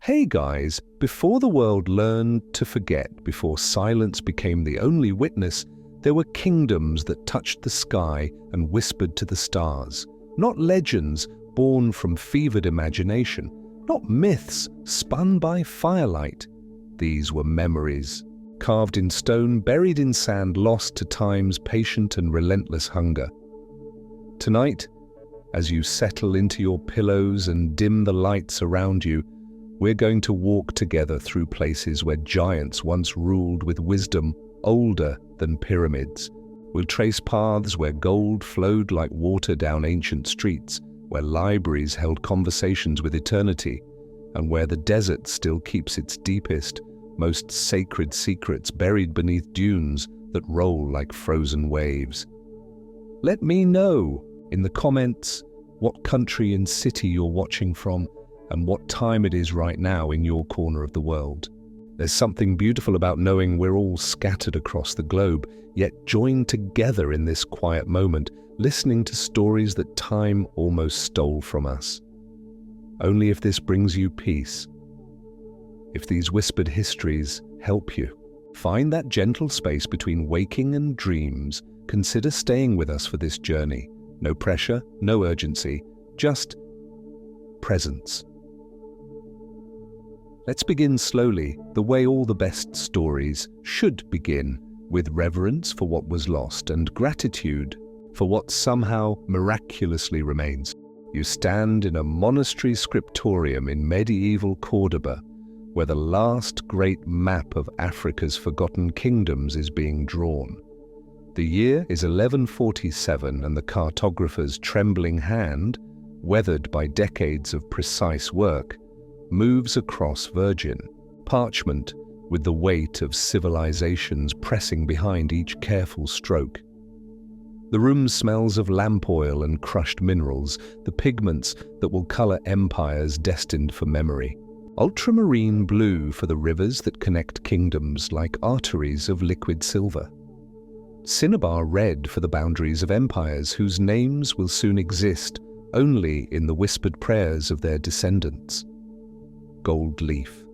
Hey guys, before the world learned to forget, before silence became the only witness, there were kingdoms that touched the sky and whispered to the stars. Not legends born from fevered imagination, not myths spun by firelight. These were memories, carved in stone, buried in sand, lost to time's patient and relentless hunger. Tonight, as you settle into your pillows and dim the lights around you, we're going to walk together through places where giants once ruled with wisdom older than pyramids. We'll trace paths where gold flowed like water down ancient streets, where libraries held conversations with eternity, and where the desert still keeps its deepest, most sacred secrets buried beneath dunes that roll like frozen waves. Let me know in the comments what country and city you're watching from and what time it is right now in your corner of the world. There's something beautiful about knowing we're all scattered across the globe, yet joined together in this quiet moment, listening to stories that time almost stole from us. Only if this brings you peace, if these whispered histories help you find that gentle space between waking and dreams, consider staying with us for this journey. No pressure, no urgency, just presence. Let's begin slowly, the way all the best stories should begin, with reverence for what was lost and gratitude for what somehow miraculously remains. You stand in a monastery scriptorium in medieval Cordoba, where the last great map of Africa's forgotten kingdoms is being drawn. The year is 1147, and the cartographer's trembling hand, weathered by decades of precise work, moves across virgin parchment with the weight of civilizations pressing behind each careful stroke. The room smells of lamp oil and crushed minerals, the pigments that will color empires destined for memory. Ultramarine blue for the rivers that connect kingdoms like arteries of liquid silver. Cinnabar red for the boundaries of empires whose names will soon exist only in the whispered prayers of their descendants. Gold leaf,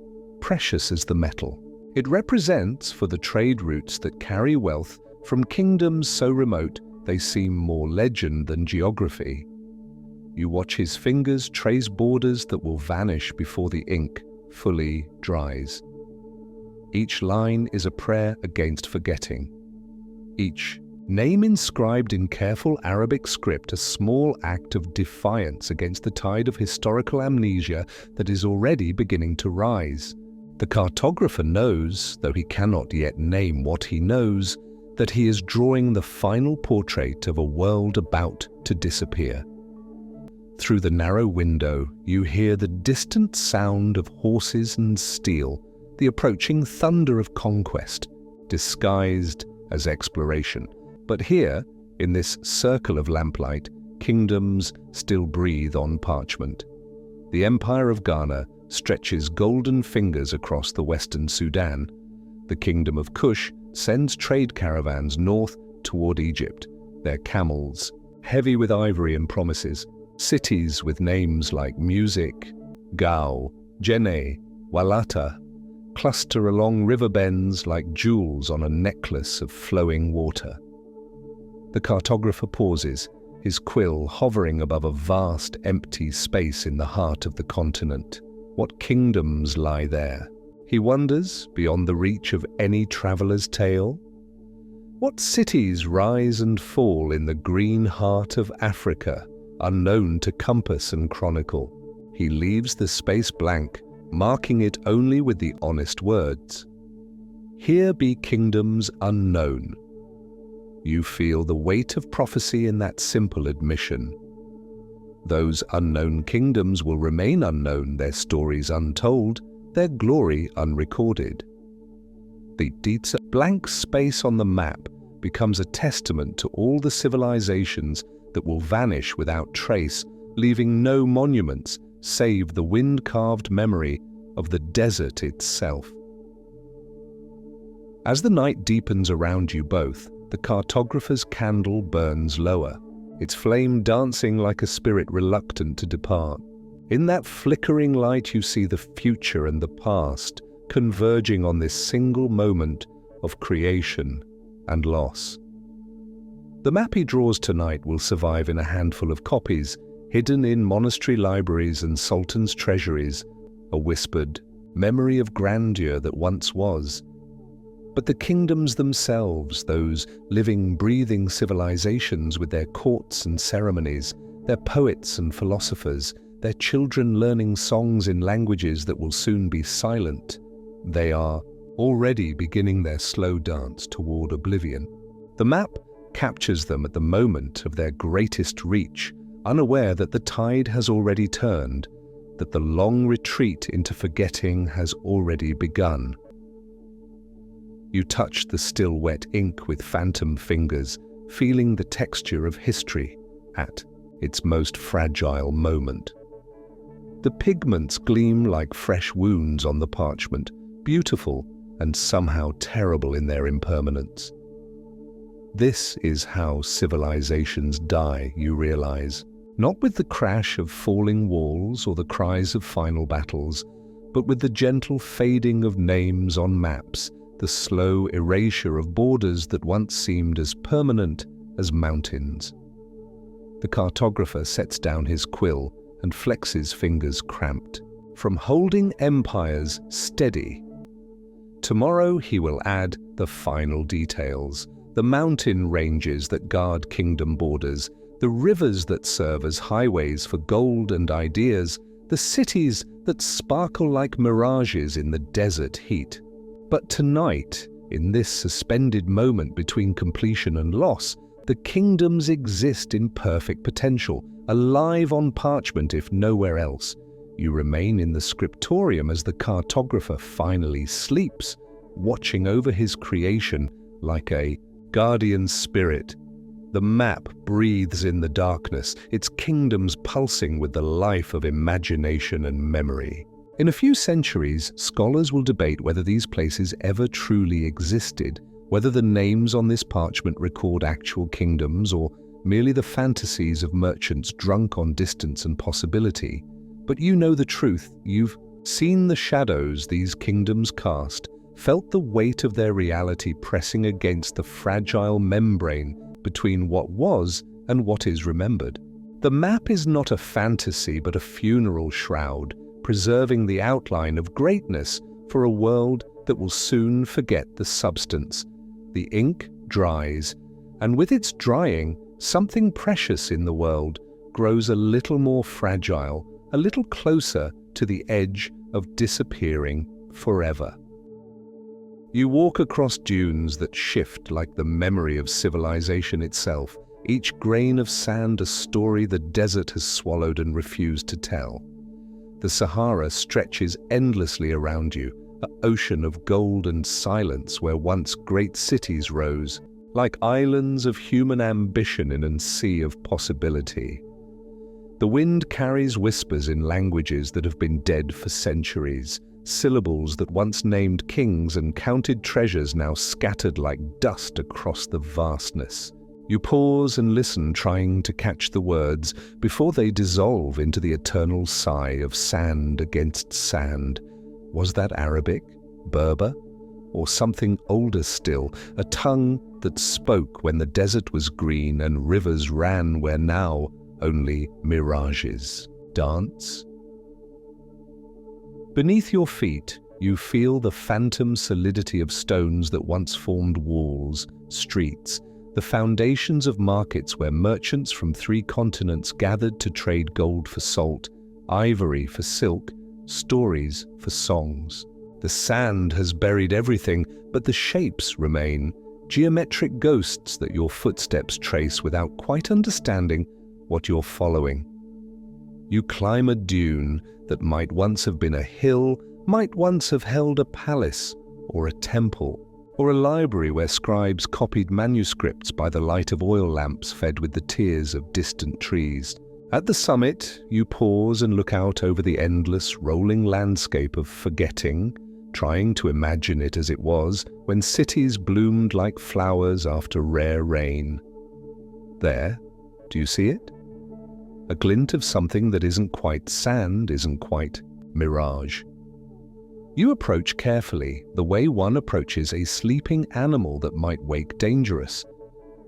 precious as the metal. It represents for the trade routes that carry wealth from kingdoms so remote they seem more legend than geography. You watch his fingers trace borders that will vanish before the ink fully dries. Each line is a prayer against forgetting. Each name inscribed in careful Arabic script, a small act of defiance against the tide of historical amnesia that is already beginning to rise. The cartographer knows, though he cannot yet name what he knows, that he is drawing the final portrait of a world about to disappear. Through the narrow window, you hear the distant sound of horses and steel, the approaching thunder of conquest, disguised as exploration. But here, in this circle of lamplight, kingdoms still breathe on parchment. The Empire of Ghana stretches golden fingers across the western Sudan. The Kingdom of Kush sends trade caravans north toward Egypt, their camels heavy with ivory and promises. Cities with names like Music, Gao, Jene, Walata cluster along river bends like jewels on a necklace of flowing water. The cartographer pauses, his quill hovering above a vast, empty space in the heart of the continent. What kingdoms lie there? He wonders, beyond the reach of any traveler's tale. What cities rise and fall in the green heart of Africa, unknown to compass and chronicle? He leaves the space blank, marking it only with the honest words. Here be kingdoms unknown. You feel the weight of prophecy in that simple admission. Those unknown kingdoms will remain unknown, their stories untold, their glory unrecorded. The blank space on the map becomes a testament to all the civilizations that will vanish without trace, leaving no monuments save the wind-carved memory of the desert itself. As the night deepens around you both, the cartographer's candle burns lower, its flame dancing like a spirit reluctant to depart. In that flickering light you see the future and the past converging on this single moment of creation and loss. The map he draws tonight will survive in a handful of copies, hidden in monastery libraries and sultans' treasuries, a whispered memory of grandeur that once was. But the kingdoms themselves, those living, breathing civilizations with their courts and ceremonies, their poets and philosophers, their children learning songs in languages that will soon be silent, they are already beginning their slow dance toward oblivion. The map captures them at the moment of their greatest reach, unaware that the tide has already turned, that the long retreat into forgetting has already begun. You touch the still wet ink with phantom fingers, feeling the texture of history at its most fragile moment. The pigments gleam like fresh wounds on the parchment, beautiful and somehow terrible in their impermanence. This is how civilizations die, you realize, not with the crash of falling walls or the cries of final battles, but with the gentle fading of names on maps, the slow erasure of borders that once seemed as permanent as mountains. The cartographer sets down his quill and flexes fingers cramped. From holding empires steady, tomorrow he will add the final details, the mountain ranges that guard kingdom borders, the rivers that serve as highways for gold and ideas, the cities that sparkle like mirages in the desert heat. But tonight, in this suspended moment between completion and loss, the kingdoms exist in perfect potential, alive on parchment if nowhere else. You remain in the scriptorium as the cartographer finally sleeps, watching over his creation like a guardian spirit. The map breathes in the darkness, its kingdoms pulsing with the life of imagination and memory. In a few centuries, scholars will debate whether these places ever truly existed, whether the names on this parchment record actual kingdoms or merely the fantasies of merchants drunk on distance and possibility. But you know the truth. You've seen the shadows these kingdoms cast, felt the weight of their reality pressing against the fragile membrane between what was and what is remembered. The map is not a fantasy but a funeral shroud, preserving the outline of greatness for a world that will soon forget the substance. The ink dries, and with its drying, something precious in the world grows a little more fragile, a little closer to the edge of disappearing forever. You walk across dunes that shift like the memory of civilization itself, each grain of sand a story the desert has swallowed and refused to tell. The Sahara stretches endlessly around you, an ocean of gold and silence where once great cities rose, like islands of human ambition in a sea of possibility. The wind carries whispers in languages that have been dead for centuries, syllables that once named kings and counted treasures now scattered like dust across the vastness. You pause and listen, trying to catch the words before they dissolve into the eternal sigh of sand against sand. Was that Arabic, Berber, or something older still, a tongue that spoke when the desert was green and rivers ran where now only mirages dance? Beneath your feet, you feel the phantom solidity of stones that once formed walls, streets, the foundations of markets where merchants from 3 continents gathered to trade gold for salt, ivory for silk, stories for songs. The sand has buried everything, but the shapes remain, geometric ghosts that your footsteps trace without quite understanding what you're following. You climb a dune that might once have been a hill, might once have held a palace or a temple, or a library where scribes copied manuscripts by the light of oil lamps fed with the tears of distant trees. At the summit, you pause and look out over the endless, rolling landscape of forgetting, trying to imagine it as it was when cities bloomed like flowers after rare rain. There, do you see it? a glint of something that isn't quite sand, isn't quite mirage. You approach carefully, the way one approaches a sleeping animal that might wake dangerous.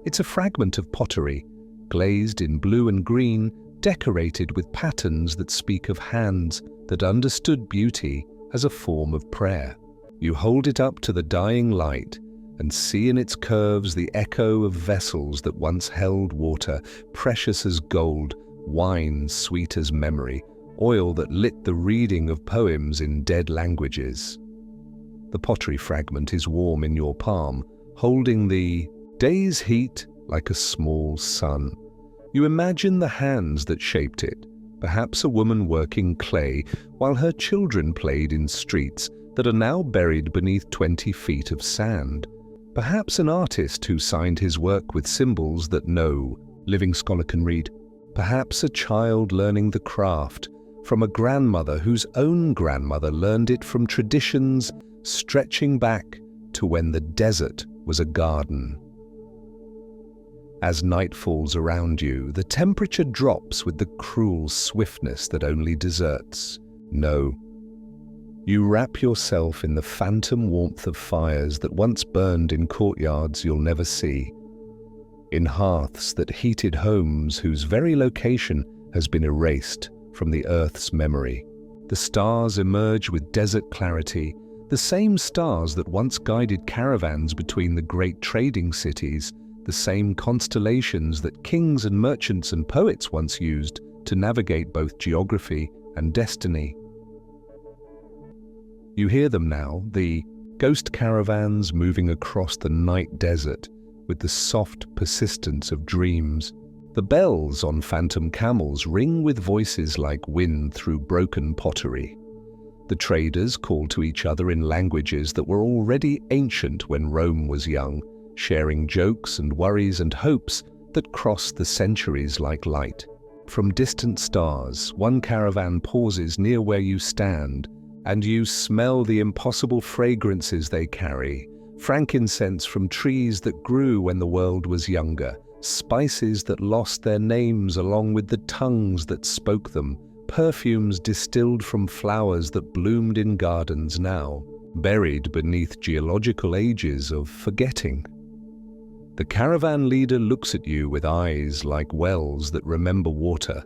It's a fragment of pottery, glazed in blue and green, decorated with patterns that speak of hands that understood beauty as a form of prayer. You hold it up to the dying light and see in its curves the echo of vessels that once held water, precious as gold, wine sweet as memory, oil that lit the reading of poems in dead languages. The pottery fragment is warm in your palm, holding the day's heat like a small sun. You imagine the hands that shaped it, perhaps a woman working clay while her children played in streets that are now buried beneath 20 feet of sand. Perhaps an artist who signed his work with symbols that no living scholar can read. Perhaps a child learning the craft from a grandmother whose own grandmother learned it from traditions stretching back to when the desert was a garden. As night falls around you, the temperature drops with the cruel swiftness that only deserts know. You wrap yourself in the phantom warmth of fires that once burned in courtyards you'll never see, in hearths that heated homes whose very location has been erased from the earth's memory. The stars emerge with desert clarity, the same stars that once guided caravans between the great trading cities, the same constellations that kings and merchants and poets once used to navigate both geography and destiny. You hear them now, the ghost caravans moving across the night desert with the soft persistence of dreams. The bells on phantom camels ring with voices like wind through broken pottery. The traders call to each other in languages that were already ancient when Rome was young, sharing jokes and worries and hopes that cross the centuries like light. From distant stars, one caravan pauses near where you stand, and you smell the impossible fragrances they carry, frankincense from trees that grew when the world was younger, spices that lost their names along with the tongues that spoke them, perfumes distilled from flowers that bloomed in gardens now, buried beneath geological ages of forgetting. The caravan leader looks at you with eyes like wells that remember water,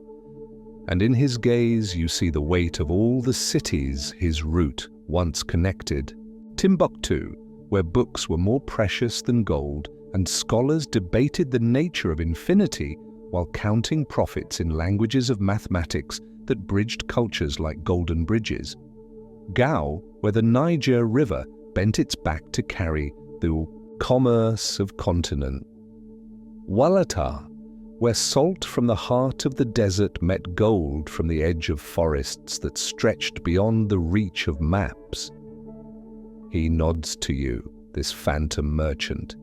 and in his gaze you see the weight of all the cities his route once connected. Timbuktu, where books were more precious than gold, and scholars debated the nature of infinity while counting profits in languages of mathematics that bridged cultures like golden bridges. Gao, where the Niger River bent its back to carry the commerce of continent. Walata, where salt from the heart of the desert met gold from the edge of forests that stretched beyond the reach of maps. He nods to you, this phantom merchant,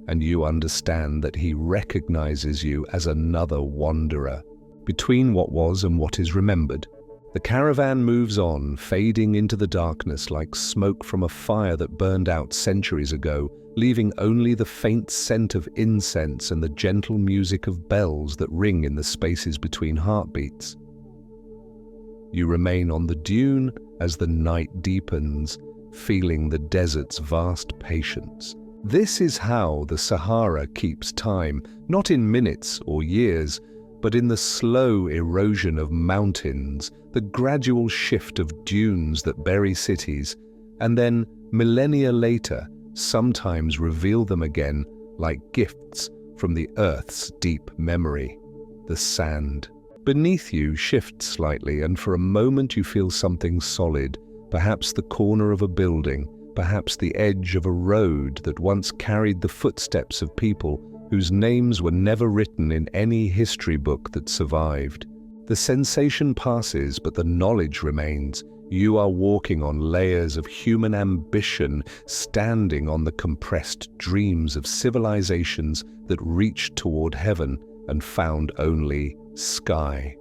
and you understand that he recognizes you as another wanderer. Between what was and what is remembered, the caravan moves on, fading into the darkness like smoke from a fire that burned out centuries ago, leaving only the faint scent of incense and the gentle music of bells that ring in the spaces between heartbeats. You remain on the dune as the night deepens, feeling the desert's vast patience. This is how the Sahara keeps time, not in minutes or years, but in the slow erosion of mountains, the gradual shift of dunes that bury cities, and then, millennia later, sometimes reveal them again like gifts from the earth's deep memory. The sand beneath you shifts slightly, and for a moment you feel something solid, perhaps the corner of a building, perhaps the edge of a road that once carried the footsteps of people whose names were never written in any history book that survived. The sensation passes, but the knowledge remains. You are walking on layers of human ambition, standing on the compressed dreams of civilizations that reached toward heaven and found only sky.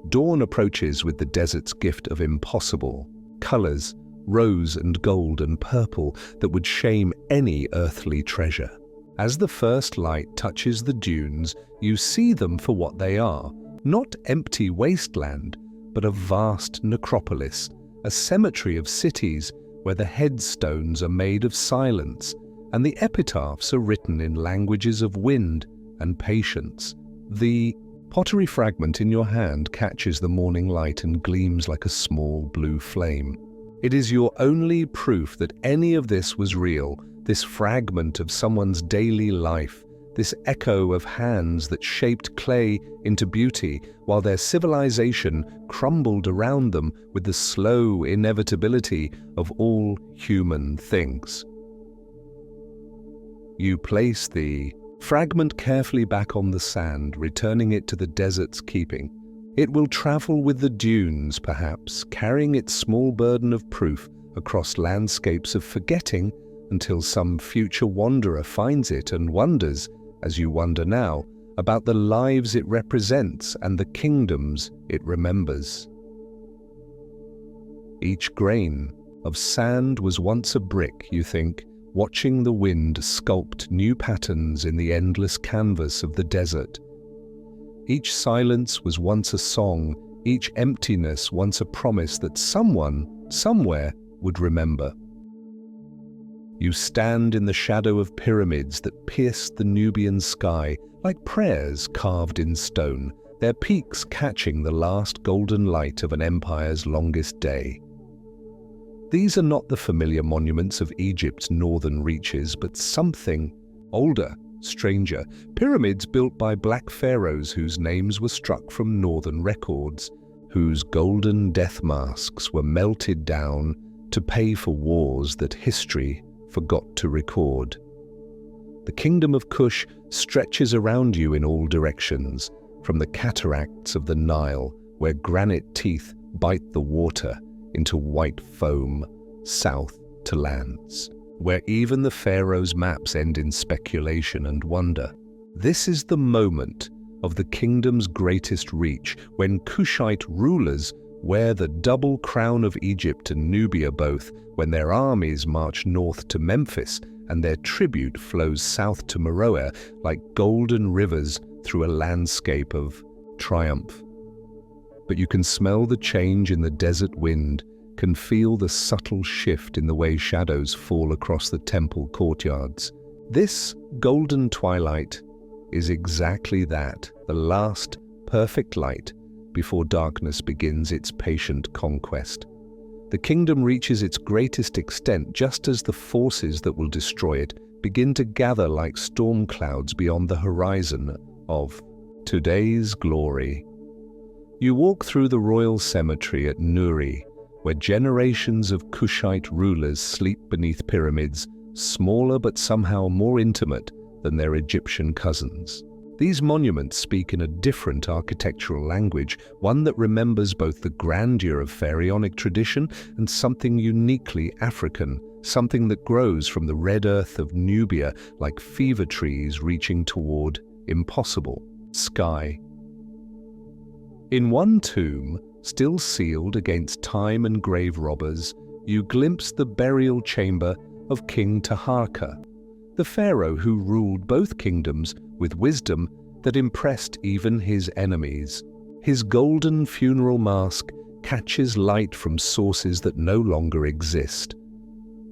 Dawn approaches with the desert's gift of impossible colors, rose and gold and purple that would shame any earthly treasure. As the first light touches the dunes, you see them for what they are, Not empty wasteland, but a vast necropolis, a cemetery of cities where the headstones are made of silence and the epitaphs are written in languages of wind and patience. The pottery fragment in your hand catches the morning light and gleams like a small blue flame. It is your only proof that any of this was real, this fragment of someone's daily life, this echo of hands that shaped clay into beauty while their civilization crumbled around them with the slow inevitability of all human things. You place the fragment carefully back on the sand, returning it to the desert's keeping. It will travel with the dunes, perhaps, carrying its small burden of proof across landscapes of forgetting until some future wanderer finds it and wonders, as you wonder now, about the lives it represents and the kingdoms it remembers. Each grain of sand was once a brick, you think, watching the wind sculpt new patterns in the endless canvas of the desert. Each silence was once a song, each emptiness once a promise that someone, somewhere, would remember. You stand in the shadow of pyramids that pierced the Nubian sky like prayers carved in stone, their peaks catching the last golden light of an empire's longest day. These are not the familiar monuments of Egypt's northern reaches, but something older, stranger, pyramids built by black pharaohs whose names were struck from northern records, whose golden death masks were melted down to pay for wars that history forgot to record. The kingdom of Kush stretches around you in all directions, from the cataracts of the Nile, where granite teeth bite the water, into white foam, south to lands, where even the pharaoh's maps end in speculation and wonder. This is the moment of the kingdom's greatest reach, when Kushite rulers wear the double crown of Egypt and Nubia both, when their armies march north to Memphis and their tribute flows south to Meroe like golden rivers through a landscape of triumph. But you can smell the change in the desert wind, can feel the subtle shift in the way shadows fall across the temple courtyards. This golden twilight is exactly that, the last perfect light before darkness begins its patient conquest. The kingdom reaches its greatest extent just as the forces that will destroy it begin to gather like storm clouds beyond the horizon of today's glory. You walk through the royal cemetery at Nuri, where generations of Kushite rulers sleep beneath pyramids, smaller but somehow more intimate than their Egyptian cousins. These monuments speak in a different architectural language, one that remembers both the grandeur of pharaonic tradition and something uniquely African, something that grows from the red earth of Nubia like fever trees reaching toward impossible sky. In one tomb, still sealed against time and grave robbers, you glimpse the burial chamber of King Taharka, the pharaoh who ruled both kingdoms with wisdom that impressed even his enemies. His golden funeral mask catches light from sources that no longer exist.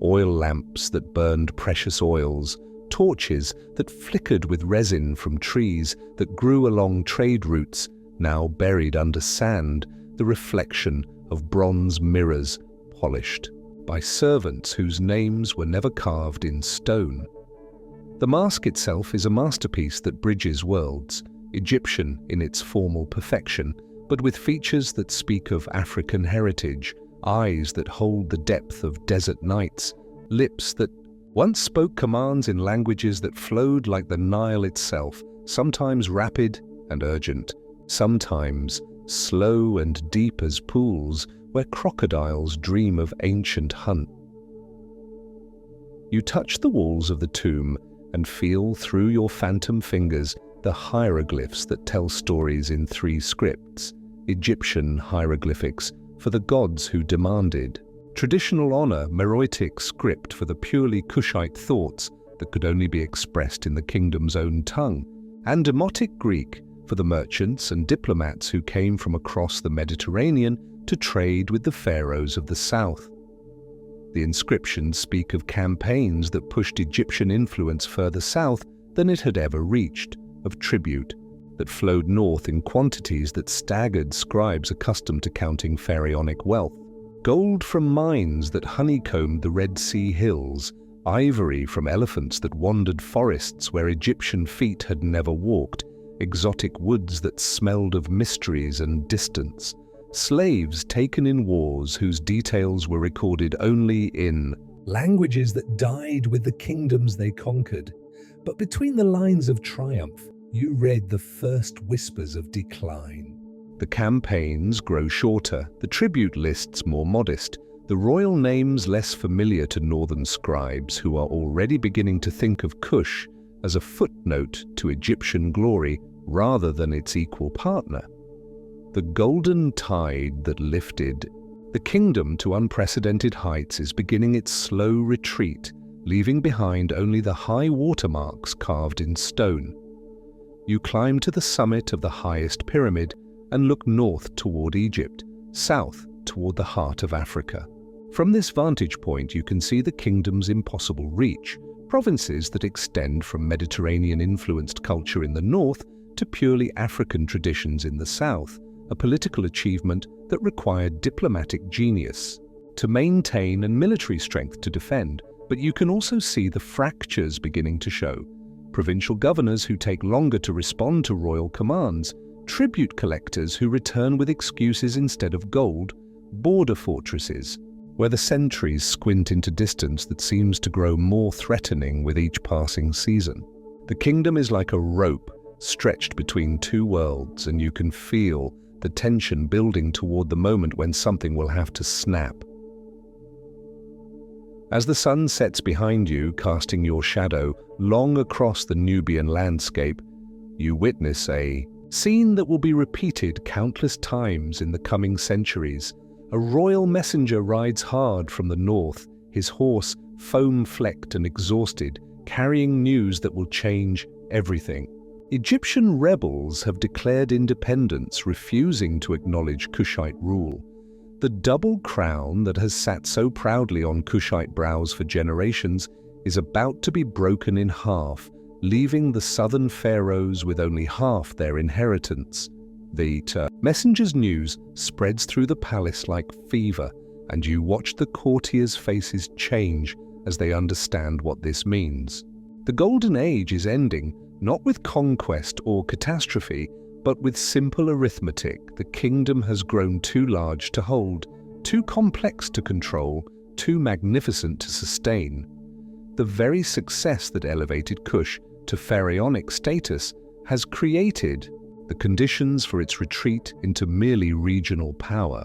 Oil lamps that burned precious oils, torches that flickered with resin from trees that grew along trade routes, now buried under sand, the reflection of bronze mirrors polished by servants whose names were never carved in stone. The mask itself is a masterpiece that bridges worlds, Egyptian in its formal perfection, but with features that speak of African heritage, eyes that hold the depth of desert nights, lips that once spoke commands in languages that flowed like the Nile itself, sometimes rapid and urgent, sometimes slow and deep as pools where crocodiles dream of ancient hunt. You touch the walls of the tomb and feel through your phantom fingers the hieroglyphs that tell stories in three scripts, Egyptian hieroglyphics for the gods who demanded, traditional honor Meroitic script for the purely Kushite thoughts that could only be expressed in the kingdom's own tongue, and Demotic Greek for the merchants and diplomats who came from across the Mediterranean to trade with the pharaohs of the south. The inscriptions speak of campaigns that pushed Egyptian influence further south than it had ever reached, of tribute that flowed north in quantities that staggered scribes accustomed to counting pharaonic wealth. Gold from mines that honeycombed the Red Sea hills, ivory from elephants that wandered forests where Egyptian feet had never walked, exotic woods that smelled of mysteries and distance, slaves taken in wars whose details were recorded only in languages that died with the kingdoms they conquered. But between the lines of triumph, you read the first whispers of decline. The campaigns grow shorter, the tribute lists more modest, the royal names less familiar to northern scribes who are already beginning to think of Kush as a footnote to Egyptian glory rather than its equal partner. The golden tide that lifted the kingdom to unprecedented heights is beginning its slow retreat, leaving behind only the high watermarks carved in stone. You climb to the summit of the highest pyramid and look north toward Egypt, south toward the heart of Africa. From this vantage point, you can see the kingdom's impossible reach, provinces that extend from Mediterranean-influenced culture in the north to purely African traditions in the south, a political achievement that required diplomatic genius to maintain and military strength to defend. But you can also see the fractures beginning to show. Provincial governors who take longer to respond to royal commands, tribute collectors who return with excuses instead of gold, border fortresses, where the sentries squint into distance that seems to grow more threatening with each passing season. The kingdom is like a rope stretched between two worlds, and you can feel the tension building toward the moment when something will have to snap. As the sun sets behind you, casting your shadow long across the Nubian landscape, you witness a scene that will be repeated countless times in the coming centuries. A royal messenger rides hard from the north, his horse foam-flecked and exhausted, carrying news that will change everything. Egyptian rebels have declared independence, refusing to acknowledge Kushite rule. The double crown that has sat so proudly on Kushite brows for generations is about to be broken in half, leaving the southern pharaohs with only half their inheritance. The messenger's news spreads through the palace like fever, and you watch the courtiers' faces change as they understand what this means. The Golden Age is ending, not with conquest or catastrophe, but with simple arithmetic. The kingdom has grown too large to hold, too complex to control, too magnificent to sustain. The very success that elevated Kush to pharaonic status has created the conditions for its retreat into merely regional power.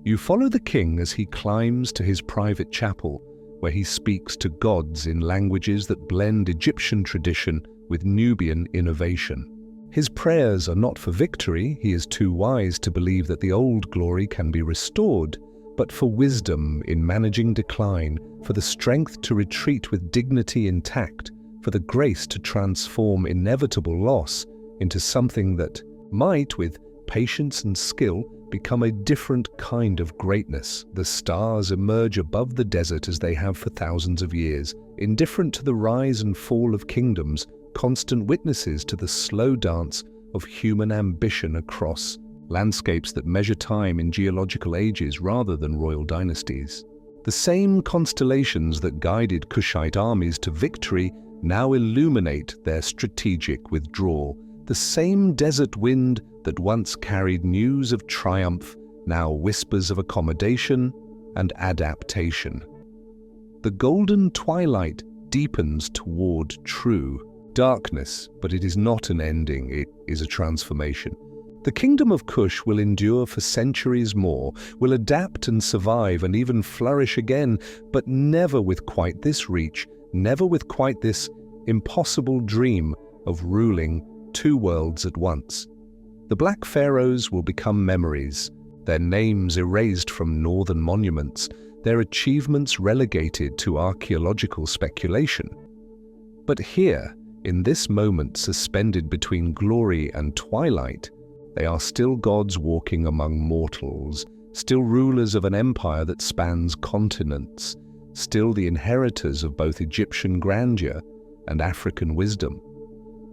You follow the king as he climbs to his private chapel, where he speaks to gods in languages that blend Egyptian tradition with Nubian innovation. His prayers are not for victory, he is too wise to believe that the old glory can be restored, but for wisdom in managing decline, for the strength to retreat with dignity intact, for the grace to transform inevitable loss into something that might, with patience and skill, become a different kind of greatness. The stars emerge above the desert as they have for thousands of years, indifferent to the rise and fall of kingdoms, constant witnesses to the slow dance of human ambition across landscapes that measure time in geological ages rather than royal dynasties. The same constellations that guided Kushite armies to victory now illuminate their strategic withdrawal. The same desert wind that once carried news of triumph now whispers of accommodation and adaptation. The golden twilight deepens toward true darkness, but it is not an ending, it is a transformation. The kingdom of Kush will endure for centuries more, will adapt and survive and even flourish again, but never with quite this reach, never with quite this impossible dream of ruling two worlds at once. The Black Pharaohs will become memories, their names erased from northern monuments, their achievements relegated to archaeological speculation. But here, In this moment suspended between glory and twilight, they are still gods walking among mortals, still rulers of an empire that spans continents, still the inheritors of both Egyptian grandeur and African wisdom.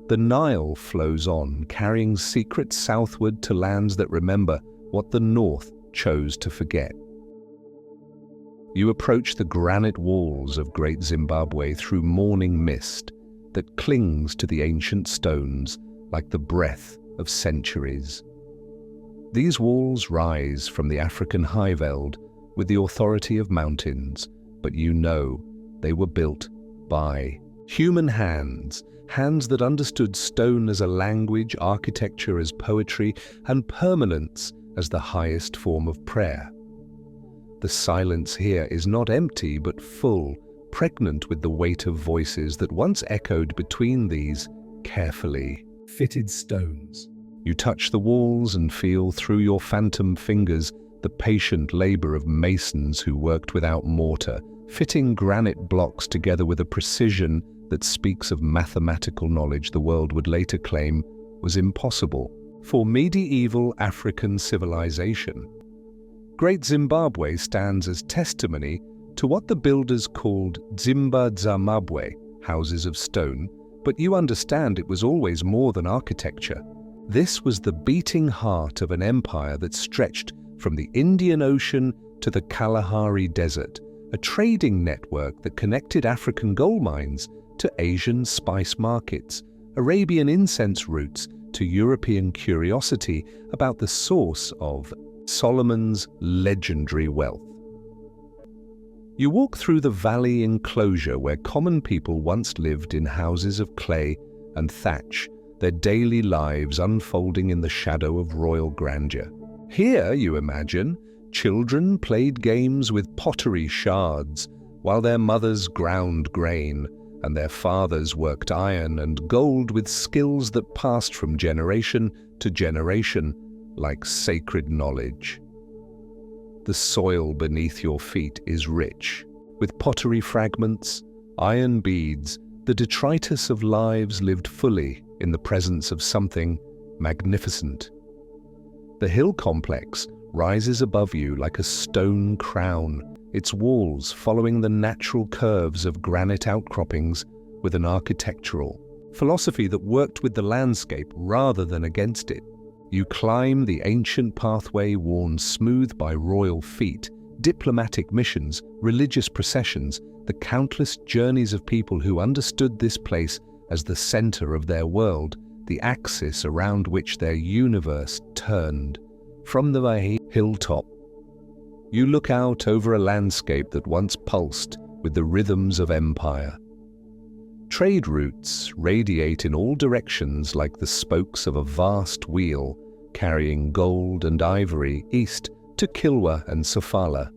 The Nile flows on, carrying secrets southward to lands that remember what the North chose to forget. You approach the granite walls of Great Zimbabwe through morning mist that clings to the ancient stones like the breath of centuries. These walls rise from the African highveld with the authority of mountains, but you know they were built by human hands, hands that understood stone as a language, architecture as poetry, and permanence as the highest form of prayer. The silence here is not empty but full, pregnant with the weight of voices that once echoed between these carefully fitted stones. You touch the walls and feel through your phantom fingers the patient labor of masons who worked without mortar, fitting granite blocks together with a precision that speaks of mathematical knowledge the world would later claim was impossible for medieval African civilization. Great Zimbabwe stands as testimony to what the builders called Zimbabwe, houses of stone, but you understand it was always more than architecture. This was the beating heart of an empire that stretched from the Indian Ocean to the Kalahari Desert, a trading network that connected African gold mines to Asian spice markets, Arabian incense routes to European curiosity about the source of Solomon's legendary wealth. You walk through the valley enclosure where common people once lived in houses of clay and thatch, their daily lives unfolding in the shadow of royal grandeur. Here, you imagine, children played games with pottery shards while their mothers ground grain and their fathers worked iron and gold with skills that passed from generation to generation like sacred knowledge. The soil beneath your feet is rich, with pottery fragments, iron beads, the detritus of lives lived fully in the presence of something magnificent. The hill complex rises above you like a stone crown, its walls following the natural curves of granite outcroppings with an architectural philosophy that worked with the landscape rather than against it. You climb the ancient pathway worn smooth by royal feet, diplomatic missions, religious processions, the countless journeys of people who understood this place as the center of their world, the axis around which their universe turned. From the hilltop, you look out over a landscape that once pulsed with the rhythms of empire. Trade routes radiate in all directions like the spokes of a vast wheel, carrying gold and ivory east to Kilwa and Sofala,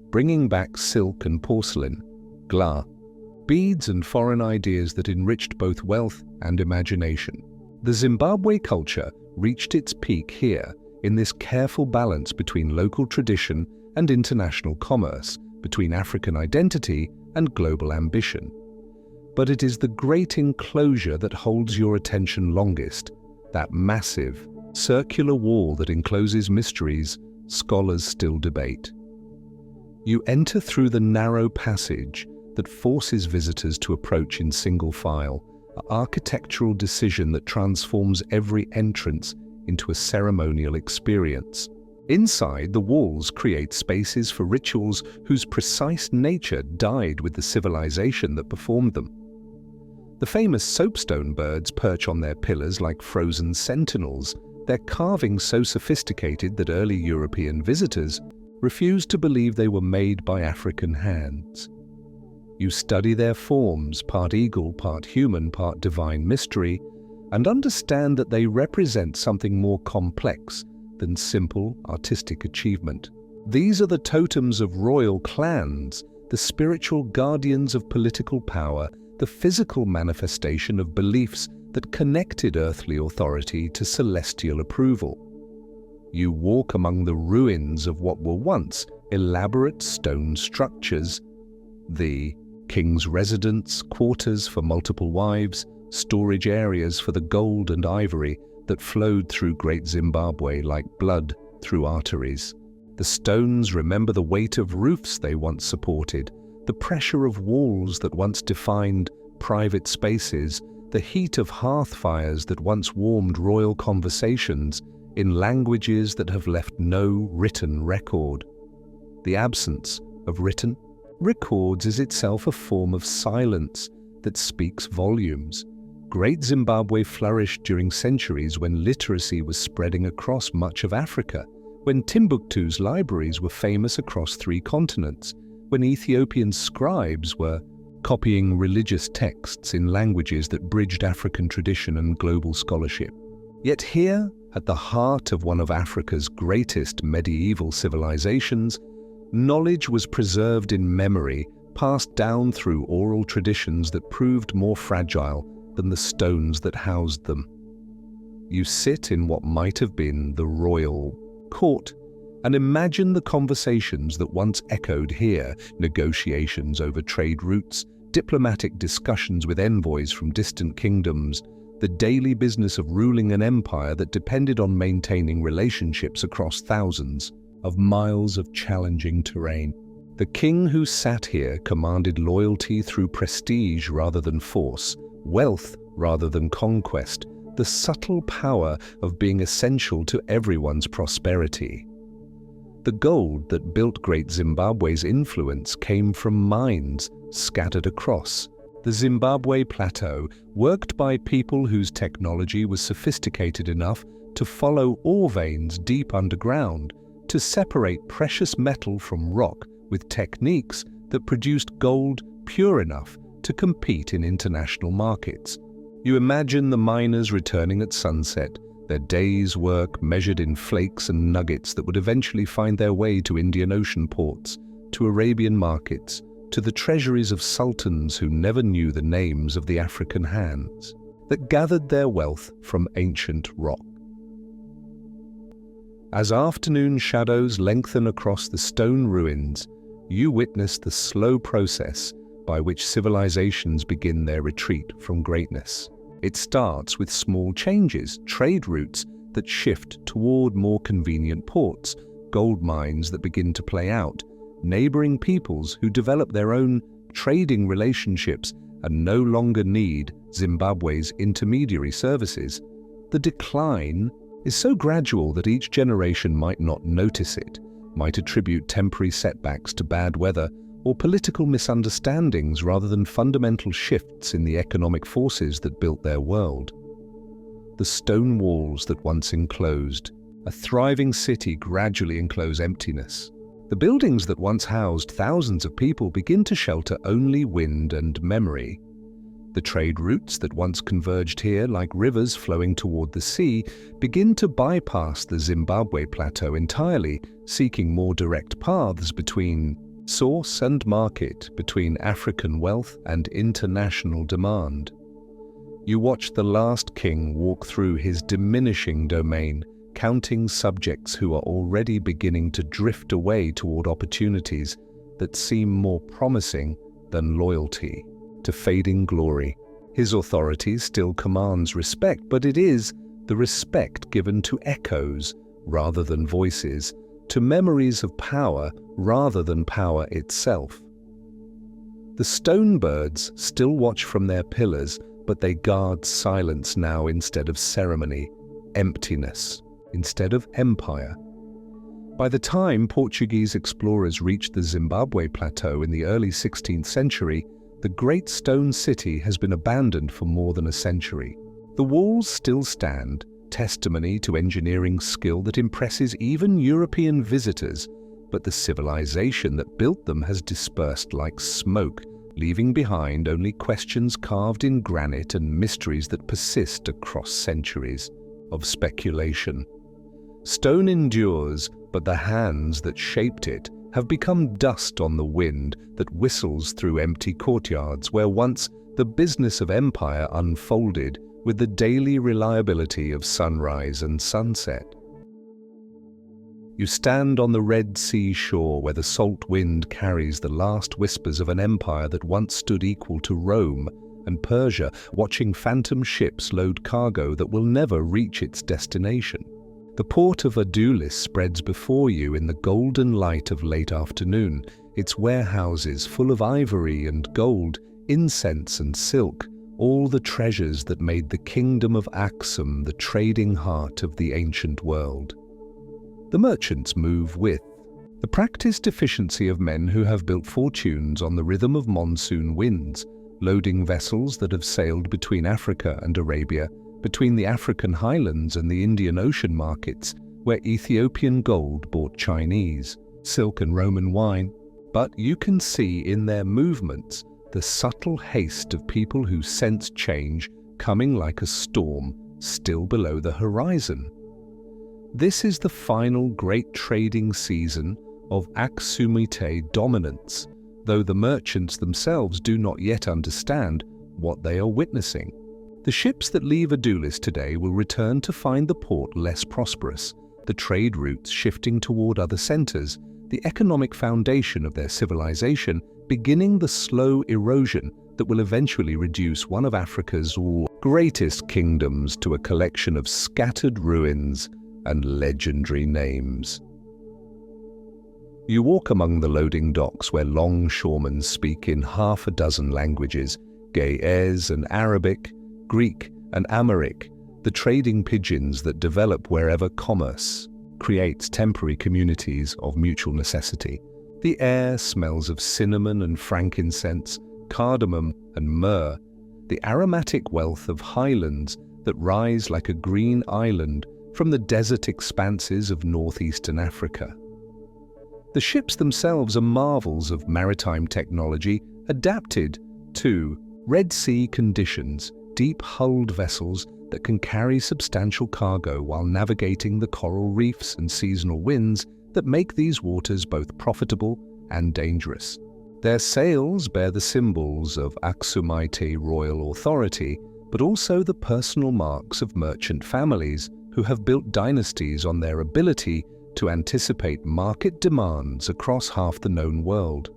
bringing back silk and porcelain, glass, beads and foreign ideas that enriched both wealth and imagination. The Zimbabwe culture reached its peak here in this careful balance between local tradition and international commerce, between African identity and global ambition. But it is the great enclosure that holds your attention longest, that massive, circular wall that encloses mysteries scholars still debate. You enter through the narrow passage that forces visitors to approach in single file, an architectural decision that transforms every entrance into a ceremonial experience. Inside, the walls create spaces for rituals whose precise nature died with the civilization that performed them. The famous soapstone birds perch on their pillars like frozen sentinels, their carvings so sophisticated that early European visitors refused to believe they were made by African hands. You study their forms, part eagle, part human, part divine mystery, and understand that they represent something more complex than simple artistic achievement. These are the totems of royal clans, the spiritual guardians of political power, the physical manifestation of beliefs that connected earthly authority to celestial approval. You walk among the ruins of what were once elaborate stone structures, the king's residence, quarters for multiple wives, storage areas for the gold and ivory that flowed through Great Zimbabwe like blood through arteries. The stones remember the weight of roofs they once supported, the pressure of walls that once defined private spaces, the heat of hearth fires that once warmed royal conversations in languages that have left no written record. The absence of written records is itself a form of silence that speaks volumes. Great Zimbabwe flourished during centuries when literacy was spreading across much of Africa, when Timbuktu's libraries were famous across 3 continents, when Ethiopian scribes were copying religious texts in languages that bridged African tradition and global scholarship. Yet here, at the heart of one of Africa's greatest medieval civilizations, knowledge was preserved in memory, passed down through oral traditions that proved more fragile than the stones that housed them. You sit in what might have been the royal court and imagine the conversations that once echoed here, negotiations over trade routes, diplomatic discussions with envoys from distant kingdoms, the daily business of ruling an empire that depended on maintaining relationships across thousands of miles of challenging terrain. The king who sat here commanded loyalty through prestige rather than force, wealth rather than conquest, the subtle power of being essential to everyone's prosperity. The gold that built Great Zimbabwe's influence came from mines scattered across the Zimbabwe plateau, worked by people whose technology was sophisticated enough to follow ore veins deep underground, to separate precious metal from rock with techniques that produced gold pure enough to compete in international markets. You imagine the miners returning at sunset, their day's work measured in flakes and nuggets that would eventually find their way to Indian Ocean ports, to Arabian markets, to the treasuries of sultans who never knew the names of the African hands that gathered their wealth from ancient rock. As afternoon shadows lengthen across the stone ruins, you witness the slow process by which civilizations begin their retreat from greatness. It starts with small changes, trade routes that shift toward more convenient ports, gold mines that begin to play out, neighboring peoples who develop their own trading relationships and no longer need Zimbabwe's intermediary services. The decline is so gradual that each generation might not notice it, might attribute temporary setbacks to bad weather or political misunderstandings rather than fundamental shifts in the economic forces that built their world. The stone walls that once enclosed a thriving city gradually enclose emptiness. The buildings that once housed thousands of people begin to shelter only wind and memory. The trade routes that once converged here like rivers flowing toward the sea begin to bypass the Zimbabwe plateau entirely, seeking more direct paths between source and market, between African wealth and international demand. You watch the last king walk through his diminishing domain, counting subjects who are already beginning to drift away toward opportunities that seem more promising than loyalty to fading glory. His authority still commands respect, but it is the respect given to echoes rather than voices, to memories of power rather than power itself. The stone birds still watch from their pillars, but they guard silence now instead of ceremony, emptiness instead of empire. By the time Portuguese explorers reached the Zimbabwe plateau in the early 16th century, the great stone city has been abandoned for more than a century. The walls still stand, testimony to engineering skill that impresses even European visitors, but the civilization that built them has dispersed like smoke, leaving behind only questions carved in granite and mysteries that persist across centuries of speculation. Stone endures, but the hands that shaped it have become dust on the wind that whistles through empty courtyards where once the business of empire unfolded with the daily reliability of sunrise and sunset. You stand on the Red Sea shore where the salt wind carries the last whispers of an empire that once stood equal to Rome and Persia, watching phantom ships load cargo that will never reach its destination. The port of Adulis spreads before you in the golden light of late afternoon, its warehouses full of ivory and gold, incense and silk, all the treasures that made the kingdom of Aksum the trading heart of the ancient world. The merchants move with the practiced efficiency of men who have built fortunes on the rhythm of monsoon winds, loading vessels that have sailed between Africa and Arabia, between the African highlands and the Indian Ocean markets, where Ethiopian gold bought Chinese, silk and Roman wine. But you can see in their movements the subtle haste of people who sense change coming like a storm still below the horizon. This is the final great trading season of Aksumite dominance, though the merchants themselves do not yet understand what they are witnessing. The ships that leave Adulis today will return to find the port less prosperous, the trade routes shifting toward other centers, the economic foundation of their civilization beginning the slow erosion that will eventually reduce one of Africa's greatest kingdoms to a collection of scattered ruins and legendary names. You walk among the loading docks where longshoremen speak in half a dozen languages, Ge'ez and Arabic, Greek and Amharic, the trading pidgins that develop wherever commerce creates temporary communities of mutual necessity. The air smells of cinnamon and frankincense, cardamom and myrrh, the aromatic wealth of highlands that rise like a green island from the desert expanses of northeastern Africa. The ships themselves are marvels of maritime technology adapted to Red Sea conditions, deep-hulled vessels that can carry substantial cargo while navigating the coral reefs and seasonal winds that make these waters both profitable and dangerous. Their sails bear the symbols of Aksumite royal authority, but also the personal marks of merchant families who have built dynasties on their ability to anticipate market demands across half the known world.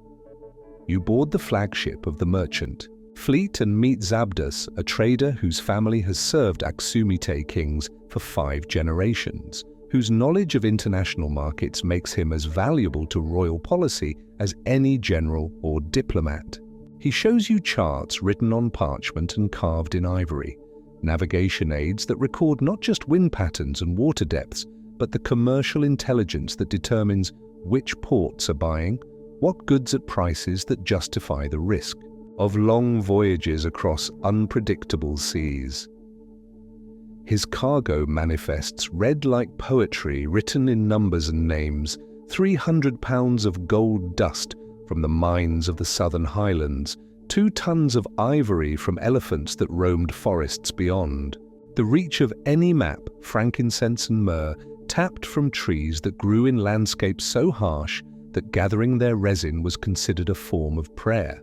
You board the flagship of the merchant fleet and meet Zabdas, a trader whose family has served Aksumite kings for 5 generations, whose knowledge of international markets makes him as valuable to royal policy as any general or diplomat. He shows you charts written on parchment and carved in ivory, navigation aids that record not just wind patterns and water depths, but the commercial intelligence that determines which ports are buying, what goods at prices that justify the risk of long voyages across unpredictable seas. His cargo manifests read like poetry written in numbers and names, 300 pounds of gold dust from the mines of the southern highlands, 2 tons of ivory from elephants that roamed forests beyond, the reach of any map, frankincense and myrrh, tapped from trees that grew in landscapes so harsh that gathering their resin was considered a form of prayer.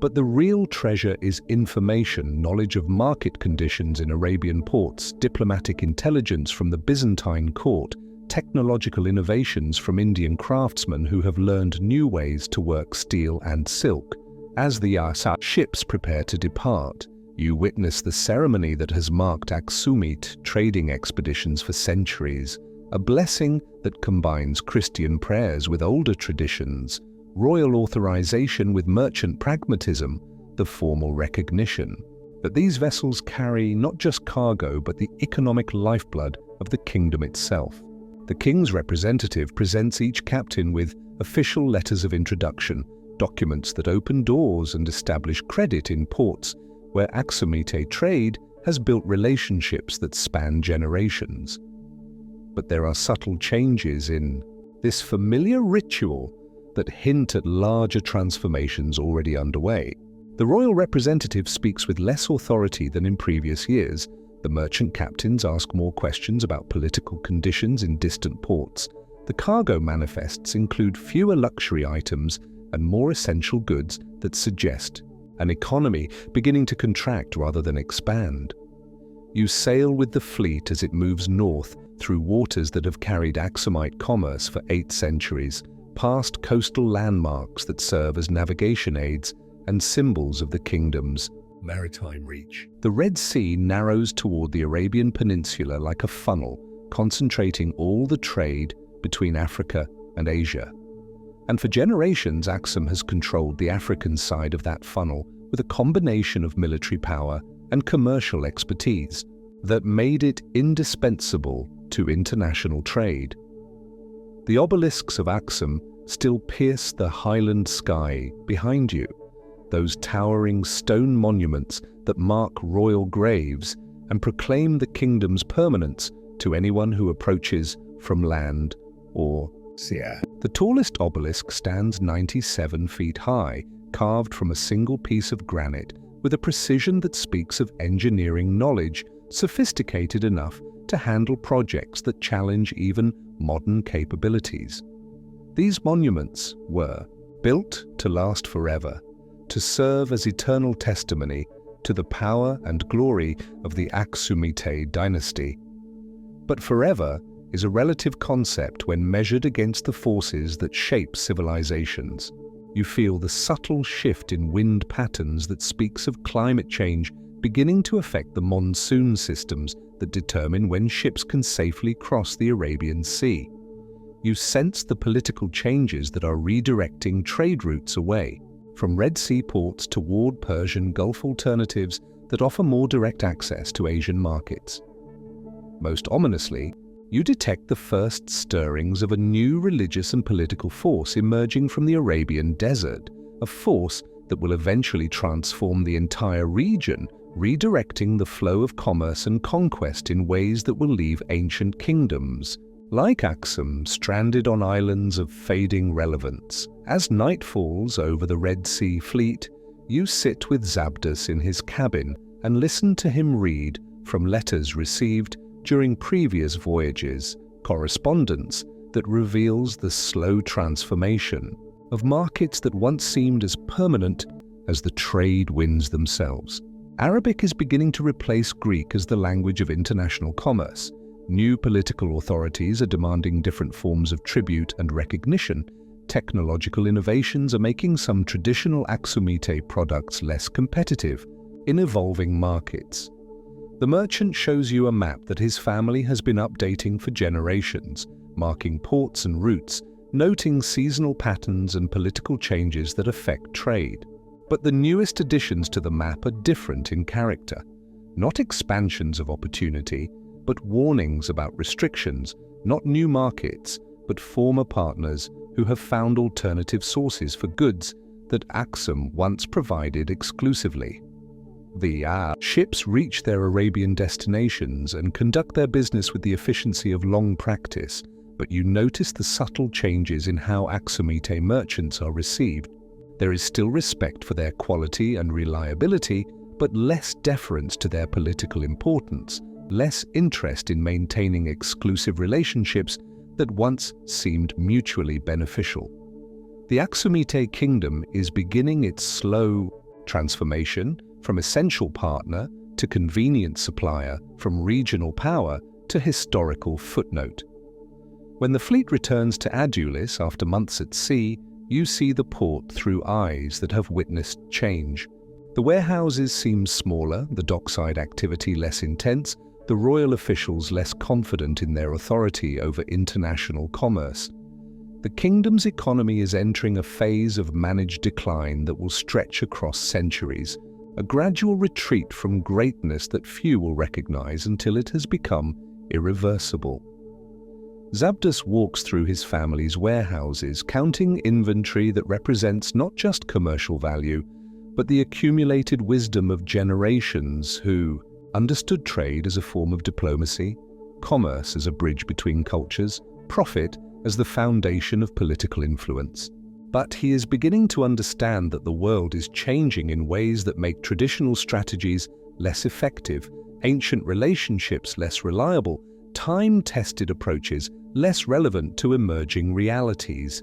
But the real treasure is information, knowledge of market conditions in Arabian ports, diplomatic intelligence from the Byzantine court, technological innovations from Indian craftsmen who have learned new ways to work steel and silk. As the ships prepare to depart, you witness the ceremony that has marked Aksumite trading expeditions for centuries, a blessing that combines Christian prayers with older traditions, royal authorization with merchant pragmatism, the formal recognition that these vessels carry not just cargo but the economic lifeblood of the kingdom itself. The king's representative presents each captain with official letters of introduction, documents that open doors and establish credit in ports where Aksumite trade has built relationships that span generations. But there are subtle changes in this familiar ritual that hint at larger transformations already underway. The royal representative speaks with less authority than in previous years. The merchant captains ask more questions about political conditions in distant ports. The cargo manifests include fewer luxury items and more essential goods that suggest an economy beginning to contract rather than expand. You sail with the fleet as it moves north through waters that have carried Aksumite commerce for 8 centuries, past coastal landmarks that serve as navigation aids and symbols of the kingdom's maritime reach. The Red Sea narrows toward the Arabian Peninsula like a funnel, concentrating all the trade between Africa and Asia. And for generations, Aksum has controlled the African side of that funnel with a combination of military power and commercial expertise that made it indispensable to international trade. The obelisks of Aksum still pierce the highland sky behind you, those towering stone monuments that mark royal graves and proclaim the kingdom's permanence to anyone who approaches from land or sea. The tallest obelisk stands 97 feet high, carved from a single piece of granite with a precision that speaks of engineering knowledge sophisticated enough to handle projects that challenge even modern capabilities. These monuments were built to last forever, to serve as eternal testimony to the power and glory of the Aksumite dynasty. But forever is a relative concept when measured against the forces that shape civilizations. You feel the subtle shift in wind patterns that speaks of climate change beginning to affect the monsoon systems that determine when ships can safely cross the Arabian Sea. You sense the political changes that are redirecting trade routes away from Red Sea ports toward Persian Gulf alternatives that offer more direct access to Asian markets. Most ominously, you detect the first stirrings of a new religious and political force emerging from the Arabian desert, a force that will eventually transform the entire region, redirecting the flow of commerce and conquest in ways that will leave ancient kingdoms, like Aksum, stranded on islands of fading relevance. As night falls over the Red Sea fleet, you sit with Zabdas in his cabin and listen to him read from letters received during previous voyages, correspondence that reveals the slow transformation of markets that once seemed as permanent as the trade winds themselves. Arabic is beginning to replace Greek as the language of international commerce. New political authorities are demanding different forms of tribute and recognition. Technological innovations are making some traditional Aksumite products less competitive in evolving markets. The merchant shows you a map that his family has been updating for generations, marking ports and routes, noting seasonal patterns and political changes that affect trade. But the newest additions to the map are different in character. Not expansions of opportunity, but warnings about restrictions, not new markets, but former partners who have found alternative sources for goods that Aksum once provided exclusively. The ships reach their Arabian destinations and conduct their business with the efficiency of long practice, but you notice the subtle changes in how Aksumite merchants are received. There is still respect for their quality and reliability, but less deference to their political importance, less interest in maintaining exclusive relationships that once seemed mutually beneficial. The Aksumite kingdom is beginning its slow transformation from essential partner to convenient supplier, from regional power to historical footnote. When the fleet returns to Adulis after months at sea, you see the port through eyes that have witnessed change. The warehouses seem smaller, the dockside activity less intense, the royal officials less confident in their authority over international commerce. The kingdom's economy is entering a phase of managed decline that will stretch across centuries, a gradual retreat from greatness that few will recognize until it has become irreversible. Zabdas walks through his family's warehouses, counting inventory that represents not just commercial value, but the accumulated wisdom of generations who understood trade as a form of diplomacy, commerce as a bridge between cultures, profit as the foundation of political influence. But he is beginning to understand that the world is changing in ways that make traditional strategies less effective, ancient relationships less reliable, time-tested approaches less relevant to emerging realities.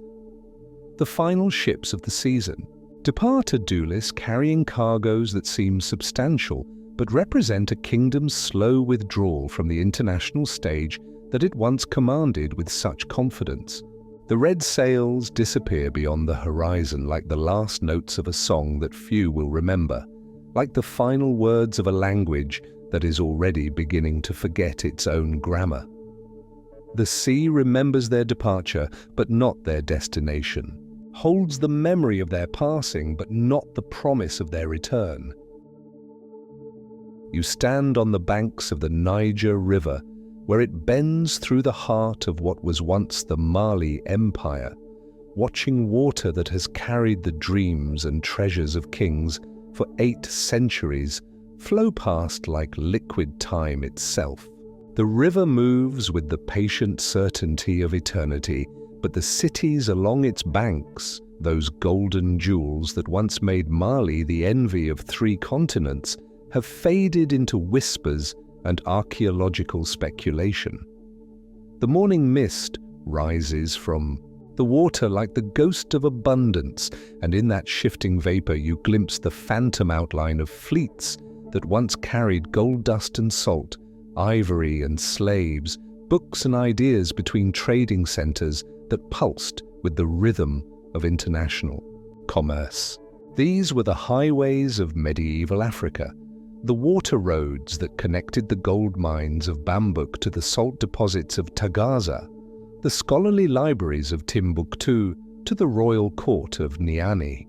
The final ships of the season depart Adulis carrying cargoes that seem substantial but represent a kingdom's slow withdrawal from the international stage that it once commanded with such confidence. The red sails disappear beyond the horizon like the last notes of a song that few will remember. like the final words of a language that is already beginning to forget its own grammar. The sea remembers their departure, but not their destination, holds the memory of their passing, but not the promise of their return. You stand on the banks of the Niger River, where it bends through the heart of what was once the Mali Empire, watching water that has carried the dreams and treasures of kings for 8 centuries flow past like liquid time itself. The river moves with the patient certainty of eternity, but the cities along its banks, those golden jewels that once made Mali the envy of 3 continents, have faded into whispers and archaeological speculation. The morning mist rises from the water like the ghost of abundance, and in that shifting vapor you glimpse the phantom outline of fleets that once carried gold dust and salt, ivory and slaves, books and ideas between trading centers that pulsed with the rhythm of international commerce. These were the highways of medieval Africa, the water roads that connected the gold mines of Bambouk to the salt deposits of Tagaza, the scholarly libraries of Timbuktu to the royal court of Niani.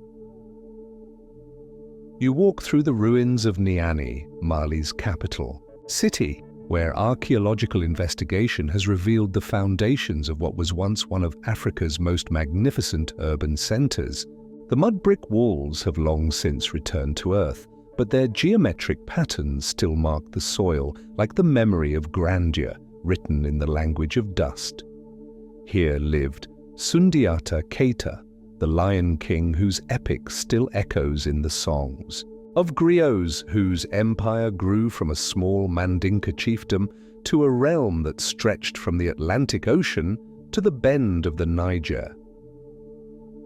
You walk through the ruins of Niani, Mali's capital, city where archaeological investigation has revealed the foundations of what was once one of Africa's most magnificent urban centers. The mud brick walls have long since returned to earth, but their geometric patterns still mark the soil like the memory of grandeur written in the language of dust. Here lived Sundiata Keita, the Lion King whose epic still echoes in the songs, of griots whose empire grew from a small Mandinka chiefdom to a realm that stretched from the Atlantic Ocean to the bend of the Niger.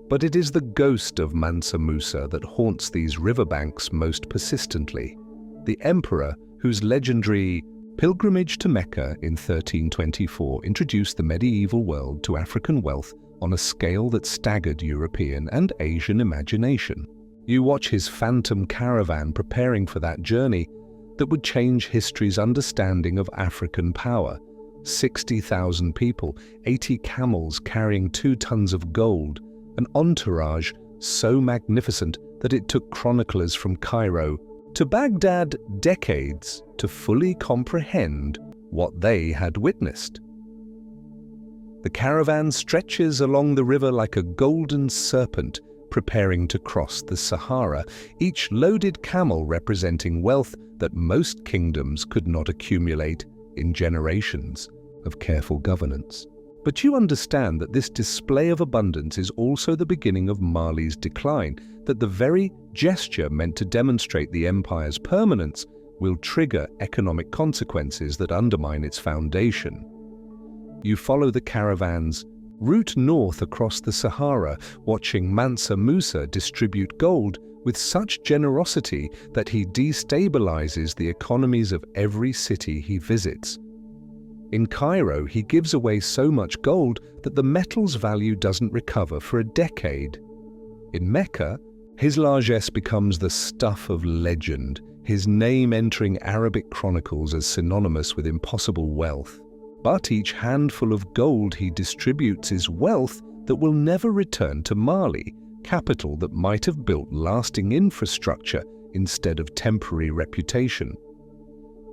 But it is the ghost of Mansa Musa that haunts these riverbanks most persistently, the emperor whose legendary pilgrimage to Mecca in 1324 introduced the medieval world to African wealth on a scale that staggered European and Asian imagination. You watch his phantom caravan preparing for that journey that would change history's understanding of African power. 60,000 people, 80 camels carrying 2 tons of gold, an entourage so magnificent that it took chroniclers from Cairo to Baghdad decades to fully comprehend what they had witnessed. The caravan stretches along the river like a golden serpent preparing to cross the Sahara, each loaded camel representing wealth that most kingdoms could not accumulate in generations of careful governance. But you understand that this display of abundance is also the beginning of Mali's decline, that the very gesture meant to demonstrate the empire's permanence will trigger economic consequences that undermine its foundation. You follow the caravan's route north across the Sahara, watching Mansa Musa distribute gold with such generosity that he destabilizes the economies of every city he visits. In Cairo, he gives away so much gold that the metal's value doesn't recover for a decade. In Mecca, his largesse becomes the stuff of legend, his name entering Arabic chronicles as synonymous with impossible wealth. But each handful of gold he distributes is wealth that will never return to Mali, capital that might have built lasting infrastructure instead of temporary reputation.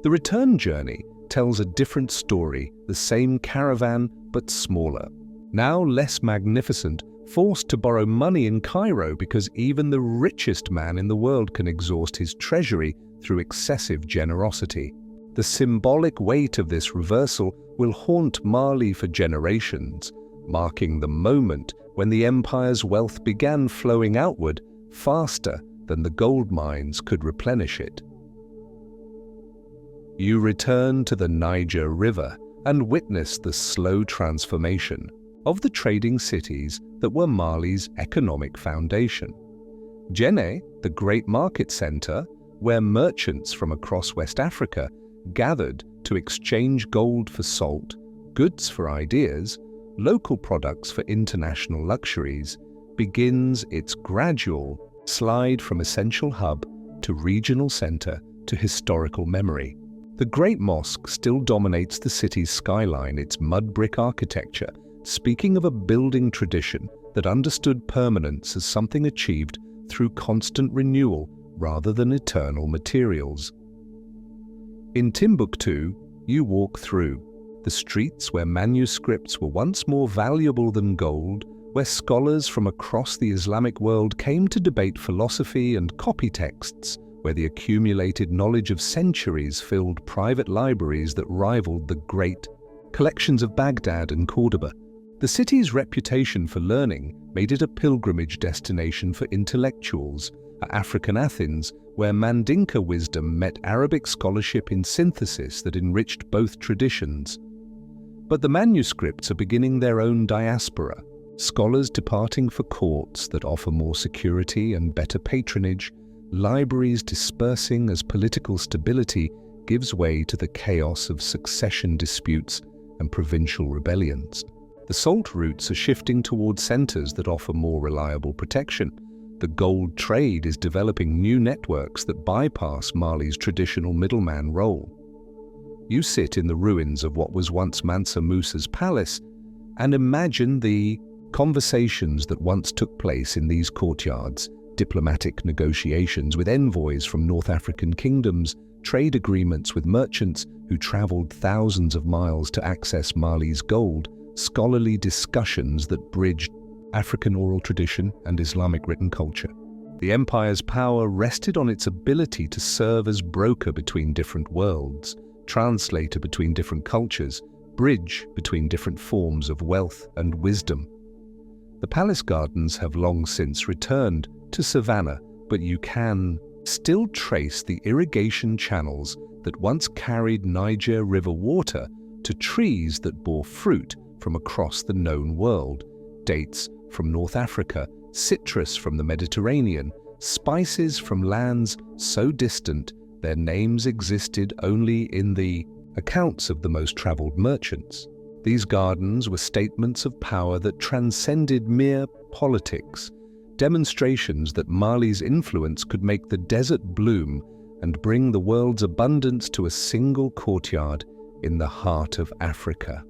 The return journey tells a different story, the same caravan but smaller. Now less magnificent, forced to borrow money in Cairo because even the richest man in the world can exhaust his treasury through excessive generosity. The symbolic weight of this reversal will haunt Mali for generations, marking the moment when the empire's wealth began flowing outward faster than the gold mines could replenish it. You return to the Niger River and witness the slow transformation of the trading cities that were Mali's economic foundation. Djenné, the great market center, where merchants from across West Africa gathered to exchange gold for salt, goods for ideas, local products for international luxuries, begins its gradual slide from essential hub to regional center to historical memory. The Great Mosque still dominates the city's skyline, its mud brick architecture, speaking of a building tradition that understood permanence as something achieved through constant renewal rather than eternal materials. In Timbuktu, you walk through the streets where manuscripts were once more valuable than gold, where scholars from across the Islamic world came to debate philosophy and copy texts, where the accumulated knowledge of centuries filled private libraries that rivaled the great collections of Baghdad and Cordoba. The city's reputation for learning made it a pilgrimage destination for intellectuals, African Athens, where Mandinka wisdom met Arabic scholarship in synthesis that enriched both traditions. But the manuscripts are beginning their own diaspora, scholars departing for courts that offer more security and better patronage, libraries dispersing as political stability gives way to the chaos of succession disputes and provincial rebellions. The salt routes are shifting towards centers that offer more reliable protection. The gold trade is developing new networks that bypass Mali's traditional middleman role. You sit in the ruins of what was once Mansa Musa's palace and imagine the conversations that once took place in these courtyards, diplomatic negotiations with envoys from North African kingdoms, trade agreements with merchants who traveled thousands of miles to access Mali's gold, scholarly discussions that bridged African oral tradition and Islamic written culture. The empire's power rested on its ability to serve as broker between different worlds, translator between different cultures, bridge between different forms of wealth and wisdom. The palace gardens have long since returned to savanna, but you can still trace the irrigation channels that once carried Niger River water to trees that bore fruit from across the known world, dates from North Africa, citrus from the Mediterranean, spices from lands so distant their names existed only in the accounts of the most traveled merchants. These gardens were statements of power that transcended mere politics, demonstrations that Mali's influence could make the desert bloom and bring the world's abundance to a single courtyard in the heart of Africa.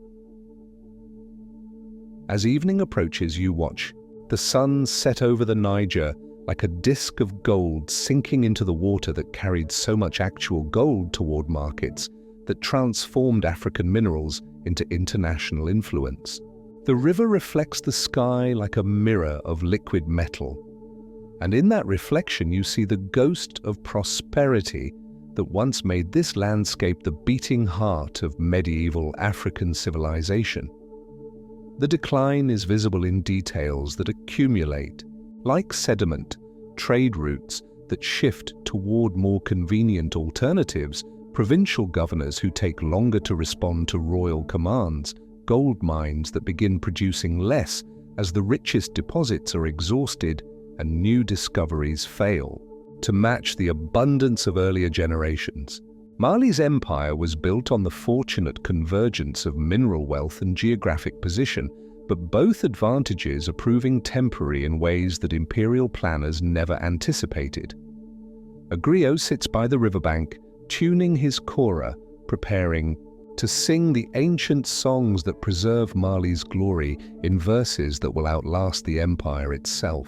As evening approaches, you watch the sun set over the Niger like a disk of gold sinking into the water that carried so much actual gold toward markets that transformed African minerals into international influence. The river reflects the sky like a mirror of liquid metal, and in that reflection you see the ghost of prosperity that once made this landscape the beating heart of medieval African civilization. The decline is visible in details that accumulate, like sediment, trade routes that shift toward more convenient alternatives, provincial governors who take longer to respond to royal commands, gold mines that begin producing less as the richest deposits are exhausted and new discoveries fail to match the abundance of earlier generations. Mali's empire was built on the fortunate convergence of mineral wealth and geographic position, but both advantages are proving temporary in ways that imperial planners never anticipated. A griot sits by the riverbank, tuning his kora, preparing to sing the ancient songs that preserve Mali's glory in verses that will outlast the empire itself.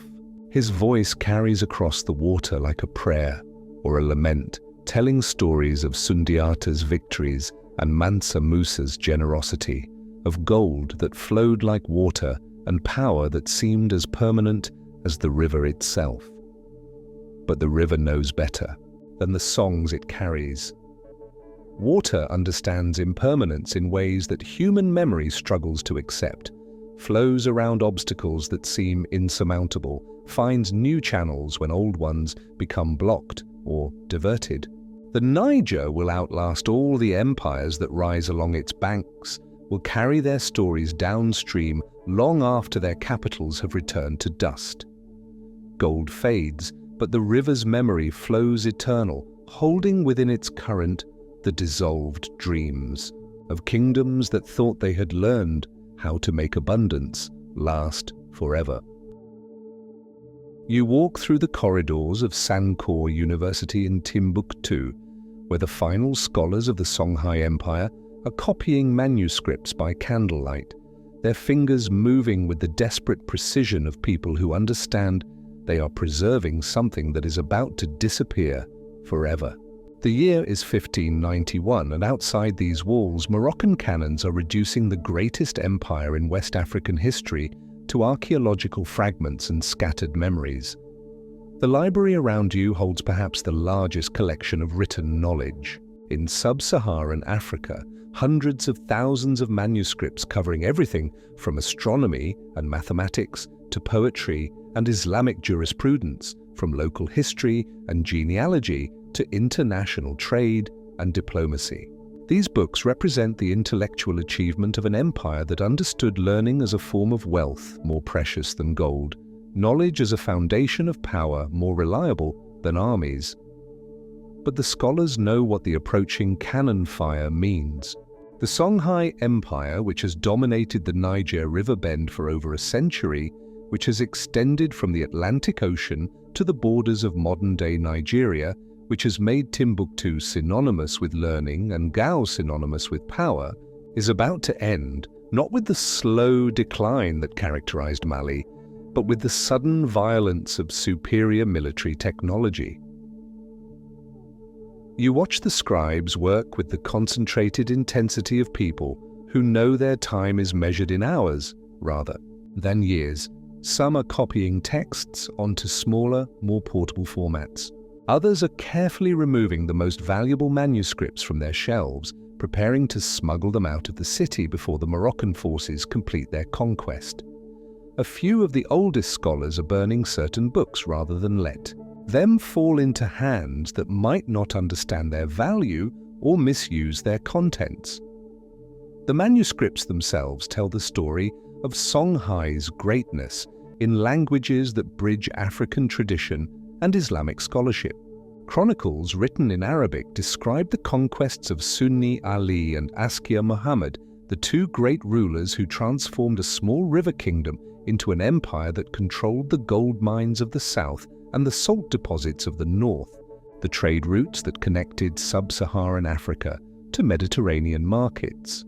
His voice carries across the water like a prayer or a lament, telling stories of Sundiata's victories and Mansa Musa's generosity, of gold that flowed like water and power that seemed as permanent as the river itself. But the river knows better than the songs it carries. Water understands impermanence in ways that human memory struggles to accept, flows around obstacles that seem insurmountable, finds new channels when old ones become blocked or diverted. The Niger will outlast all the empires that rise along its banks, will carry their stories downstream long after their capitals have returned to dust. Gold fades, but the river's memory flows eternal, holding within its current the dissolved dreams of kingdoms that thought they had learned how to make abundance last forever. You walk through the corridors of Sankore University in Timbuktu, where the final scholars of the Songhai Empire are copying manuscripts by candlelight, their fingers moving with the desperate precision of people who understand they are preserving something that is about to disappear forever. The year is 1591, and outside these walls, Moroccan cannons are reducing the greatest empire in West African history to archaeological fragments and scattered memories. The library around you holds perhaps the largest collection of written knowledge. In sub-Saharan Africa, hundreds of thousands of manuscripts covering everything from astronomy and mathematics to poetry and Islamic jurisprudence, from local history and genealogy to international trade and diplomacy. These books represent the intellectual achievement of an empire that understood learning as a form of wealth more precious than gold, knowledge as a foundation of power more reliable than armies. But the scholars know what the approaching cannon fire means. The Songhai Empire, which has dominated the Niger River bend for over a century, which has extended from the Atlantic Ocean to the borders of modern-day Nigeria, which has made Timbuktu synonymous with learning and Gao synonymous with power, is about to end, not with the slow decline that characterized Mali, but with the sudden violence of superior military technology. You watch the scribes work with the concentrated intensity of people who know their time is measured in hours rather than years. Some are copying texts onto smaller, more portable formats. Others are carefully removing the most valuable manuscripts from their shelves, preparing to smuggle them out of the city before the Moroccan forces complete their conquest. A few of the oldest scholars are burning certain books rather than let them fall into hands that might not understand their value or misuse their contents. The manuscripts themselves tell the story of Songhai's greatness in languages that bridge African tradition and Islamic scholarship. Chronicles written in Arabic describe the conquests of Sunni Ali and Askia Muhammad, the two great rulers who transformed a small river kingdom into an empire that controlled the gold mines of the south and the salt deposits of the north, the trade routes that connected sub-Saharan Africa to Mediterranean markets.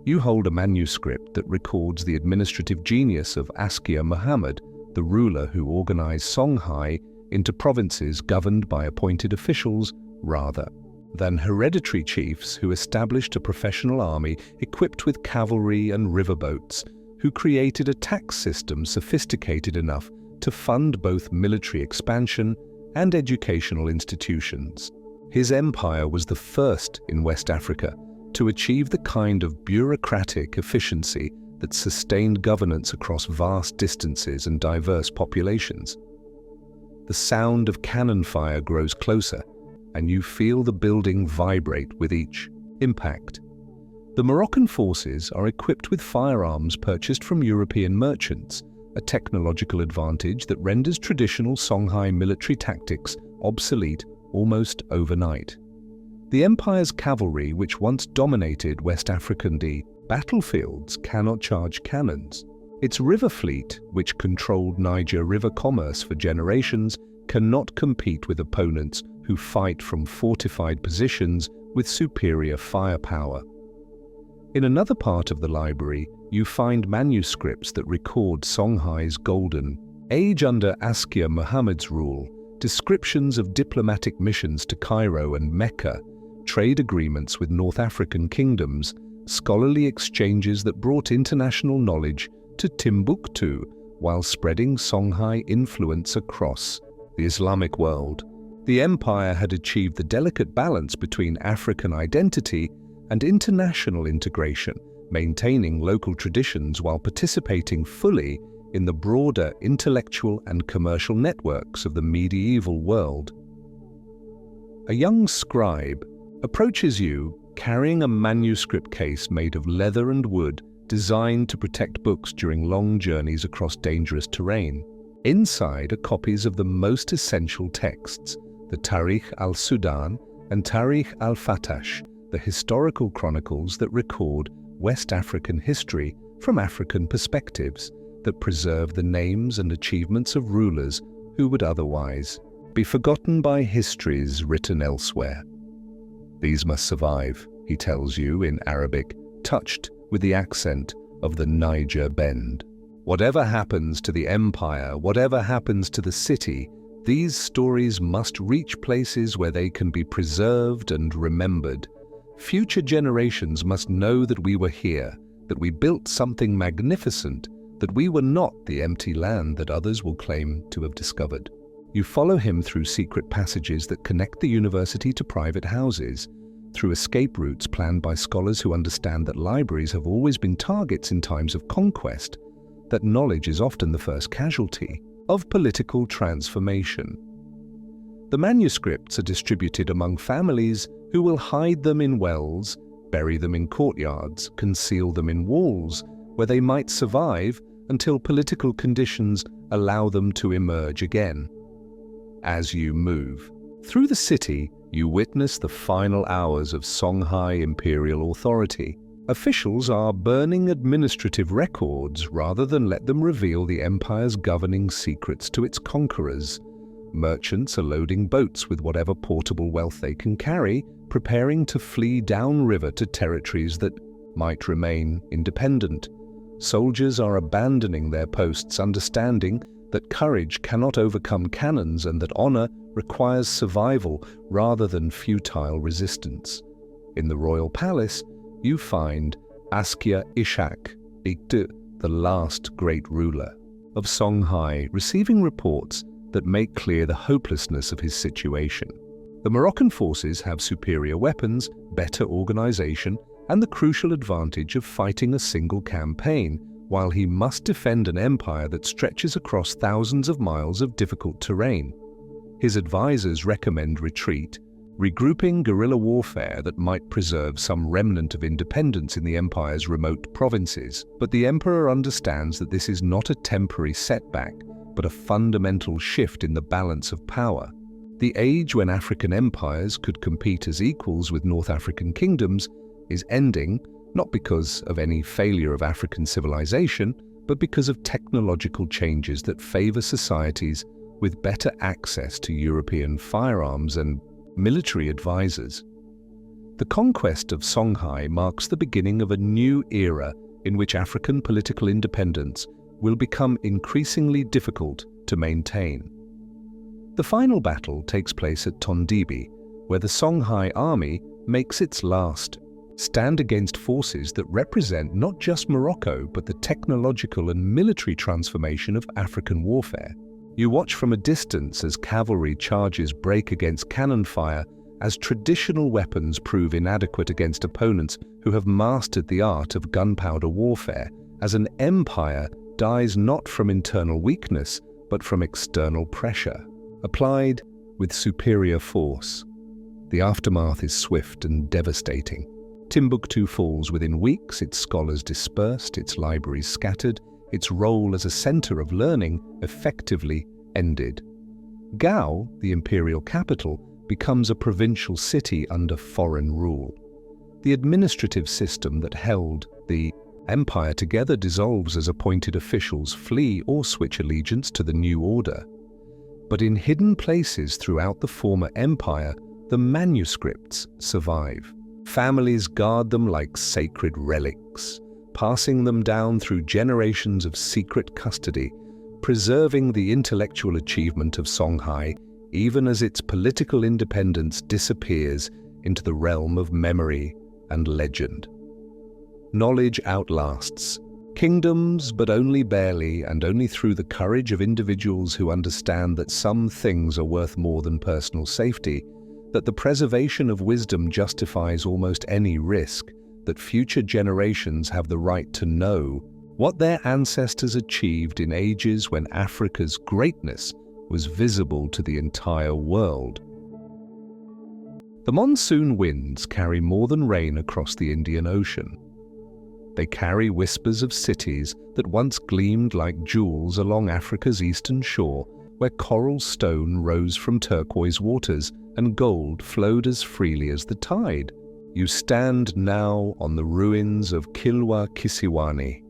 You hold a manuscript that records the administrative genius of Askia Muhammad, the ruler who organized Songhai into provinces governed by appointed officials rather than hereditary chiefs who established a professional army equipped with cavalry and riverboats, who created a tax system sophisticated enough to fund both military expansion and educational institutions. His empire was the first in West Africa to achieve the kind of bureaucratic efficiency that sustained governance across vast distances and diverse populations. The sound of cannon fire grows closer, and you feel the building vibrate with each impact. The Moroccan forces are equipped with firearms purchased from European merchants, a technological advantage that renders traditional Songhai military tactics obsolete almost overnight. The empire's cavalry, which once dominated West African battlefields, cannot charge cannons. Its river fleet, which controlled Niger River commerce for generations, cannot compete with opponents who fight from fortified positions with superior firepower. In another part of the library, you find manuscripts that record Songhai's golden age under Askia Muhammad's rule, descriptions of diplomatic missions to Cairo and Mecca, trade agreements with North African kingdoms, scholarly exchanges that brought international knowledge to Timbuktu while spreading Songhai influence across the Islamic world. The empire had achieved the delicate balance between African identity and international integration, maintaining local traditions while participating fully in the broader intellectual and commercial networks of the medieval world. A young scribe approaches you carrying a manuscript case made of leather and wood designed to protect books during long journeys across dangerous terrain. Inside are copies of the most essential texts, the Tarikh al-Sudan and Tarikh al-Fatash, the historical chronicles that record West African history from African perspectives, that preserve the names and achievements of rulers who would otherwise be forgotten by histories written elsewhere. These must survive, he tells you in Arabic, touched with the accent of the Niger Bend. Whatever happens to the empire, whatever happens to the city, these stories must reach places where they can be preserved and remembered. Future generations must know that we were here, that we built something magnificent, that we were not the empty land that others will claim to have discovered. You follow him through secret passages that connect the university to private houses, through escape routes planned by scholars who understand that libraries have always been targets in times of conquest, that knowledge is often the first casualty of political transformation. The manuscripts are distributed among families who will hide them in wells, bury them in courtyards, conceal them in walls, where they might survive until political conditions allow them to emerge again. As you move through the city, you witness the final hours of Songhai imperial authority. Officials are burning administrative records rather than let them reveal the empire's governing secrets to its conquerors. Merchants are loading boats with whatever portable wealth they can carry, preparing to flee downriver to territories that might remain independent. Soldiers are abandoning their posts, understanding that courage cannot overcome cannons and that honor requires survival rather than futile resistance. In the royal palace, you find Askia Ishak, Iktu, the last great ruler of Songhai, receiving reports that make clear the hopelessness of his situation. The Moroccan forces have superior weapons, better organization, and the crucial advantage of fighting a single campaign, while he must defend an empire that stretches across thousands of miles of difficult terrain. His advisors recommend retreat, regrouping guerrilla warfare that might preserve some remnant of independence in the empire's remote provinces. But the emperor understands that this is not a temporary setback, but a fundamental shift in the balance of power. The age when African empires could compete as equals with North African kingdoms is ending, not because of any failure of African civilization, but because of technological changes that favor societies with better access to European firearms and military advisors. The conquest of Songhai marks the beginning of a new era in which African political independence will become increasingly difficult to maintain. The final battle takes place at Tondibi, where the Songhai army makes its last stand against forces that represent not just Morocco, but the technological and military transformation of African warfare. You watch from a distance as cavalry charges break against cannon fire, as traditional weapons prove inadequate against opponents who have mastered the art of gunpowder warfare, as an empire dies not from internal weakness, but from external pressure, applied with superior force. The aftermath is swift and devastating. Timbuktu falls within weeks, its scholars dispersed, its libraries scattered, its role as a center of learning effectively ended. Gao, the imperial capital, becomes a provincial city under foreign rule. The administrative system that held the empire together dissolves as appointed officials flee or switch allegiance to the new order. But in hidden places throughout the former empire, the manuscripts survive. Families guard them like sacred relics, passing them down through generations of secret custody, preserving the intellectual achievement of Songhai even as its political independence disappears into the realm of memory and legend. Knowledge outlasts kingdoms, but only barely, and only through the courage of individuals who understand that some things are worth more than personal safety, that the preservation of wisdom justifies almost any risk, that future generations have the right to know what their ancestors achieved in ages when Africa's greatness was visible to the entire world. The monsoon winds carry more than rain across the Indian Ocean. They carry whispers of cities that once gleamed like jewels along Africa's eastern shore, where coral stone rose from turquoise waters and gold flowed as freely as the tide. You stand now on the ruins of Kilwa Kisiwani,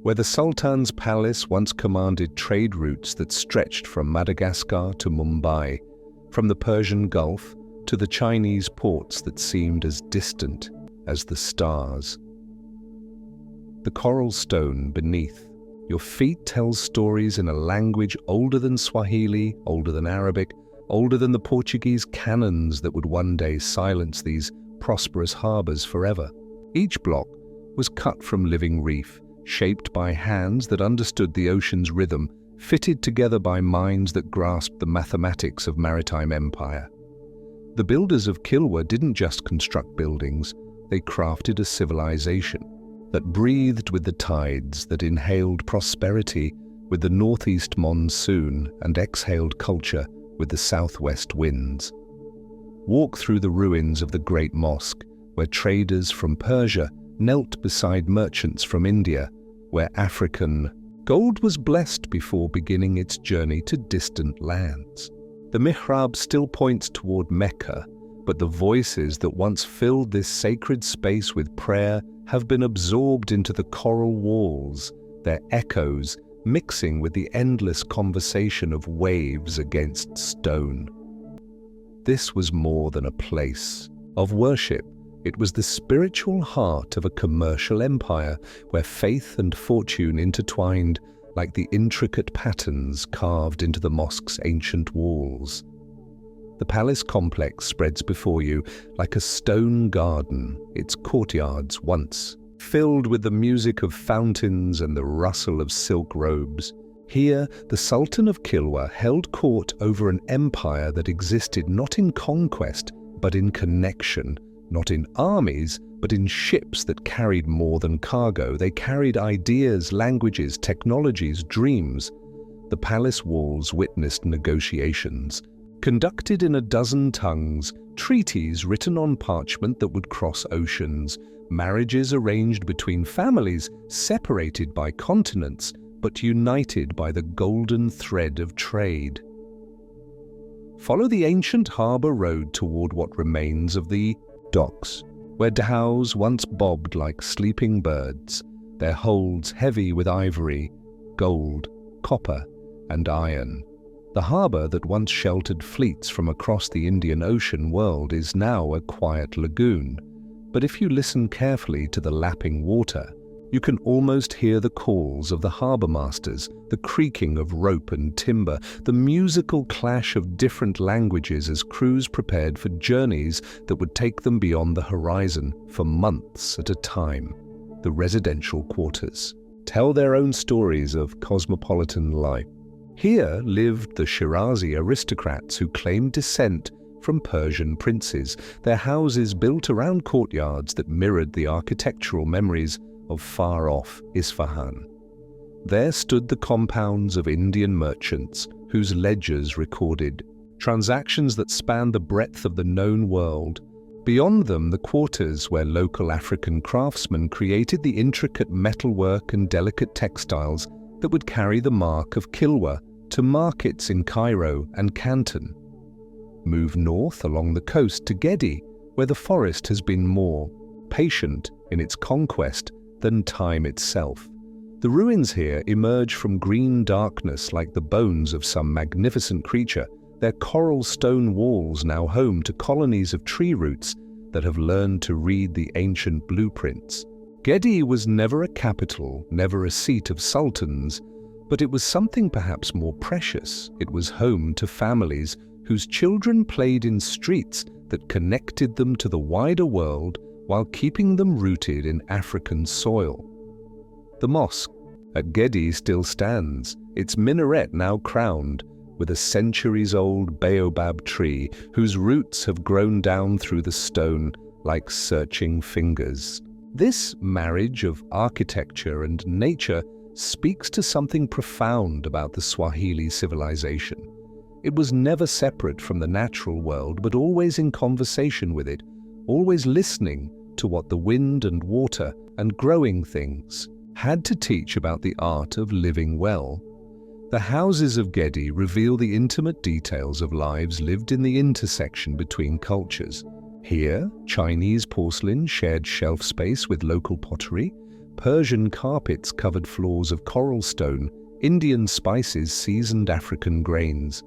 where the Sultan's palace once commanded trade routes that stretched from Madagascar to Mumbai, from the Persian Gulf to the Chinese ports that seemed as distant as the stars. The coral stone beneath your feet tells stories in a language older than Swahili, older than Arabic, older than the Portuguese cannons that would one day silence these prosperous harbors forever. Each block was cut from living reef, shaped by hands that understood the ocean's rhythm, fitted together by minds that grasped the mathematics of maritime empire. The builders of Kilwa didn't just construct buildings, they crafted a civilization that breathed with the tides, that inhaled prosperity with the northeast monsoon and exhaled culture with the southwest winds. Walk through the ruins of the Great Mosque, where traders from Persia knelt beside merchants from India, where African gold was blessed before beginning its journey to distant lands. The mihrab still points toward Mecca, but the voices that once filled this sacred space with prayer have been absorbed into the coral walls, their echoes mixing with the endless conversation of waves against stone. This was more than a place of worship. It was the spiritual heart of a commercial empire where faith and fortune intertwined like the intricate patterns carved into the mosque's ancient walls. The palace complex spreads before you like a stone garden, its courtyards once filled with the music of fountains and the rustle of silk robes. Here, the Sultan of Kilwa held court over an empire that existed not in conquest, but in connection, not in armies, but in ships that carried more than cargo. They carried ideas, languages, technologies, dreams. The palace walls witnessed negotiations, conducted in a dozen tongues, treaties written on parchment that would cross oceans, marriages arranged between families separated by continents, but united by the golden thread of trade. Follow the ancient harbour road toward what remains of the docks, where dhows once bobbed like sleeping birds, their holds heavy with ivory, gold, copper, and iron. The harbour that once sheltered fleets from across the Indian Ocean world is now a quiet lagoon. But if you listen carefully to the lapping water, you can almost hear the calls of the harbour masters, the creaking of rope and timber, the musical clash of different languages as crews prepared for journeys that would take them beyond the horizon for months at a time. The residential quarters tell their own stories of cosmopolitan life. Here lived the Shirazi aristocrats who claimed descent from Persian princes, their houses built around courtyards that mirrored the architectural memories of far-off Isfahan. There stood the compounds of Indian merchants whose ledgers recorded transactions that spanned the breadth of the known world. Beyond them, the quarters where local African craftsmen created the intricate metalwork and delicate textiles that would carry the mark of Kilwa to markets in Cairo and Canton. Move north along the coast to Gedi, where the forest has been more patient in its conquest than time itself. The ruins here emerge from green darkness like the bones of some magnificent creature, their coral stone walls now home to colonies of tree roots that have learned to read the ancient blueprints. Gedi was never a capital, never a seat of sultans, but it was something perhaps more precious. It was home to families whose children played in streets that connected them to the wider world while keeping them rooted in African soil. The mosque at Gedi still stands, its minaret now crowned with a centuries-old baobab tree whose roots have grown down through the stone like searching fingers. This marriage of architecture and nature speaks to something profound about the Swahili civilization. It was never separate from the natural world, but always in conversation with it, always listening to what the wind and water and growing things had to teach about the art of living well. The houses of Gedi reveal the intimate details of lives lived in the intersection between cultures. Here, Chinese porcelain shared shelf space with local pottery. Persian carpets covered floors of coral stone, Indian spices seasoned African grains.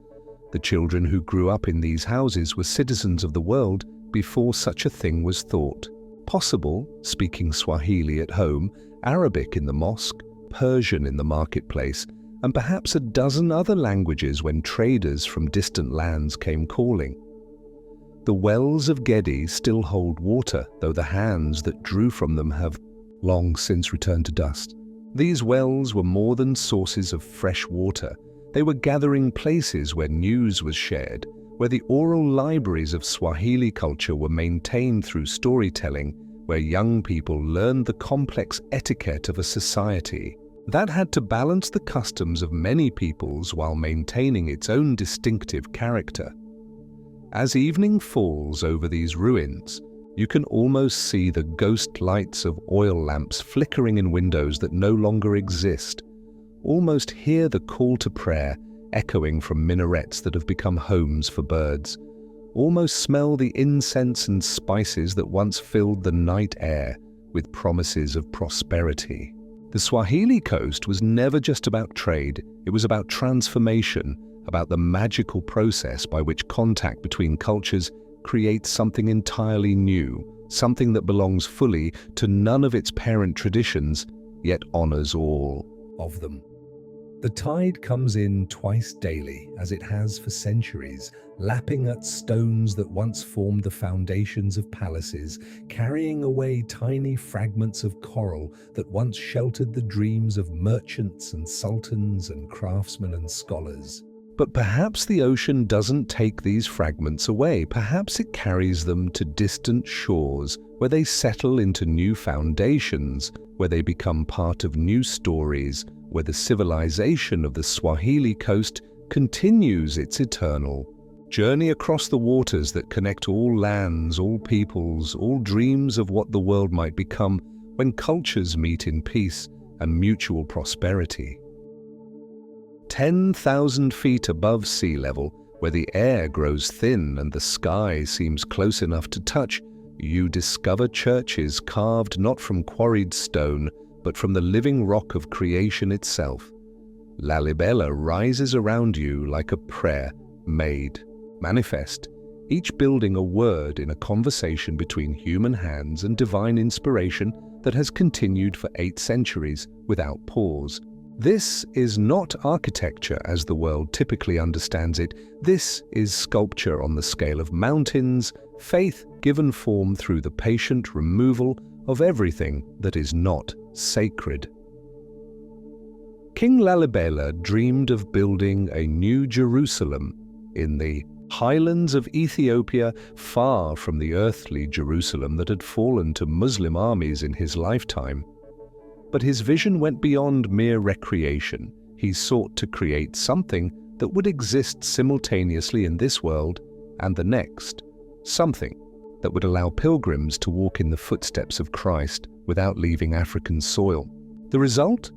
The children who grew up in these houses were citizens of the world before such a thing was thought possible, speaking Swahili at home, Arabic in the mosque, Persian in the marketplace, and perhaps a dozen other languages when traders from distant lands came calling. The wells of Gedi still hold water, though the hands that drew from them have long since returned to dust. These wells were more than sources of fresh water. They were gathering places where news was shared, where the oral libraries of Swahili culture were maintained through storytelling, where young people learned the complex etiquette of a society that had to balance the customs of many peoples while maintaining its own distinctive character. As evening falls over these ruins, you can almost see the ghost lights of oil lamps flickering in windows that no longer exist, almost hear the call to prayer echoing from minarets that have become homes for birds, almost smell the incense and spices that once filled the night air with promises of prosperity. The Swahili coast was never just about trade, it was about transformation, about the magical process by which contact between cultures creates something entirely new, something that belongs fully to none of its parent traditions, yet honors all of them. The tide comes in twice daily, as it has for centuries, lapping at stones that once formed the foundations of palaces, carrying away tiny fragments of coral that once sheltered the dreams of merchants and sultans and craftsmen and scholars. But perhaps the ocean doesn't take these fragments away. Perhaps it carries them to distant shores where they settle into new foundations, where they become part of new stories, where the civilization of the Swahili coast continues its eternal journey across the waters that connect all lands, all peoples, all dreams of what the world might become when cultures meet in peace and mutual prosperity. 10,000 feet above sea level, where the air grows thin and the sky seems close enough to touch, you discover churches carved not from quarried stone, but from the living rock of creation itself. Lalibela rises around you like a prayer made manifest, each building a word in a conversation between human hands and divine inspiration that has continued for 8 centuries without pause. This is not architecture as the world typically understands it. This is sculpture on the scale of mountains, faith given form through the patient removal of everything that is not sacred. King Lalibela dreamed of building a new Jerusalem in the highlands of Ethiopia, far from the earthly Jerusalem that had fallen to Muslim armies in his lifetime. But his vision went beyond mere recreation. He sought to create something that would exist simultaneously in this world and the next, something that would allow pilgrims to walk in the footsteps of Christ without leaving African soil. The result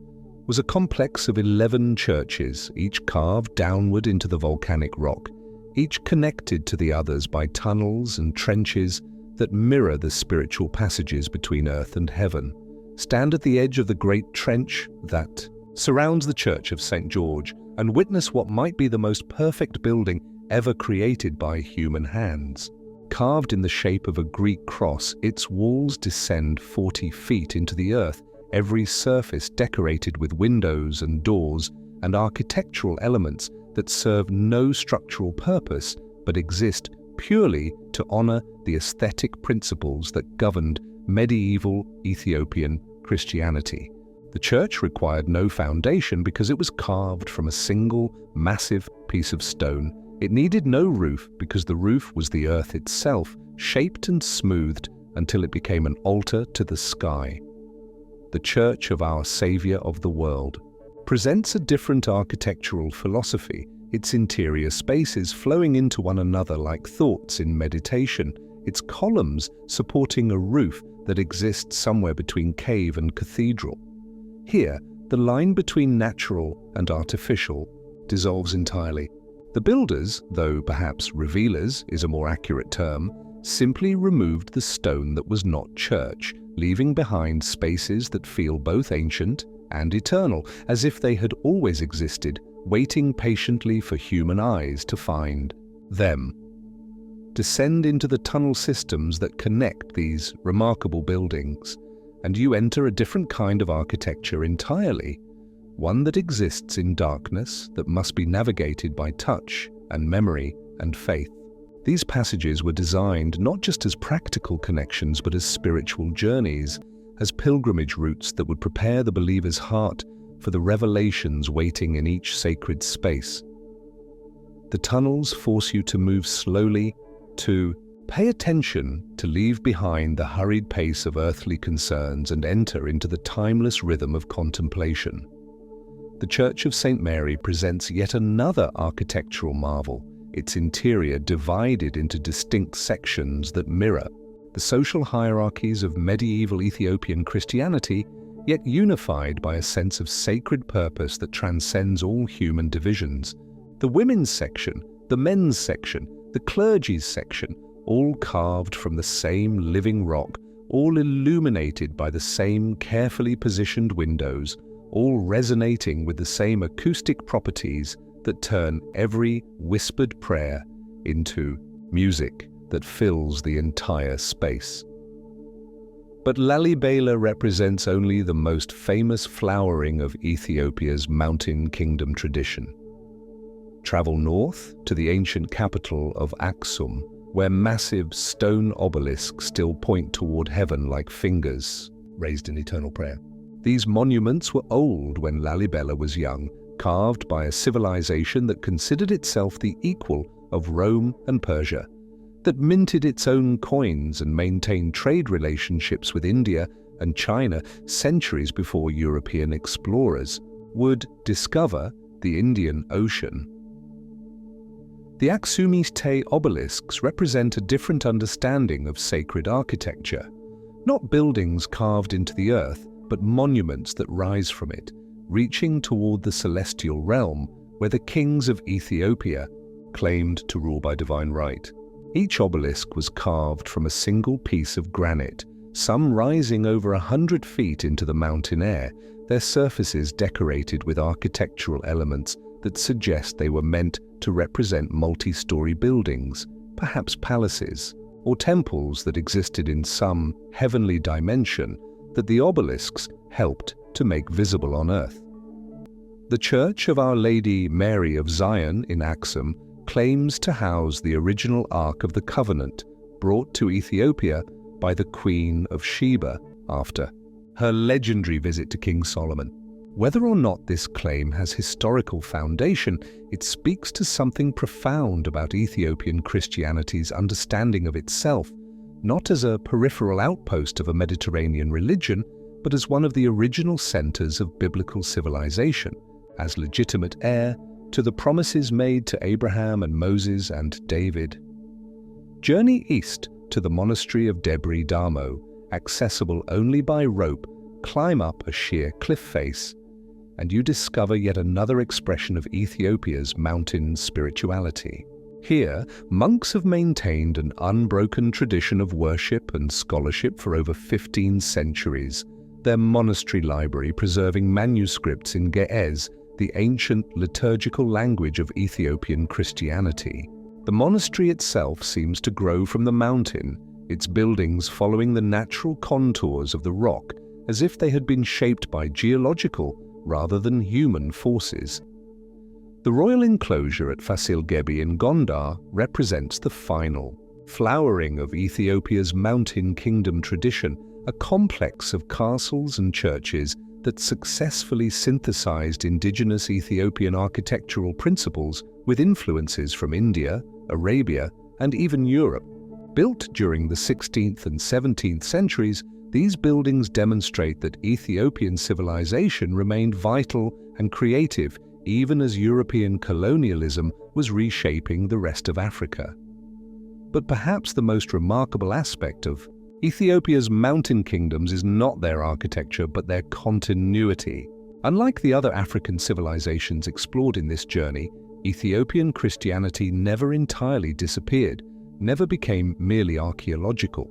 was a complex of 11 churches, each carved downward into the volcanic rock, each connected to the others by tunnels and trenches that mirror the spiritual passages between earth and heaven. Stand at the edge of the great trench that surrounds the Church of St. George and witness what might be the most perfect building ever created by human hands. Carved in the shape of a Greek cross, its walls descend 40 feet into the earth, every surface decorated with windows and doors and architectural elements that serve no structural purpose but exist purely to honor the aesthetic principles that governed medieval Ethiopian Christianity. The church required no foundation because it was carved from a single, massive piece of stone. It needed no roof because the roof was the earth itself, shaped and smoothed until it became an altar to the sky. The Church of our Savior of the world presents a different architectural philosophy, its interior spaces flowing into one another like thoughts in meditation, its columns supporting a roof that exists somewhere between cave and cathedral. Here, the line between natural and artificial dissolves entirely. The builders, though perhaps revealers is a more accurate term, simply removed the stone that was not church, leaving behind spaces that feel both ancient and eternal, as if they had always existed, waiting patiently for human eyes to find them. Descend into the tunnel systems that connect these remarkable buildings, and you enter a different kind of architecture entirely, one that exists in darkness, that must be navigated by touch and memory and faith. These passages were designed not just as practical connections but as spiritual journeys, as pilgrimage routes that would prepare the believer's heart for the revelations waiting in each sacred space. The tunnels force you to move slowly, to pay attention, to leave behind the hurried pace of earthly concerns and enter into the timeless rhythm of contemplation. The Church of St. Mary presents yet another architectural marvel, its interior divided into distinct sections that mirror the social hierarchies of medieval Ethiopian Christianity, yet unified by a sense of sacred purpose that transcends all human divisions. The women's section, the men's section, the clergy's section, all carved from the same living rock, all illuminated by the same carefully positioned windows, all resonating with the same acoustic properties that turn every whispered prayer into music that fills the entire space. But Lalibela represents only the most famous flowering of Ethiopia's mountain kingdom tradition. Travel north to the ancient capital of Aksum, where massive stone obelisks still point toward heaven like fingers raised in eternal prayer. These monuments were old when Lalibela was young, carved by a civilization that considered itself the equal of Rome and Persia, that minted its own coins and maintained trade relationships with India and China centuries before European explorers would discover the Indian Ocean. The Aksumite obelisks represent a different understanding of sacred architecture, not buildings carved into the earth, but monuments that rise from it, reaching toward the celestial realm where the kings of Ethiopia claimed to rule by divine right. Each obelisk was carved from a single piece of granite, some rising over 100 feet into the mountain air, their surfaces decorated with architectural elements that suggest they were meant to represent multi-story buildings, perhaps palaces, or temples that existed in some heavenly dimension that the obelisks helped to make visible on earth. The Church of Our Lady Mary of Zion in Aksum claims to house the original Ark of the Covenant brought to Ethiopia by the Queen of Sheba after her legendary visit to King Solomon. Whether or not this claim has historical foundation, it speaks to something profound about Ethiopian Christianity's understanding of itself, not as a peripheral outpost of a Mediterranean religion, but as one of the original centers of biblical civilization, as legitimate heir to the promises made to Abraham and Moses and David. Journey east to the monastery of Debri Damo, accessible only by rope. Climb up a sheer cliff face, and you discover yet another expression of Ethiopia's mountain spirituality. Here, monks have maintained an unbroken tradition of worship and scholarship for over 15 centuries, their monastery library preserving manuscripts in Ge'ez, the ancient liturgical language of Ethiopian Christianity. The monastery itself seems to grow from the mountain, its buildings following the natural contours of the rock, as if they had been shaped by geological rather than human forces. The royal enclosure at Fasil Gebi in Gondar represents the final flowering of Ethiopia's mountain kingdom tradition, a complex of castles and churches that successfully synthesized indigenous Ethiopian architectural principles with influences from India, Arabia, and even Europe. Built during the 16th and 17th centuries, these buildings demonstrate that Ethiopian civilization remained vital and creative even as European colonialism was reshaping the rest of Africa. But perhaps the most remarkable aspect of Ethiopia's mountain kingdoms is not their architecture, but their continuity. Unlike the other African civilizations explored in this journey, Ethiopian Christianity never entirely disappeared. never became merely archaeological.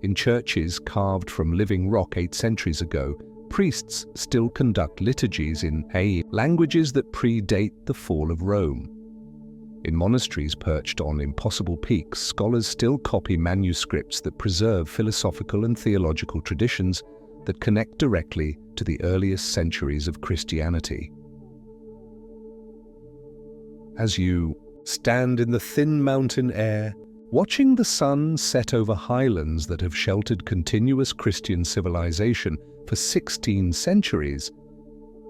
In churches carved from living rock 8 centuries ago, priests still conduct liturgies in languages that predate the fall of Rome. In monasteries perched on impossible peaks, scholars still copy manuscripts that preserve philosophical and theological traditions that connect directly to the earliest centuries of Christianity. As you stand in the thin mountain air, watching the sun set over highlands that have sheltered continuous Christian civilization for 16 centuries,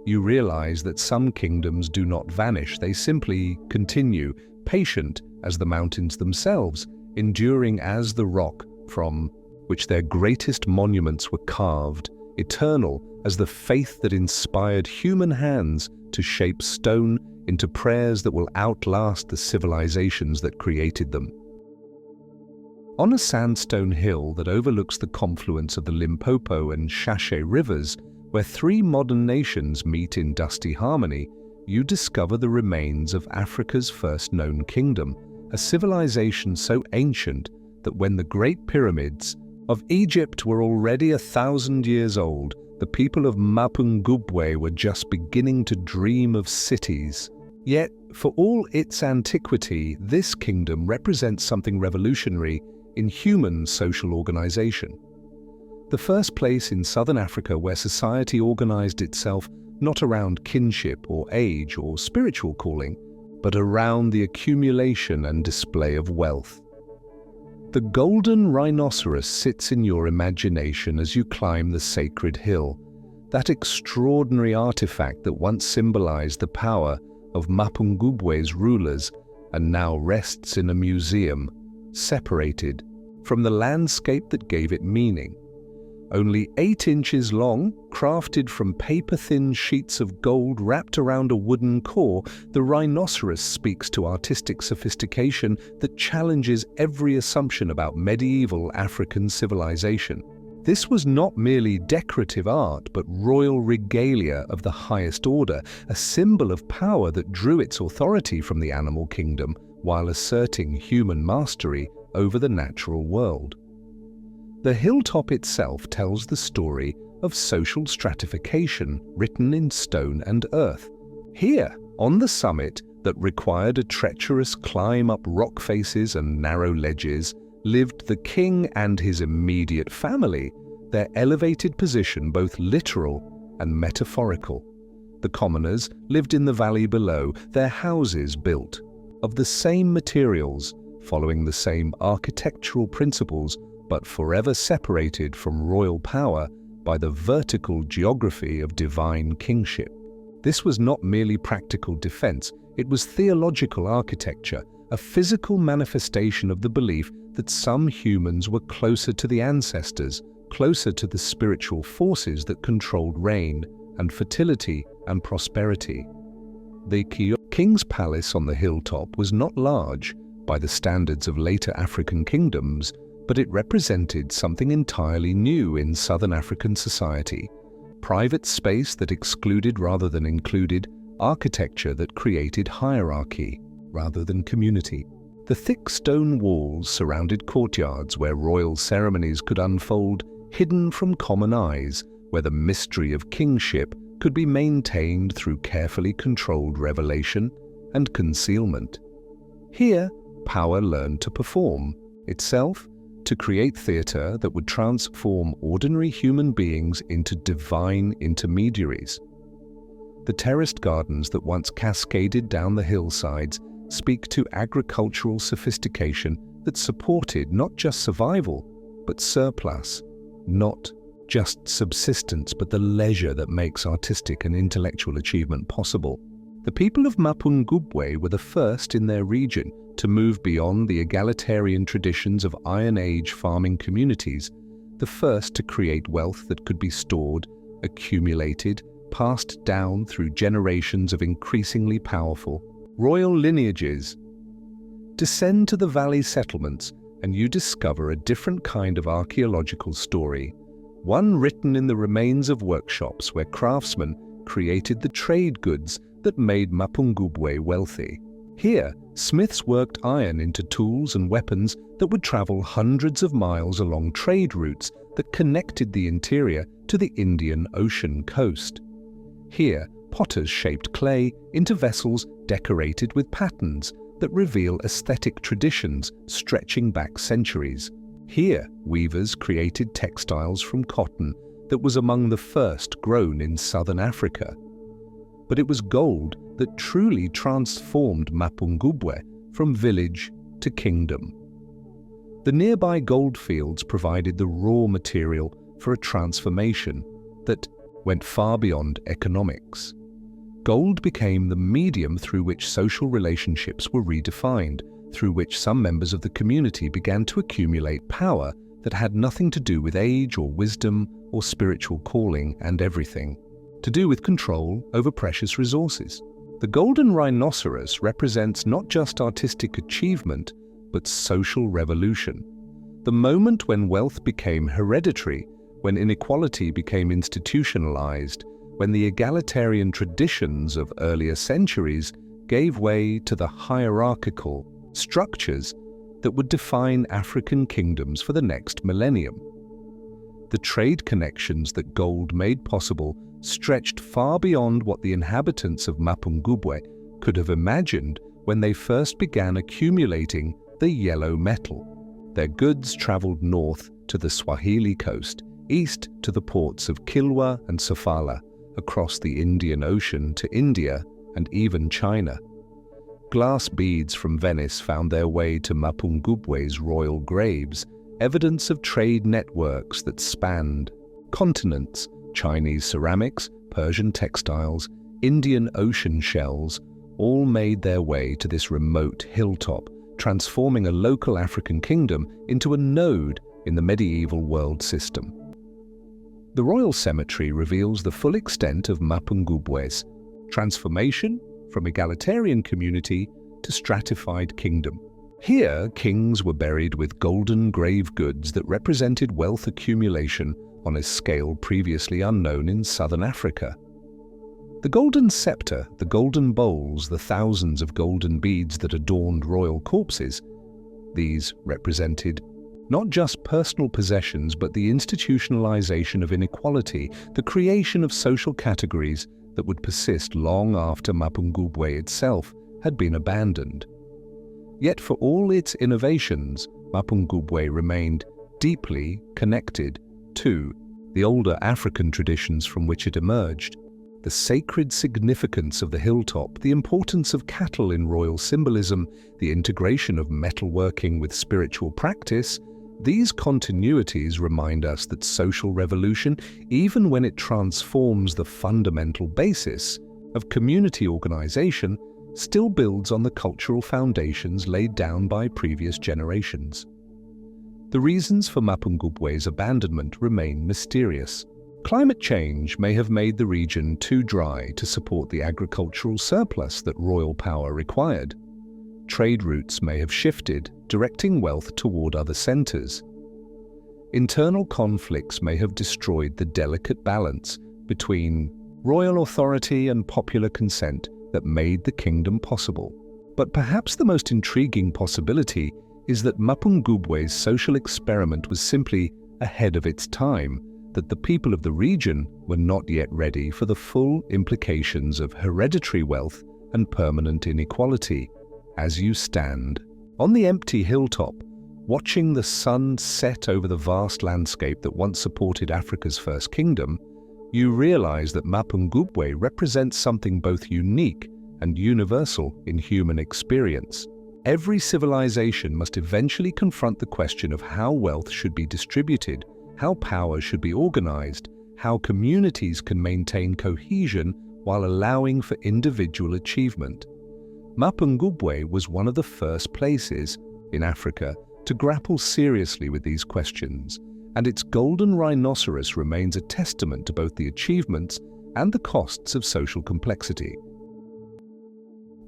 you realize that some kingdoms do not vanish, they simply continue, patient as the mountains themselves, enduring as the rock from which their greatest monuments were carved, eternal as the faith that inspired human hands to shape stone into prayers that will outlast the civilizations that created them. On a sandstone hill that overlooks the confluence of the Limpopo and Shashe rivers, where 3 modern nations meet in dusty harmony, you discover the remains of Africa's first known kingdom, a civilization so ancient that when the Great Pyramids of Egypt were already 1,000 years old, the people of Mapungubwe were just beginning to dream of cities. Yet, for all its antiquity, this kingdom represents something revolutionary in human social organization. The first place in southern Africa where society organized itself not around kinship or age or spiritual calling, but around the accumulation and display of wealth. The golden rhinoceros sits in your imagination as you climb the sacred hill, that extraordinary artifact that once symbolized the power of Mapungubwe's rulers and now rests in a museum, separated from the landscape that gave it meaning. Only 8 inches long, crafted from paper-thin sheets of gold wrapped around a wooden core, the rhinoceros speaks to artistic sophistication that challenges every assumption about medieval African civilization. This was not merely decorative art, but royal regalia of the highest order, a symbol of power that drew its authority from the animal kingdom while asserting human mastery over the natural world. The hilltop itself tells the story of social stratification written in stone and earth. Here, on the summit that required a treacherous climb up rock faces and narrow ledges, lived the king and his immediate family, their elevated position both literal and metaphorical. The commoners lived in the valley below, their houses built of the same materials, following the same architectural principles, but forever separated from royal power by the vertical geography of divine kingship. This was not merely practical defense, it was theological architecture, a physical manifestation of the belief that some humans were closer to the ancestors, closer to the spiritual forces that controlled rain and fertility and prosperity. The king's palace on the hilltop was not large by the standards of later African kingdoms, but it represented something entirely new in southern African society. Private space that excluded rather than included, architecture that created hierarchy rather than community. The thick stone walls surrounded courtyards where royal ceremonies could unfold, hidden from common eyes, where the mystery of kingship could be maintained through carefully controlled revelation and concealment. Here, power learned to perform itself, to create theater that would transform ordinary human beings into divine intermediaries. The terraced gardens that once cascaded down the hillsides speak to agricultural sophistication that supported not just survival, but surplus, not just subsistence, but the leisure that makes artistic and intellectual achievement possible. The people of Mapungubwe were the first in their region to move beyond the egalitarian traditions of Iron Age farming communities, the first to create wealth that could be stored, accumulated, passed down through generations of increasingly powerful royal lineages. Descend to the valley settlements and you discover a different kind of archaeological story, one written in the remains of workshops where craftsmen created the trade goods that made Mapungubwe wealthy. Here, smiths worked iron into tools and weapons that would travel hundreds of miles along trade routes that connected the interior to the Indian Ocean coast. Here, potters shaped clay into vessels decorated with patterns that reveal aesthetic traditions stretching back centuries. Here, weavers created textiles from cotton that was among the first grown in southern Africa. But it was gold that truly transformed Mapungubwe from village to kingdom. The nearby goldfields provided the raw material for a transformation that went far beyond economics. Gold became the medium through which social relationships were redefined, through which some members of the community began to accumulate power that had nothing to do with age or wisdom or spiritual calling, and everything to do with control over precious resources. The golden rhinoceros represents not just artistic achievement, but social revolution. The moment when wealth became hereditary, when inequality became institutionalized, when the egalitarian traditions of earlier centuries gave way to the hierarchical structures that would define African kingdoms for the next millennium. The trade connections that gold made possible stretched far beyond what the inhabitants of Mapungubwe could have imagined when they first began accumulating the yellow metal. Their goods traveled north to the Swahili coast, east to the ports of Kilwa and Sofala, across the Indian Ocean to India and even China. Glass beads from Venice found their way to Mapungubwe's royal graves, evidence of trade networks that spanned continents. Chinese ceramics, Persian textiles, Indian Ocean shells all made their way to this remote hilltop, transforming a local African kingdom into a node in the medieval world system. The royal cemetery reveals the full extent of Mapungubwe's transformation from egalitarian community to stratified kingdom. Here, kings were buried with golden grave goods that represented wealth accumulation on a scale previously unknown in southern Africa. The golden scepter, the golden bowls, the thousands of golden beads that adorned royal corpses, these represented not just personal possessions but the institutionalization of inequality, the creation of social categories that would persist long after Mapungubwe itself had been abandoned. Yet for all its innovations, Mapungubwe remained deeply connected to the older African traditions from which it emerged. The sacred significance of the hilltop, the importance of cattle in royal symbolism, the integration of metalworking with spiritual practice, these continuities remind us that social revolution, even when it transforms the fundamental basis of community organization, still builds on the cultural foundations laid down by previous generations. The reasons for Mapungubwe's abandonment remain mysterious. Climate change may have made the region too dry to support the agricultural surplus that royal power required. Trade routes may have shifted, directing wealth toward other centers. Internal conflicts may have destroyed the delicate balance between royal authority and popular consent that made the kingdom possible. But perhaps the most intriguing possibility is that Mapungubwe's social experiment was simply ahead of its time, that the people of the region were not yet ready for the full implications of hereditary wealth and permanent inequality. As you stand on the empty hilltop, watching the sun set over the vast landscape that once supported Africa's first kingdom, you realize that Mapungubwe represents something both unique and universal in human experience. Every civilization must eventually confront the question of how wealth should be distributed, how power should be organized, how communities can maintain cohesion while allowing for individual achievement. Mapungubwe was one of the first places in Africa to grapple seriously with these questions, and its golden rhinoceros remains a testament to both the achievements and the costs of social complexity.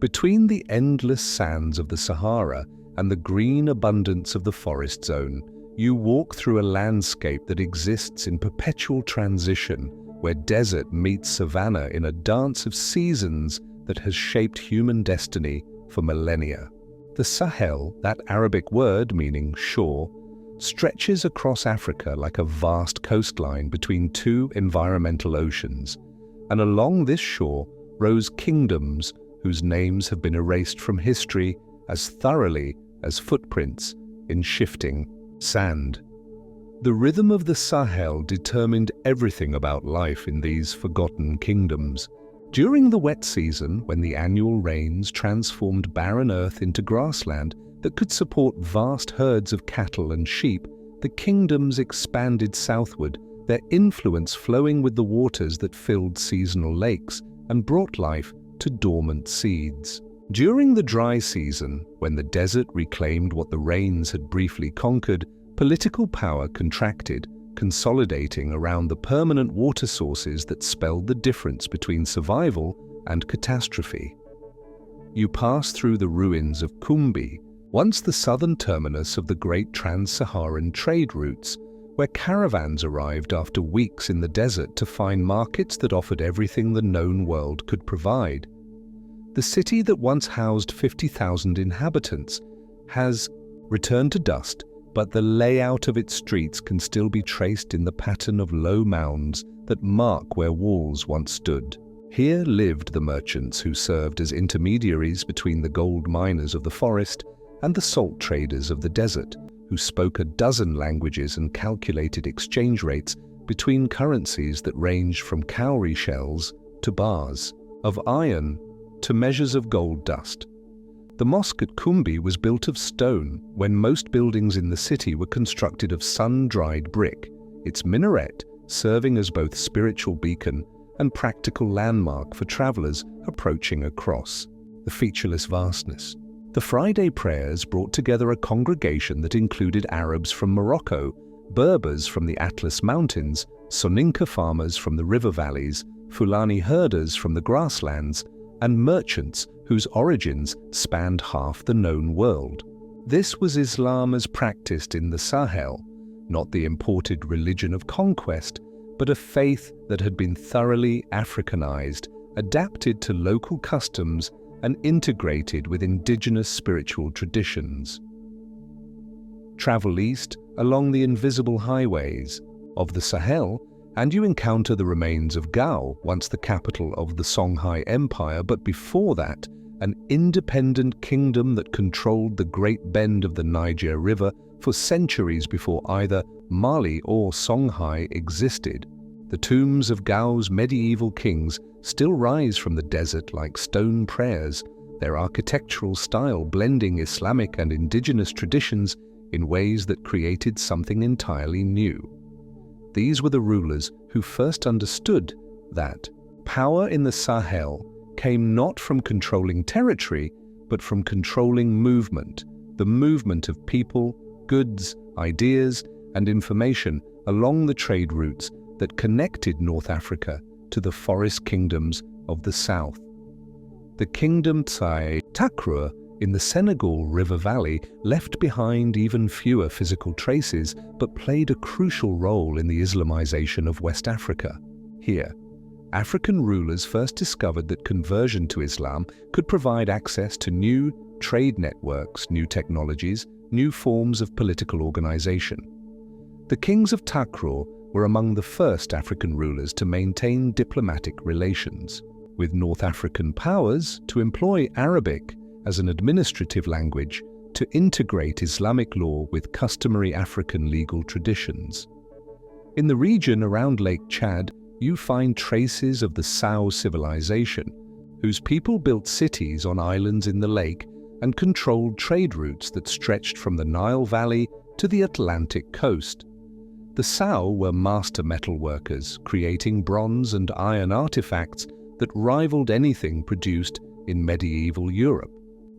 Between the endless sands of the Sahara and the green abundance of the forest zone, you walk through a landscape that exists in perpetual transition, where desert meets savanna in a dance of seasons that has shaped human destiny for millennia. The Sahel, that Arabic word meaning shore, stretches across Africa like a vast coastline between two environmental oceans, and along this shore rose kingdoms whose names have been erased from history as thoroughly as footprints in shifting sand. The rhythm of the Sahel determined everything about life in these forgotten kingdoms. During the wet season, when the annual rains transformed barren earth into grassland that could support vast herds of cattle and sheep, the kingdoms expanded southward, their influence flowing with the waters that filled seasonal lakes and brought life to dormant seeds. During the dry season, when the desert reclaimed what the rains had briefly conquered, political power contracted, consolidating around the permanent water sources that spelled the difference between survival and catastrophe. You pass through the ruins of Kumbi, once the southern terminus of the great trans-Saharan trade routes, where caravans arrived after weeks in the desert to find markets that offered everything the known world could provide. The city that once housed 50,000 inhabitants has returned to dust, but the layout of its streets can still be traced in the pattern of low mounds that mark where walls once stood. Here lived the merchants who served as intermediaries between the gold miners of the forest and the salt traders of the desert, who spoke a dozen languages and calculated exchange rates between currencies that ranged from cowrie shells to bars of iron to measures of gold dust. The mosque at Kumbi was built of stone when most buildings in the city were constructed of sun-dried brick, its minaret serving as both spiritual beacon and practical landmark for travelers approaching across the featureless vastness. The Friday prayers brought together a congregation that included Arabs from Morocco, Berbers from the Atlas Mountains, Soninka farmers from the river valleys, Fulani herders from the grasslands, and merchants whose origins spanned half the known world. This was Islam as practiced in the Sahel, not the imported religion of conquest, but a faith that had been thoroughly Africanized, adapted to local customs, and integrated with indigenous spiritual traditions. Travel east along the invisible highways of the Sahel, and you encounter the remains of Gao, once the capital of the Songhai Empire, but before that, an independent kingdom that controlled the Great Bend of the Niger River for centuries before either Mali or Songhai existed. The tombs of Gao's medieval kings still rise from the desert like stone prayers, their architectural style blending Islamic and indigenous traditions in ways that created something entirely new. These were the rulers who first understood that power in the Sahel came not from controlling territory, but from controlling movement, the movement of people, goods, ideas, and information along the trade routes that connected North Africa to the forest kingdoms of the south. The kingdom Tsai Takrur in the Senegal River Valley left behind even fewer physical traces, but played a crucial role in the Islamization of West Africa. Here, African rulers first discovered that conversion to Islam could provide access to new trade networks, new technologies, new forms of political organization. The kings of Takrur were among the first African rulers to maintain diplomatic relations with North African powers, to employ Arabic as an administrative language, to integrate Islamic law with customary African legal traditions. In the region around Lake Chad, you find traces of the Sao civilization, whose people built cities on islands in the lake and controlled trade routes that stretched from the Nile Valley to the Atlantic coast. The Sao were master metal workers, creating bronze and iron artifacts that rivaled anything produced in medieval Europe.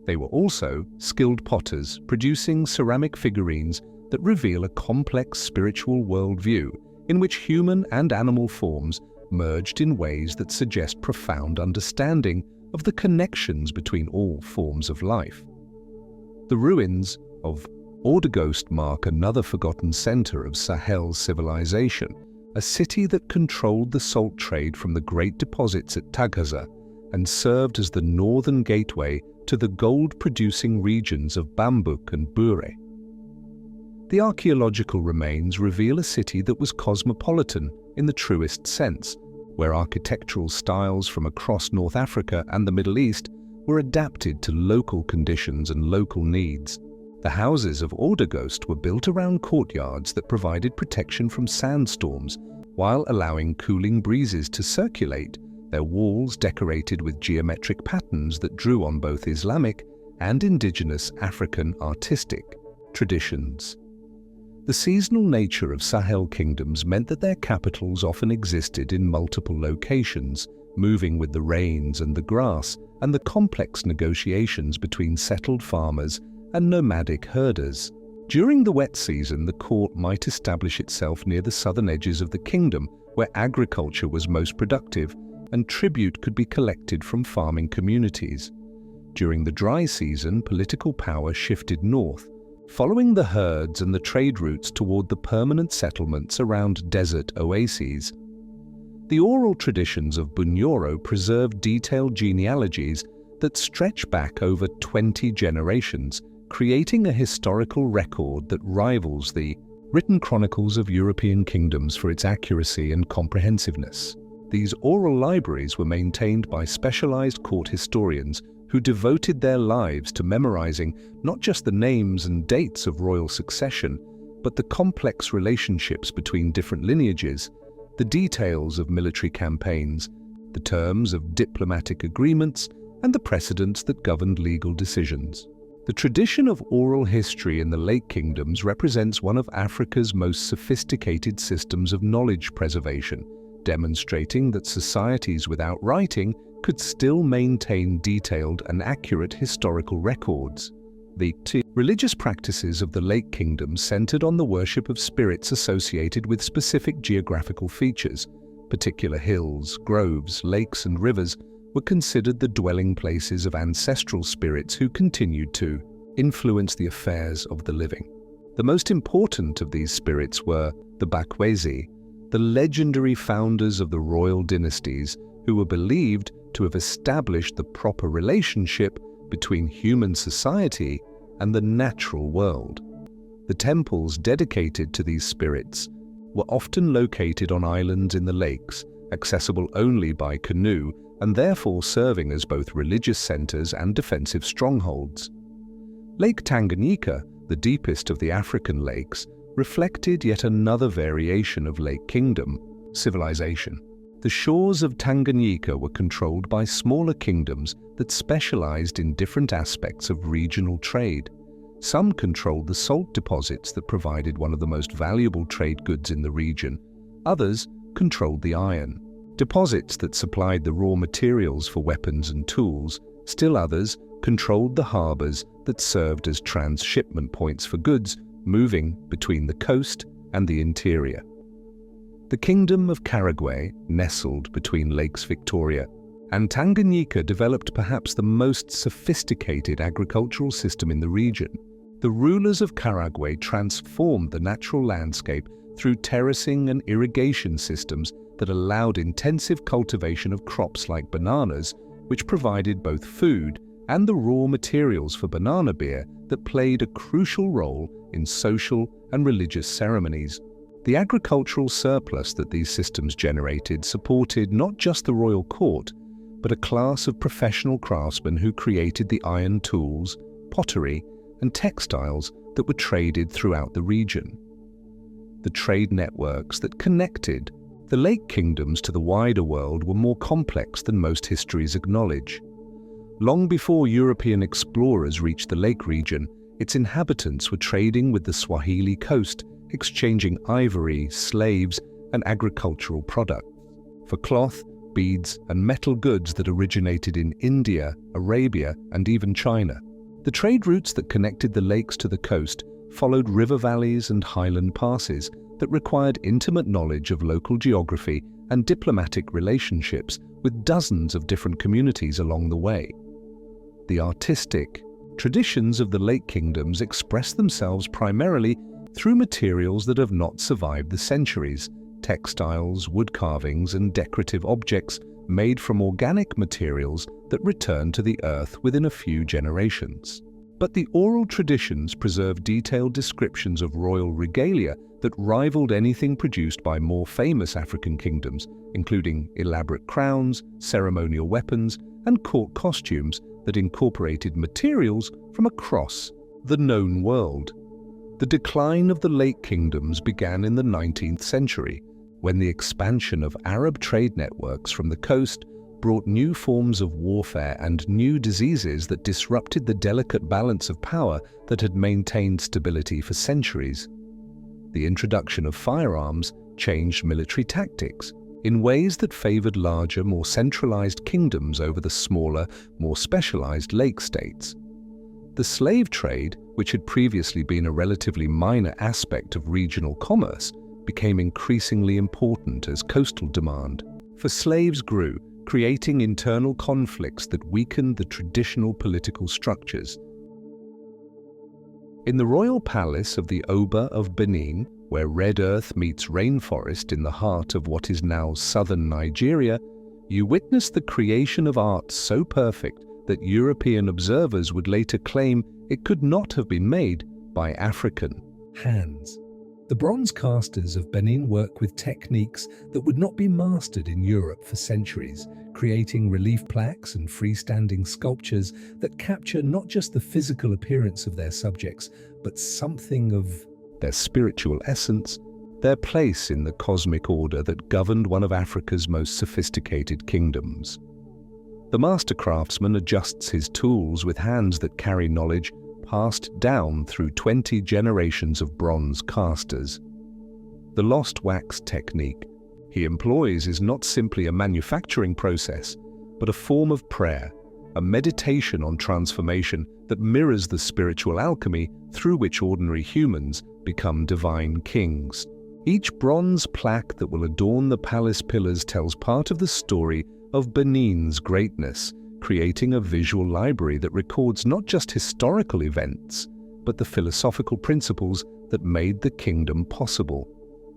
They were also skilled potters, producing ceramic figurines that reveal a complex spiritual worldview in which human and animal forms merged in ways that suggest profound understanding of the connections between all forms of life. The ruins of Ordegost mark another forgotten center of Sahel civilization, a city that controlled the salt trade from the great deposits at Tagaza and served as the northern gateway to the gold-producing regions of Bambouk and Bure. The archaeological remains reveal a city that was cosmopolitan in the truest sense, where architectural styles from across North Africa and the Middle East were adapted to local conditions and local needs. The houses of Ordogost were built around courtyards that provided protection from sandstorms while allowing cooling breezes to circulate, their walls decorated with geometric patterns that drew on both Islamic and indigenous African artistic traditions. The seasonal nature of Sahel kingdoms meant that their capitals often existed in multiple locations, moving with the rains and the grass, and the complex negotiations between settled farmers and nomadic herders. During the wet season, the court might establish itself near the southern edges of the kingdom, where agriculture was most productive and tribute could be collected from farming communities. During the dry season, political power shifted north, following the herds and the trade routes toward the permanent settlements around desert oases. The oral traditions of Bunyoro preserve detailed genealogies that stretch back over 20 generations, creating a historical record that rivals the written chronicles of European kingdoms for its accuracy and comprehensiveness. These oral libraries were maintained by specialized court historians who devoted their lives to memorizing not just the names and dates of royal succession, but the complex relationships between different lineages, the details of military campaigns, the terms of diplomatic agreements, and the precedents that governed legal decisions. The tradition of oral history in the Lake Kingdoms represents one of Africa's most sophisticated systems of knowledge preservation, demonstrating that societies without writing could still maintain detailed and accurate historical records. The religious practices of the Lake Kingdoms centered on the worship of spirits associated with specific geographical features. Particular hills, groves, lakes, and rivers were considered the dwelling places of ancestral spirits who continued to influence the affairs of the living. The most important of these spirits were the Bakwezi, the legendary founders of the royal dynasties who were believed to have established the proper relationship between human society and the natural world. The temples dedicated to these spirits were often located on islands in the lakes, accessible only by canoe, and therefore serving as both religious centers and defensive strongholds. Lake Tanganyika, the deepest of the African lakes, reflected yet another variation of Lake Kingdom civilization. The shores of Tanganyika were controlled by smaller kingdoms that specialized in different aspects of regional trade. Some controlled the salt deposits that provided one of the most valuable trade goods in the region. Others controlled the iron deposits that supplied the raw materials for weapons and tools. Still others controlled the harbors that served as transshipment points for goods moving between the coast and the interior. The Kingdom of Karagwe, nestled between Lakes Victoria and Tanganyika, developed perhaps the most sophisticated agricultural system in the region. The rulers of Karagwe transformed the natural landscape through terracing and irrigation systems that allowed intensive cultivation of crops like bananas, which provided both food and the raw materials for banana beer that played a crucial role in social and religious ceremonies. The agricultural surplus that these systems generated supported not just the royal court, but a class of professional craftsmen who created the iron tools, pottery, and textiles that were traded throughout the region. The trade networks that connected the Lake Kingdoms to the wider world were more complex than most histories acknowledge. Long before European explorers reached the lake region, its inhabitants were trading with the Swahili coast, exchanging ivory, slaves, and agricultural products for cloth, beads, and metal goods that originated in India, Arabia, and even China. The trade routes that connected the lakes to the coast followed river valleys and highland passes that required intimate knowledge of local geography and diplomatic relationships with dozens of different communities along the way. The artistic traditions of the Lake Kingdoms express themselves primarily through materials that have not survived the centuries. Textiles, wood carvings, and decorative objects made from organic materials that return to the earth within a few generations. But the oral traditions preserve detailed descriptions of royal regalia that rivaled anything produced by more famous African kingdoms, including elaborate crowns, ceremonial weapons, and court costumes that incorporated materials from across the known world. The decline of the late kingdoms began in the 19th century, when the expansion of Arab trade networks from the coast brought new forms of warfare and new diseases that disrupted the delicate balance of power that had maintained stability for centuries. The introduction of firearms changed military tactics in ways that favored larger, more centralized kingdoms over the smaller, more specialized lake states. The slave trade, which had previously been a relatively minor aspect of regional commerce, became increasingly important as coastal demand for slaves grew, creating internal conflicts that weakened the traditional political structures. In the royal palace of the Oba of Benin, where red earth meets rainforest in the heart of what is now southern Nigeria, you witness the creation of art so perfect that European observers would later claim it could not have been made by African hands. The bronze casters of Benin work with techniques that would not be mastered in Europe for centuries, creating relief plaques and freestanding sculptures that capture not just the physical appearance of their subjects, but something of their spiritual essence, their place in the cosmic order that governed one of Africa's most sophisticated kingdoms. The master craftsman adjusts his tools with hands that carry knowledge passed down through 20 generations of bronze casters. The lost wax technique he employs is not simply a manufacturing process, but a form of prayer, a meditation on transformation that mirrors the spiritual alchemy through which ordinary humans become divine kings. Each bronze plaque that will adorn the palace pillars tells part of the story of Benin's greatness, creating a visual library that records not just historical events, but the philosophical principles that made the kingdom possible.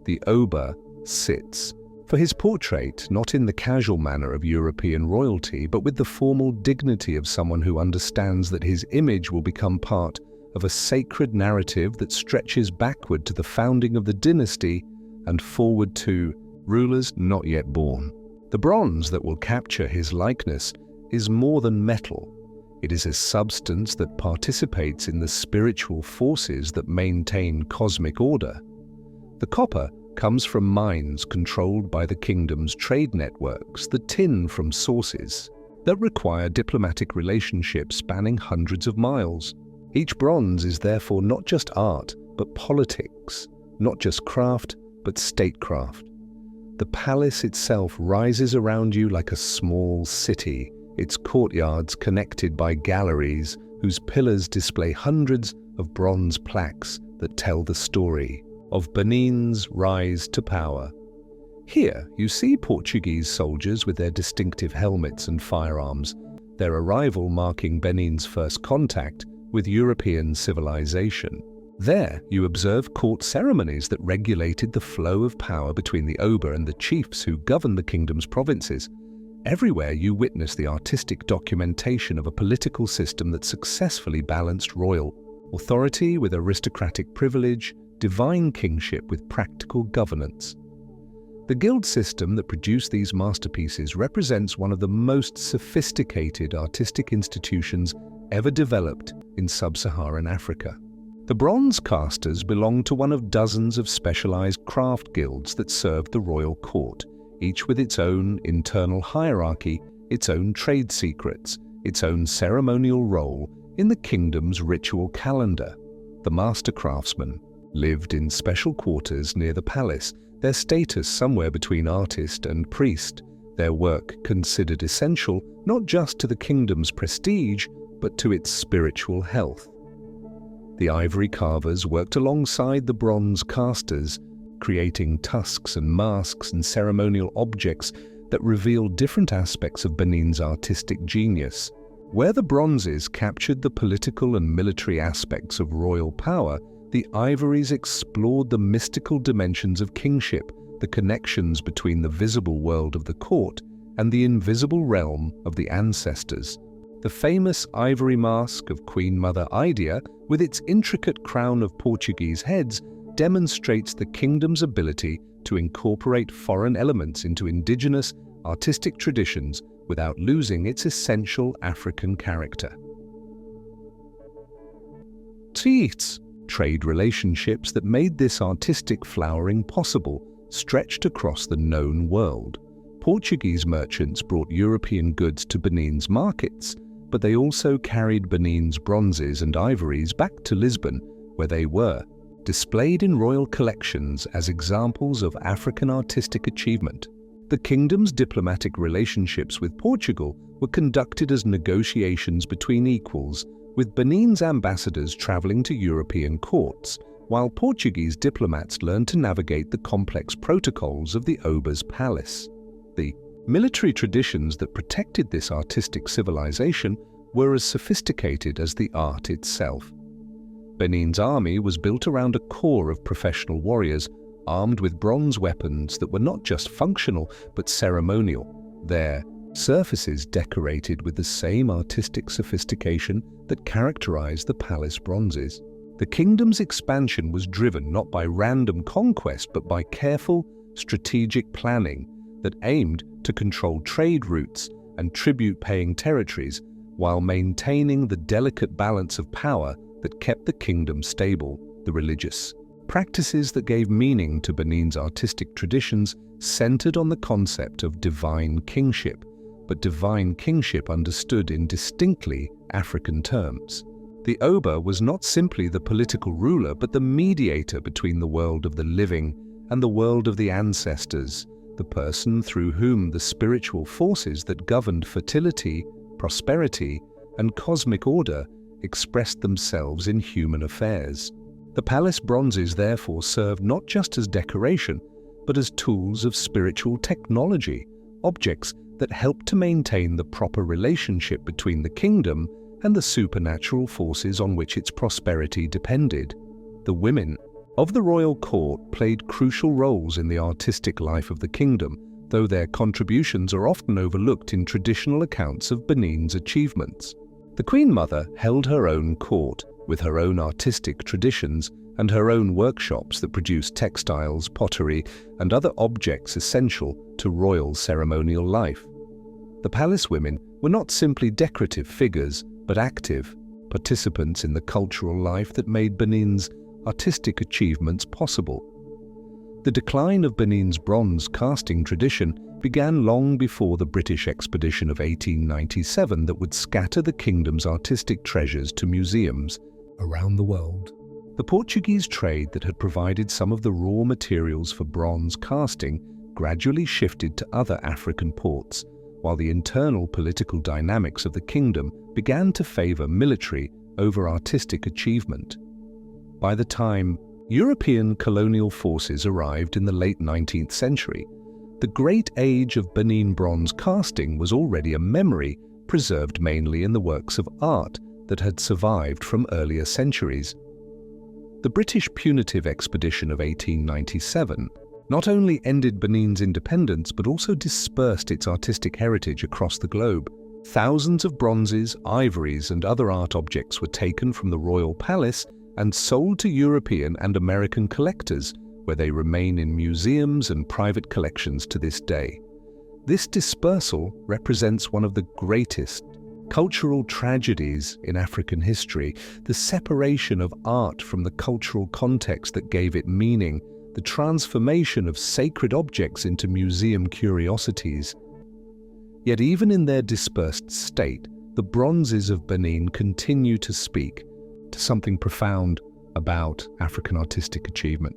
The Oba sits for his portrait not in the casual manner of European royalty, but with the formal dignity of someone who understands that his image will become part of a sacred narrative that stretches backward to the founding of the dynasty and forward to rulers not yet born. The bronze that will capture his likeness is more than metal. It is a substance that participates in the spiritual forces that maintain cosmic order. The copper comes from mines controlled by the kingdom's trade networks, the tin from sources that require diplomatic relationships spanning hundreds of miles. Each bronze is therefore not just art, but politics, not just craft, but statecraft. The palace itself rises around you like a small city, its courtyards connected by galleries whose pillars display hundreds of bronze plaques that tell the story of Benin's rise to power. Here you see Portuguese soldiers with their distinctive helmets and firearms, their arrival marking Benin's first contact with European civilization. There you observe court ceremonies that regulated the flow of power between the Oba and the chiefs who governed the kingdom's provinces. Everywhere you witness the artistic documentation of a political system that successfully balanced royal authority with aristocratic privilege, divine kingship with practical governance. The guild system that produced these masterpieces represents one of the most sophisticated artistic institutions ever developed in sub-Saharan Africa. The bronze casters belong to one of dozens of specialized craft guilds that served the royal court, each with its own internal hierarchy, its own trade secrets, its own ceremonial role in the kingdom's ritual calendar. The master craftsmen lived in special quarters near the palace, their status somewhere between artist and priest, their work considered essential not just to the kingdom's prestige, but to its spiritual health. The ivory carvers worked alongside the bronze casters, creating tusks and masks and ceremonial objects that reveal different aspects of Benin's artistic genius. Where the bronzes captured the political and military aspects of royal power, the ivories explored the mystical dimensions of kingship, the connections between the visible world of the court and the invisible realm of the ancestors. The famous ivory mask of Queen Mother Idia, with its intricate crown of Portuguese heads, demonstrates the kingdom's ability to incorporate foreign elements into indigenous artistic traditions without losing its essential African character. Trade relationships that made this artistic flowering possible stretched across the known world. Portuguese merchants brought European goods to Benin's markets, but they also carried Benin's bronzes and ivories back to Lisbon, where they were displayed in royal collections as examples of African artistic achievement. The kingdom's diplomatic relationships with Portugal were conducted as negotiations between equals, with Benin's ambassadors traveling to European courts, while Portuguese diplomats learned to navigate the complex protocols of the Oba's palace. The military traditions that protected this artistic civilization were as sophisticated as the art itself. Benin's army was built around a core of professional warriors, armed with bronze weapons that were not just functional but ceremonial, their surfaces decorated with the same artistic sophistication that characterized the palace bronzes. The kingdom's expansion was driven not by random conquest but by careful, strategic planning that aimed to control trade routes and tribute-paying territories while maintaining the delicate balance of power that kept the kingdom stable. The religious practices that gave meaning to Benin's artistic traditions centered on the concept of divine kingship, but divine kingship understood in distinctly African terms. The Oba was not simply the political ruler, but the mediator between the world of the living and the world of the ancestors, the person through whom the spiritual forces that governed fertility, prosperity, and cosmic order expressed themselves in human affairs. The palace bronzes therefore served not just as decoration, but as tools of spiritual technology, objects that helped to maintain the proper relationship between the kingdom and the supernatural forces on which its prosperity depended. The women of the royal court played crucial roles in the artistic life of the kingdom, though their contributions are often overlooked in traditional accounts of Benin's achievements. The Queen Mother held her own court, with her own artistic traditions and her own workshops that produced textiles, pottery, and other objects essential to royal ceremonial life. The palace women were not simply decorative figures, but active participants in the cultural life that made Benin's artistic achievements possible. The decline of Benin's bronze casting tradition began long before the British expedition of 1897 that would scatter the kingdom's artistic treasures to museums around the world. The Portuguese trade that had provided some of the raw materials for bronze casting gradually shifted to other African ports, while the internal political dynamics of the kingdom began to favor military over artistic achievement. By the time European colonial forces arrived in the late 19th century, the great age of Benin bronze casting was already a memory preserved mainly in the works of art that had survived from earlier centuries. The British punitive expedition of 1897 not only ended Benin's independence but also dispersed its artistic heritage across the globe. Thousands of bronzes, ivories, and other art objects were taken from the royal palace and sold to European and American collectors, where they remain in museums and private collections to this day. This dispersal represents one of the greatest cultural tragedies in African history, the separation of art from the cultural context that gave it meaning, the transformation of sacred objects into museum curiosities. Yet even in their dispersed state, the bronzes of Benin continue to speak to something profound about African artistic achievement.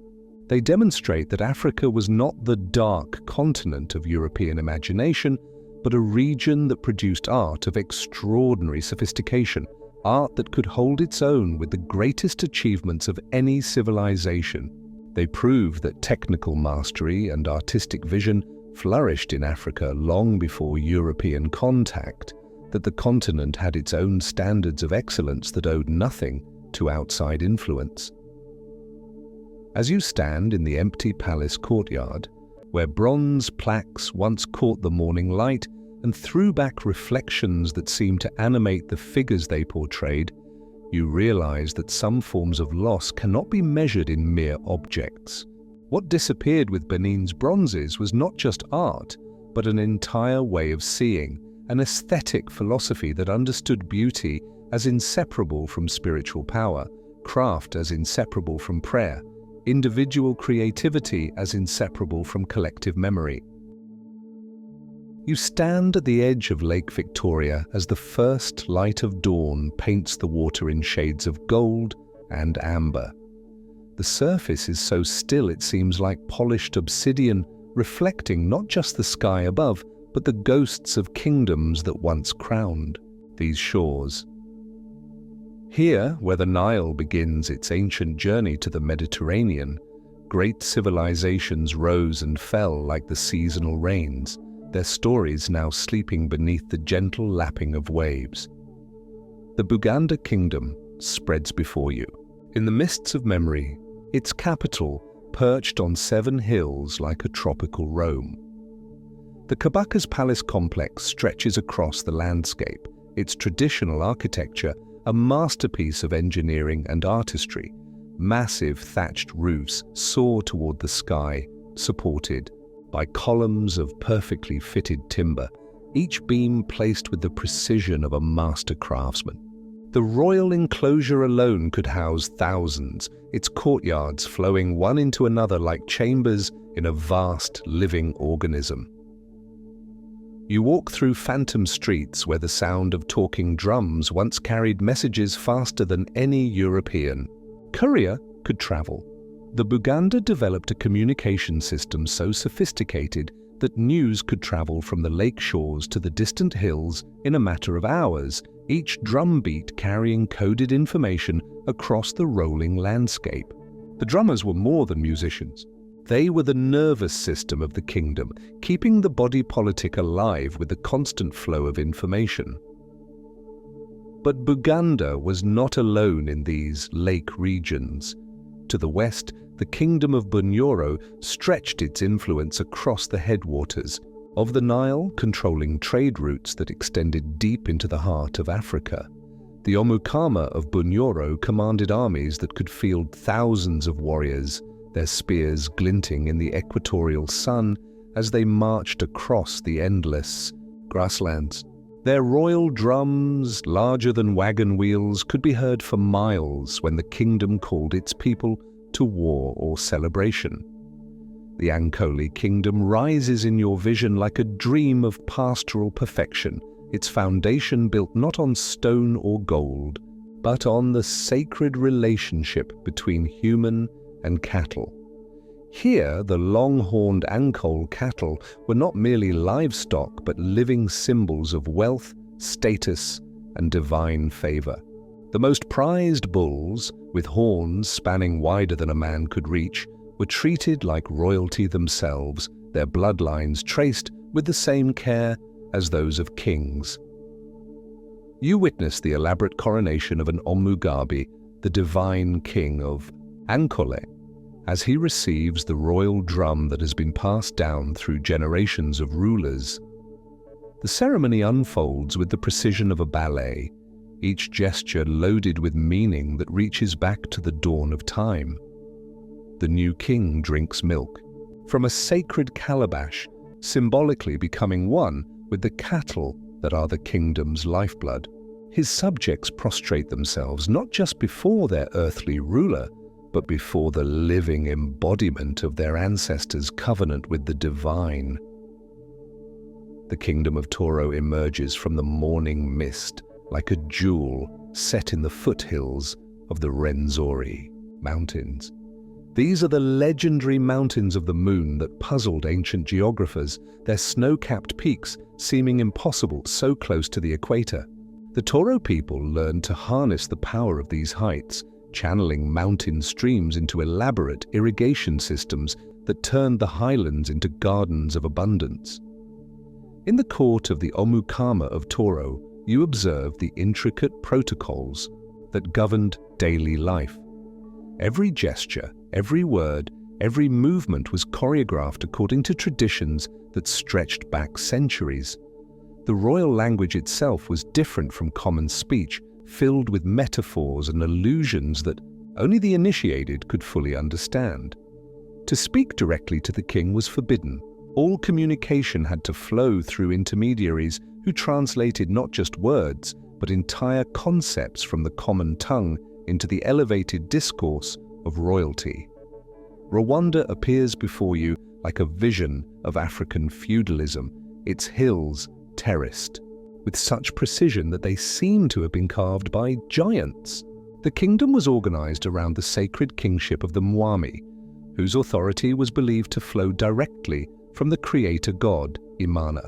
They demonstrate that Africa was not the dark continent of European imagination, but a region that produced art of extraordinary sophistication, art that could hold its own with the greatest achievements of any civilization. They prove that technical mastery and artistic vision flourished in Africa long before European contact, that the continent had its own standards of excellence that owed nothing to outside influence. As you stand in the empty palace courtyard, where bronze plaques once caught the morning light and threw back reflections that seemed to animate the figures they portrayed, you realize that some forms of loss cannot be measured in mere objects. What disappeared with Benin's bronzes was not just art, but an entire way of seeing, an aesthetic philosophy that understood beauty as inseparable from spiritual power, craft as inseparable from prayer, individual creativity as inseparable from collective memory. You stand at the edge of Lake Victoria as the first light of dawn paints the water in shades of gold and amber. The surface is so still it seems like polished obsidian, reflecting not just the sky above, but the ghosts of kingdoms that once crowned these shores. Here, where the Nile begins its ancient journey to the Mediterranean, great civilizations rose and fell like the seasonal rains, their stories now sleeping beneath the gentle lapping of waves. The Buganda kingdom spreads before you. In the mists of memory, its capital perched on 7 hills like a tropical Rome. The Kabaka's palace complex stretches across the landscape, its traditional architecture a masterpiece of engineering and artistry. Massive thatched roofs soar toward the sky, supported by columns of perfectly fitted timber, each beam placed with the precision of a master craftsman. The royal enclosure alone could house thousands, its courtyards flowing one into another like chambers in a vast living organism. You walk through phantom streets where the sound of talking drums once carried messages faster than any European courier could travel. The Buganda developed a communication system so sophisticated that news could travel from the lake shores to the distant hills in a matter of hours, each drumbeat carrying coded information across the rolling landscape. The drummers were more than musicians. They were the nervous system of the kingdom, keeping the body politic alive with the constant flow of information. But Buganda was not alone in these lake regions. To the west, the kingdom of Bunyoro stretched its influence across the headwaters of the Nile, controlling trade routes that extended deep into the heart of Africa. The Omukama of Bunyoro commanded armies that could field thousands of warriors, their spears glinting in the equatorial sun as they marched across the endless grasslands. Their royal drums, larger than wagon wheels, could be heard for miles when the kingdom called its people to war or celebration. The Ankole kingdom rises in your vision like a dream of pastoral perfection, its foundation built not on stone or gold, but on the sacred relationship between human and cattle. Here, the long-horned Ankole cattle were not merely livestock, but living symbols of wealth, status, and divine favor. The most prized bulls, with horns spanning wider than a man could reach, were treated like royalty themselves, their bloodlines traced with the same care as those of kings. You witness the elaborate coronation of an Omughabi, the divine king of Ankole, as he receives the royal drum that has been passed down through generations of rulers. The ceremony unfolds with the precision of a ballet, each gesture loaded with meaning that reaches back to the dawn of time. The new king drinks milk from a sacred calabash, symbolically becoming one with the cattle that are the kingdom's lifeblood. His subjects prostrate themselves not just before their earthly ruler, but before the living embodiment of their ancestors' covenant with the divine. The kingdom of Toro emerges from the morning mist like a jewel set in the foothills of the Rwenzori Mountains. These are the legendary mountains of the moon that puzzled ancient geographers, their snow-capped peaks seeming impossible so close to the equator. The Toro people learned to harness the power of these heights, channeling mountain streams into elaborate irrigation systems that turned the highlands into gardens of abundance. In the court of the Omukama of Toro, you observe the intricate protocols that governed daily life. Every gesture, every word, Every movement was choreographed according to traditions that stretched back centuries. The royal language itself was different from common speech, filled with metaphors and allusions that only the initiated could fully understand. To speak directly to the king was forbidden. All communication had to flow through intermediaries who translated not just words, but entire concepts from the common tongue into the elevated discourse of royalty. Rwanda appears before you like a vision of African feudalism, its hills terraced, with such precision that they seem to have been carved by giants. The kingdom was organized around the sacred kingship of the Mwami, whose authority was believed to flow directly from the creator god, Imana.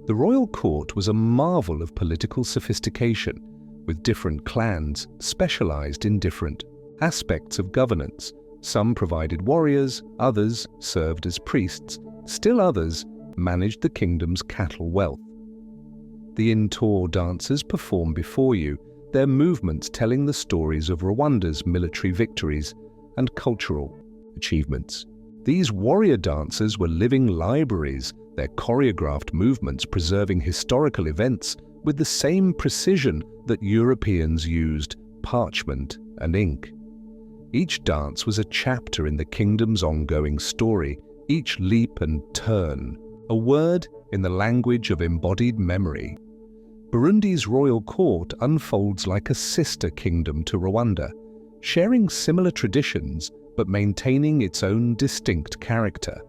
The royal court was a marvel of political sophistication, with different clans specialized in different aspects of governance. Some provided warriors, others served as priests, still others managed the kingdom's cattle wealth. The Intoor dancers perform before you, their movements telling the stories of Rwanda's military victories and cultural achievements. These warrior dancers were living libraries, their choreographed movements preserving historical events with the same precision that Europeans used parchment and ink. Each dance was a chapter in the kingdom's ongoing story, each leap and turn, a word in the language of embodied memory. Burundi's royal court unfolds like a sister kingdom to Rwanda, sharing similar traditions but maintaining its own distinct character.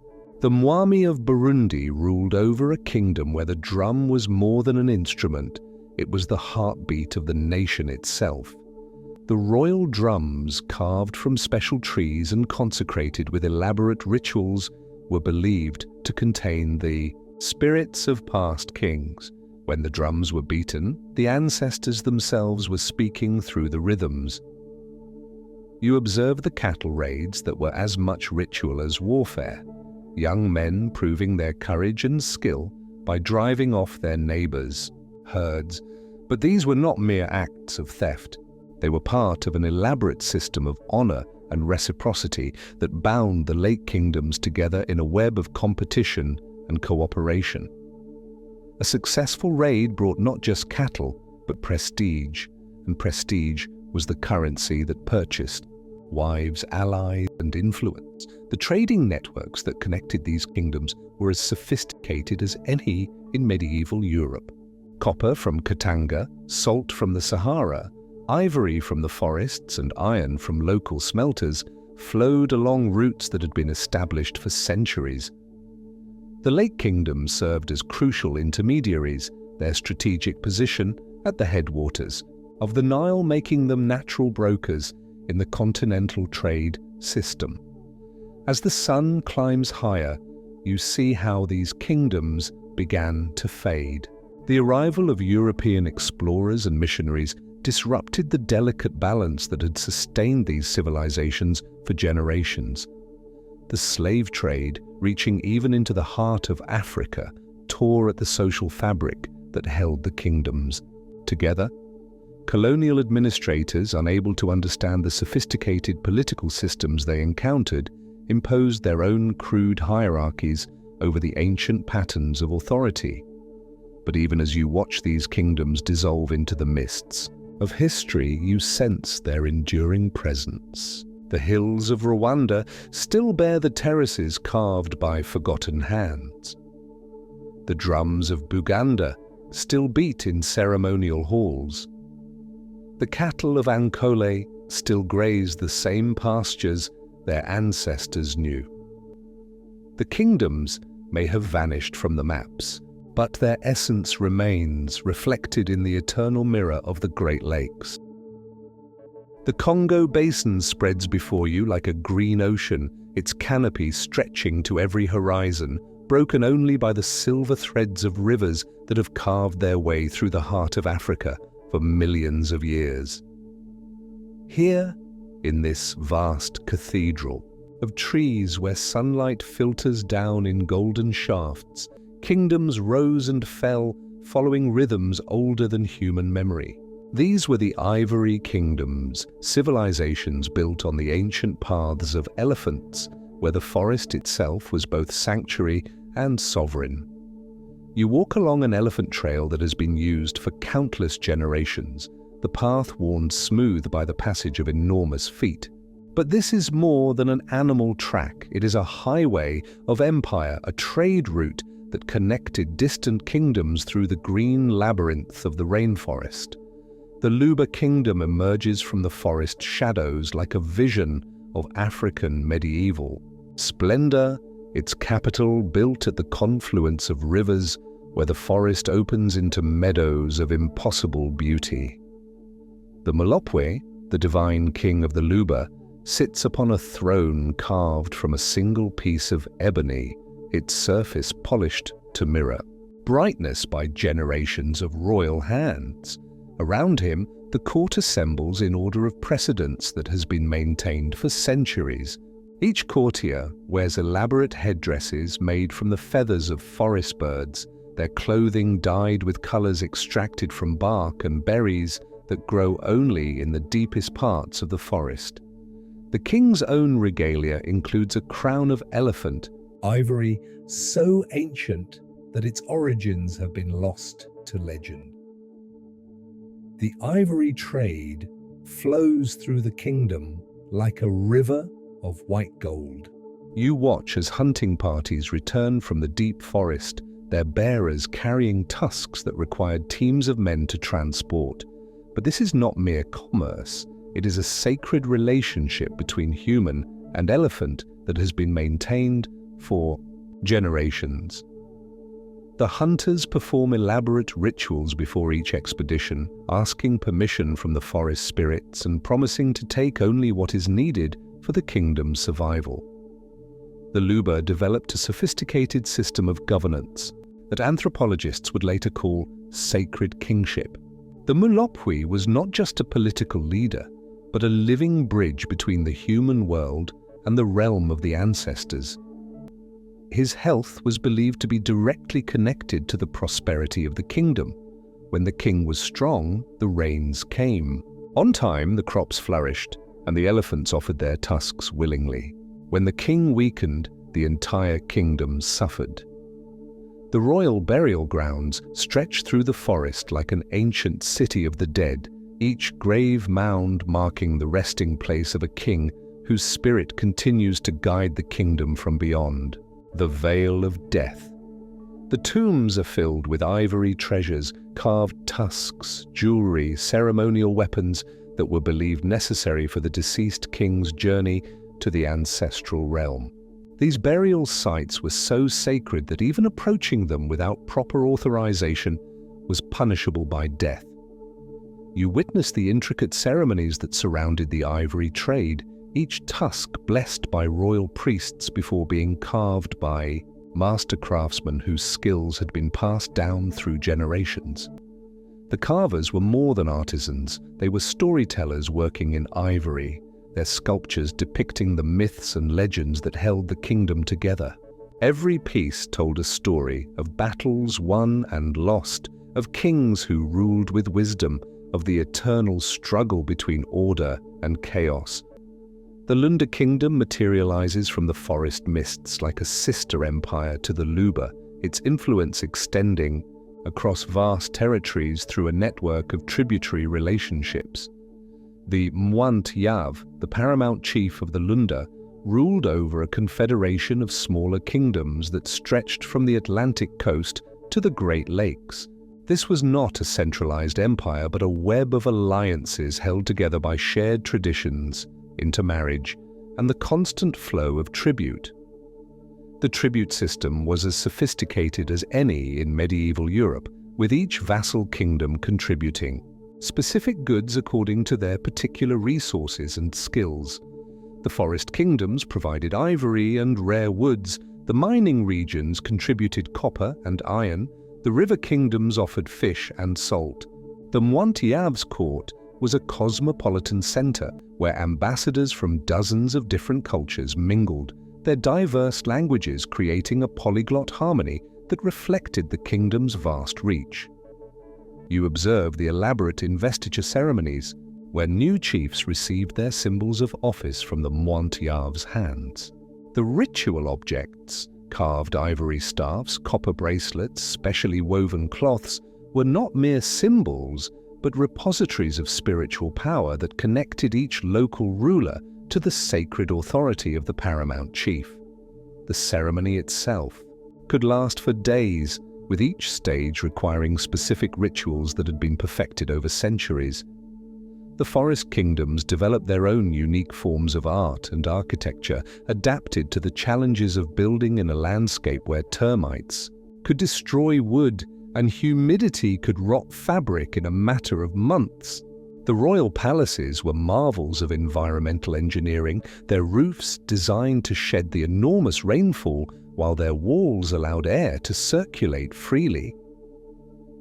The Mwami of Burundi ruled over a kingdom where the drum was more than an instrument, it was the heartbeat of the nation itself. The royal drums, carved from special trees and consecrated with elaborate rituals, were believed to contain the spirits of past kings. When the drums were beaten, the ancestors themselves were speaking through the rhythms. You observe the cattle raids that were as much ritual as warfare, young men proving their courage and skill by driving off their neighbors' herds. But these were not mere acts of theft. They were part of an elaborate system of honor and reciprocity that bound the Lake Kingdoms together in a web of competition and cooperation. A successful raid brought not just cattle, but prestige, and prestige was the currency that purchased wives, allies, and influence. The trading networks that connected these kingdoms were as sophisticated as any in medieval Europe. Copper from Katanga, salt from the Sahara, ivory from the forests, and iron from local smelters flowed along routes that had been established for centuries. The Lake Kingdoms served as crucial intermediaries, their strategic position at the headwaters of the Nile making them natural brokers in the continental trade system. As the sun climbs higher, you see how these kingdoms began to fade. The arrival of European explorers and missionaries disrupted the delicate balance that had sustained these civilizations for generations. The slave trade, reaching even into the heart of Africa, tore at the social fabric that held the kingdoms together. Colonial administrators, unable to understand the sophisticated political systems they encountered, imposed their own crude hierarchies over the ancient patterns of authority. But even as you watch these kingdoms dissolve into the mists of history, you sense their enduring presence. The hills of Rwanda still bear the terraces carved by forgotten hands. The drums of Buganda still beat in ceremonial halls. The cattle of Ankole still graze the same pastures their ancestors knew. The kingdoms may have vanished from the maps, but their essence remains, reflected in the eternal mirror of the Great Lakes. The Congo Basin spreads before you like a green ocean, its canopy stretching to every horizon, broken only by the silver threads of rivers that have carved their way through the heart of Africa for millions of years. Here, in this vast cathedral of trees where sunlight filters down in golden shafts, kingdoms rose and fell following rhythms older than human memory. These were the Ivory kingdoms, civilizations built on the ancient paths of elephants, where the forest itself was both sanctuary and sovereign. You walk along an elephant trail that has been used for countless generations, the path worn smooth by the passage of enormous feet. But this is more than an animal track. It is a highway of empire, a trade route that connected distant kingdoms through the green labyrinth of the rainforest. The Luba kingdom emerges from the forest shadows like a vision of African medieval splendor, its capital built at the confluence of rivers where the forest opens into meadows of impossible beauty. The Mapungubwe, the divine king of the Luba, sits upon a throne carved from a single piece of ebony, its surface polished to mirror brightness by generations of royal hands. Around him, the court assembles in order of precedence that has been maintained for centuries. Each courtier wears elaborate headdresses made from the feathers of forest birds, their clothing dyed with colors extracted from bark and berries that grow only in the deepest parts of the forest. The king's own regalia includes a crown of elephant, ivory so ancient that its origins have been lost to legend. The ivory trade flows through the kingdom like a river of white gold. You watch as hunting parties return from the deep forest, their bearers carrying tusks that required teams of men to transport. But this is not mere commerce. It is a sacred relationship between human and elephant that has been maintained for generations. The hunters perform elaborate rituals before each expedition, asking permission from the forest spirits and promising to take only what is needed for the kingdom's survival. The Luba developed a sophisticated system of governance that anthropologists would later call sacred kingship. The Mapungubwe was not just a political leader, but a living bridge between the human world and the realm of the ancestors. His health was believed to be directly connected to the prosperity of the kingdom. When the king was strong, the rains came. On time, the crops flourished, and the elephants offered their tusks willingly. When the king weakened, the entire kingdom suffered. The royal burial grounds stretch through the forest like an ancient city of the dead, each grave mound marking the resting place of a king whose spirit continues to guide the kingdom from beyond. The Vale of Death. The tombs are filled with ivory treasures, carved tusks, jewelry, ceremonial weapons that were believed necessary for the deceased king's journey to the ancestral realm. These burial sites were so sacred that even approaching them without proper authorization was punishable by death. You witness the intricate ceremonies that surrounded the ivory trade, each tusk blessed by royal priests before being carved by master craftsmen whose skills had been passed down through generations. The carvers were more than artisans, they were storytellers working in ivory, their sculptures depicting the myths and legends that held the kingdom together. Every piece told a story of battles won and lost, of kings who ruled with wisdom, of the eternal struggle between order and chaos. The Lunda kingdom materializes from the forest mists like a sister empire to the Luba, its influence extending across vast territories through a network of tributary relationships. The Mwant Yav, the paramount chief of the Lunda, ruled over a confederation of smaller kingdoms that stretched from the Atlantic coast to the Great Lakes. This was not a centralized empire, but a web of alliances held together by shared traditions, intermarriage, and the constant flow of tribute. The tribute system was as sophisticated as any in medieval Europe, with each vassal kingdom contributing specific goods according to their particular resources and skills. The forest kingdoms provided ivory and rare woods, the mining regions contributed copper and iron, the river kingdoms offered fish and salt. The Mwantiyav's court was a cosmopolitan center where ambassadors from dozens of different cultures mingled, their diverse languages creating a polyglot harmony that reflected the kingdom's vast reach. You observe the elaborate investiture ceremonies, where new chiefs received their symbols of office from the Moantiave's hands. The ritual objects, carved ivory staffs, copper bracelets, specially woven cloths, were not mere symbols, but repositories of spiritual power that connected each local ruler to the sacred authority of the paramount chief. The ceremony itself could last for days, with each stage requiring specific rituals that had been perfected over centuries. The forest kingdoms developed their own unique forms of art and architecture, adapted to the challenges of building in a landscape where termites could destroy wood and humidity could rot fabric in a matter of months. The royal palaces were marvels of environmental engineering, their roofs designed to shed the enormous rainfall, while their walls allowed air to circulate freely.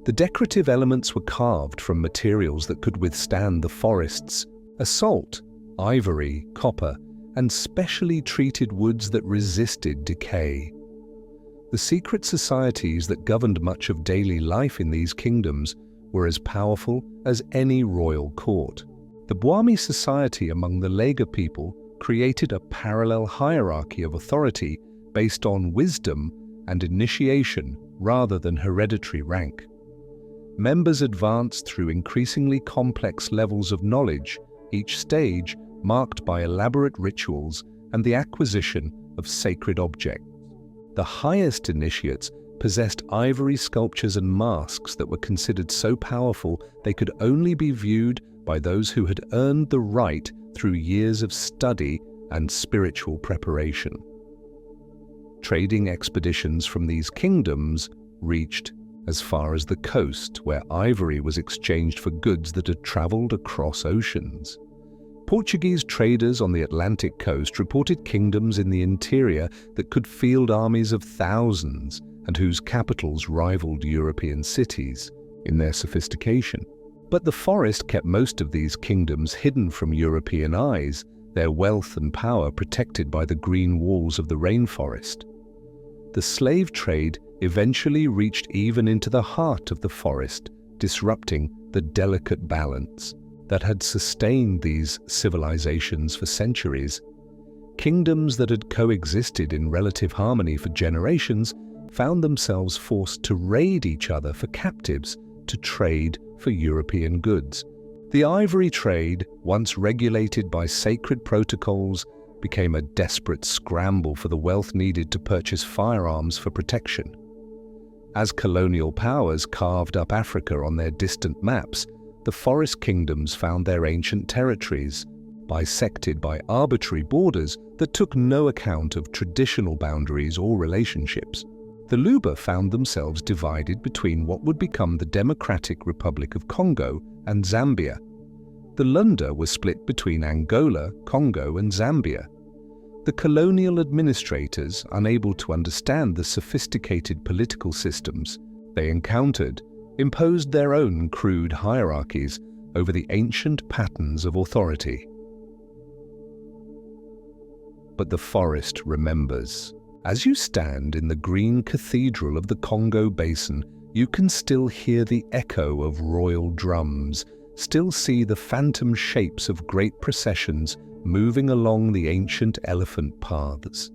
The decorative elements were carved from materials that could withstand the forest's assault: ivory, copper, and specially treated woods that resisted decay. The secret societies that governed much of daily life in these kingdoms were as powerful as any royal court. The Bwami society among the Lega people created a parallel hierarchy of authority based on wisdom and initiation rather than hereditary rank. Members advanced through increasingly complex levels of knowledge, each stage marked by elaborate rituals and the acquisition of sacred objects. The highest initiates possessed ivory sculptures and masks that were considered so powerful they could only be viewed by those who had earned the right through years of study and spiritual preparation. Trading expeditions from these kingdoms reached as far as the coast, where ivory was exchanged for goods that had traveled across oceans. Portuguese traders on the Atlantic coast reported kingdoms in the interior that could field armies of thousands and whose capitals rivaled European cities in their sophistication. But the forest kept most of these kingdoms hidden from European eyes, their wealth and power protected by the green walls of the rainforest. The slave trade eventually reached even into the heart of the forest, disrupting the delicate balance that had sustained these civilizations for centuries. Kingdoms that had coexisted in relative harmony for generations found themselves forced to raid each other for captives to trade for European goods. The ivory trade, once regulated by sacred protocols, became a desperate scramble for the wealth needed to purchase firearms for protection. As colonial powers carved up Africa on their distant maps, the forest kingdoms found their ancient territories bisected by arbitrary borders that took no account of traditional boundaries or relationships. The Luba found themselves divided between what would become the Democratic Republic of Congo and Zambia. The Lunda was split between Angola, Congo, and Zambia. The colonial administrators, unable to understand the sophisticated political systems they encountered, imposed their own crude hierarchies over the ancient patterns of authority. But the forest remembers. As you stand in the green cathedral of the Congo Basin, you can still hear the echo of royal drums, still see the phantom shapes of great processions moving along the ancient elephant paths.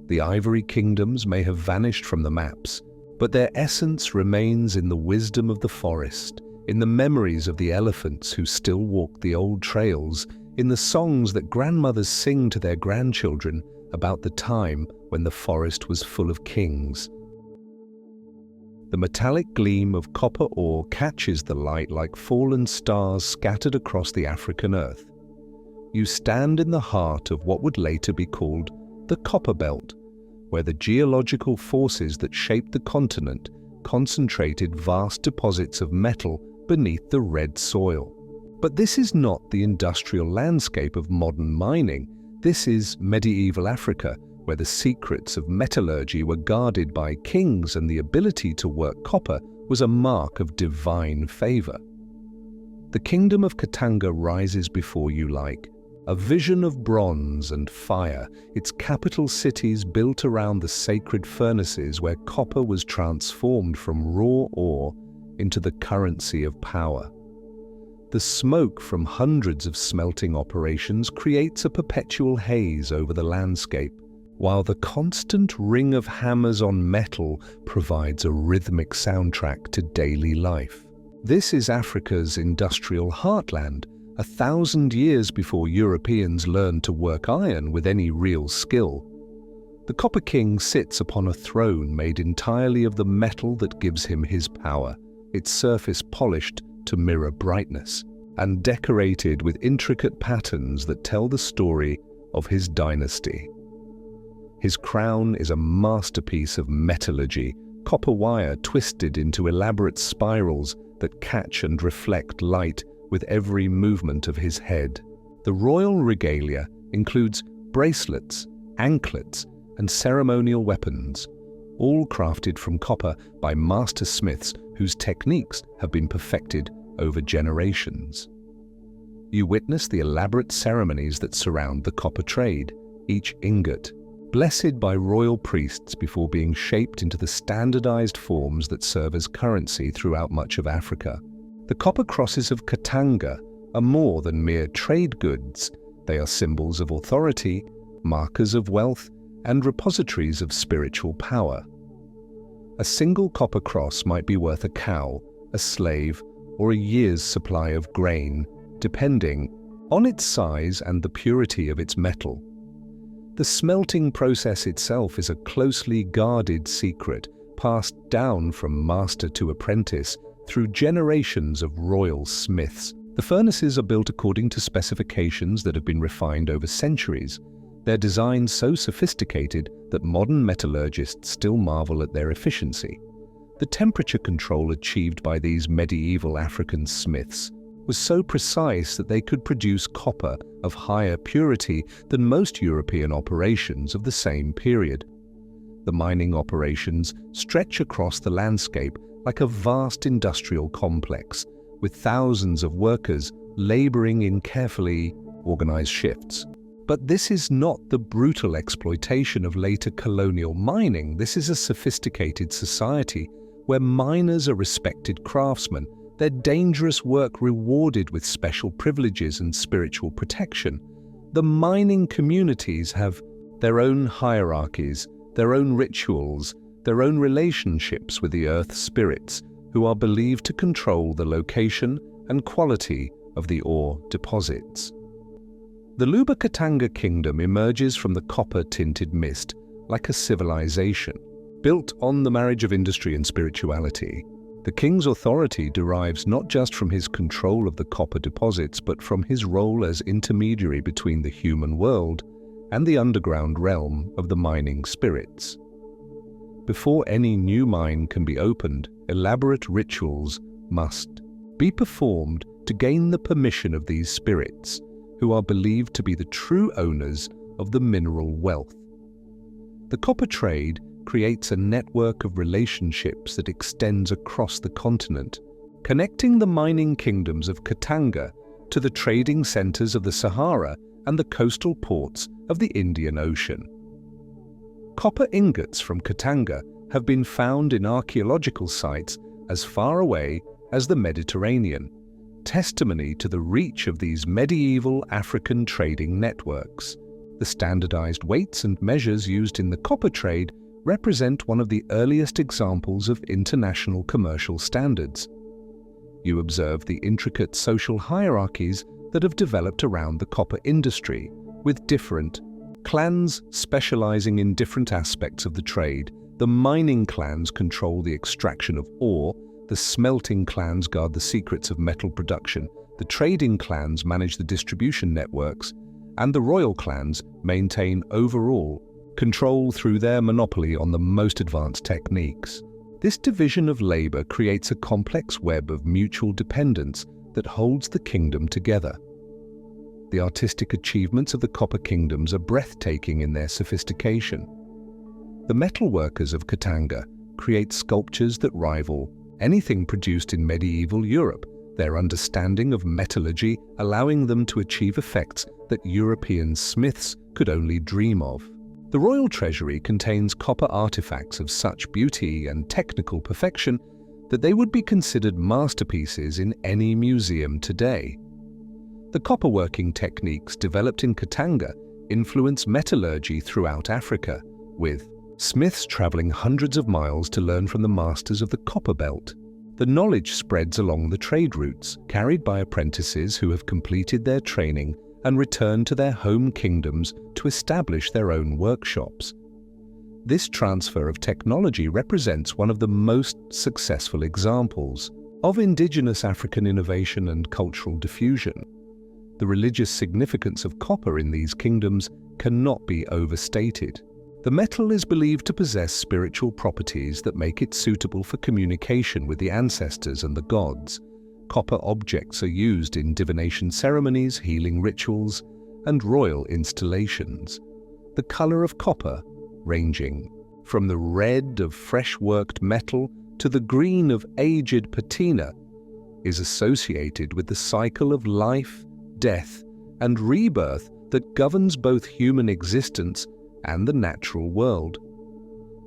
The ivory kingdoms may have vanished from the maps, but their essence remains in the wisdom of the forest, in the memories of the elephants who still walk the old trails, in the songs that grandmothers sing to their grandchildren about the time when the forest was full of kings. The metallic gleam of copper ore catches the light like fallen stars scattered across the African earth. You stand in the heart of what would later be called the Copper Belt, where the geological forces that shaped the continent concentrated vast deposits of metal beneath the red soil. But this is not the industrial landscape of modern mining. This is medieval Africa, where the secrets of metallurgy were guarded by kings and the ability to work copper was a mark of divine favor. The kingdom of Katanga rises before you like a vision of bronze and fire, its capital cities built around the sacred furnaces where copper was transformed from raw ore into the currency of power. The smoke from hundreds of smelting operations creates a perpetual haze over the landscape, while the constant ring of hammers on metal provides a rhythmic soundtrack to daily life. This is Africa's industrial heartland, 1,000 years before Europeans learned to work iron with any real skill. The Copper King sits upon a throne made entirely of the metal that gives him his power, its surface polished to mirror brightness, and decorated with intricate patterns that tell the story of his dynasty. His crown is a masterpiece of metallurgy, copper wire twisted into elaborate spirals that catch and reflect light with every movement of his head. The royal regalia includes bracelets, anklets, and ceremonial weapons, all crafted from copper by master smiths whose techniques have been perfected over generations. You witness the elaborate ceremonies that surround the copper trade, each ingot blessed by royal priests before being shaped into the standardized forms that serve as currency throughout much of Africa. The copper crosses of Katanga are more than mere trade goods. They are symbols of authority, markers of wealth, and repositories of spiritual power. A single copper cross might be worth a cow, a slave, or a year's supply of grain, depending on its size and the purity of its metal. The smelting process itself is a closely guarded secret, passed down from master to apprentice through generations of royal smiths. The furnaces are built according to specifications that have been refined over centuries. Their design so sophisticated that modern metallurgists still marvel at their efficiency. The temperature control achieved by these medieval African smiths was so precise that they could produce copper of higher purity than most European operations of the same period. The mining operations stretch across the landscape like a vast industrial complex, with thousands of workers laboring in carefully organized shifts. But this is not the brutal exploitation of later colonial mining. This is a sophisticated society where miners are respected craftsmen, their dangerous work rewarded with special privileges and spiritual protection. The mining communities have their own hierarchies, their own rituals, their own relationships with the earth spirits, who are believed to control the location and quality of the ore deposits. The Luba Katanga kingdom emerges from the copper-tinted mist like a civilization, built on the marriage of industry and spirituality. The king's authority derives not just from his control of the copper deposits, but from his role as intermediary between the human world and the underground realm of the mining spirits. Before any new mine can be opened, elaborate rituals must be performed to gain the permission of these spirits, who are believed to be the true owners of the mineral wealth. The copper trade creates a network of relationships that extends across the continent, connecting the mining kingdoms of Katanga to the trading centers of the Sahara and the coastal ports of the Indian Ocean. Copper ingots from Katanga have been found in archaeological sites as far away as the Mediterranean, testimony to the reach of these medieval African trading networks. The standardized weights and measures used in the copper trade represent one of the earliest examples of international commercial standards. You observe the intricate social hierarchies that have developed around the copper industry, with different clans specializing in different aspects of the trade. The mining clans control the extraction of ore, the smelting clans guard the secrets of metal production, the trading clans manage the distribution networks, and the royal clans maintain overall control through their monopoly on the most advanced techniques. This division of labor creates a complex web of mutual dependence that holds the kingdom together. The artistic achievements of the copper kingdoms are breathtaking in their sophistication. The metalworkers of Katanga create sculptures that rival anything produced in medieval Europe, their understanding of metallurgy allowing them to achieve effects that European smiths could only dream of. The royal treasury contains copper artifacts of such beauty and technical perfection that they would be considered masterpieces in any museum today. The copperworking techniques developed in Katanga influence metallurgy throughout Africa, with smiths traveling hundreds of miles to learn from the masters of the copper belt. The knowledge spreads along the trade routes, carried by apprentices who have completed their training and returned to their home kingdoms to establish their own workshops. This transfer of technology represents one of the most successful examples of indigenous African innovation and cultural diffusion. The religious significance of copper in these kingdoms cannot be overstated. The metal is believed to possess spiritual properties that make it suitable for communication with the ancestors and the gods. Copper objects are used in divination ceremonies, healing rituals, and royal installations. The color of copper, ranging from the red of fresh-worked metal to the green of aged patina, is associated with the cycle of life, death, and rebirth that governs both human existence and the natural world.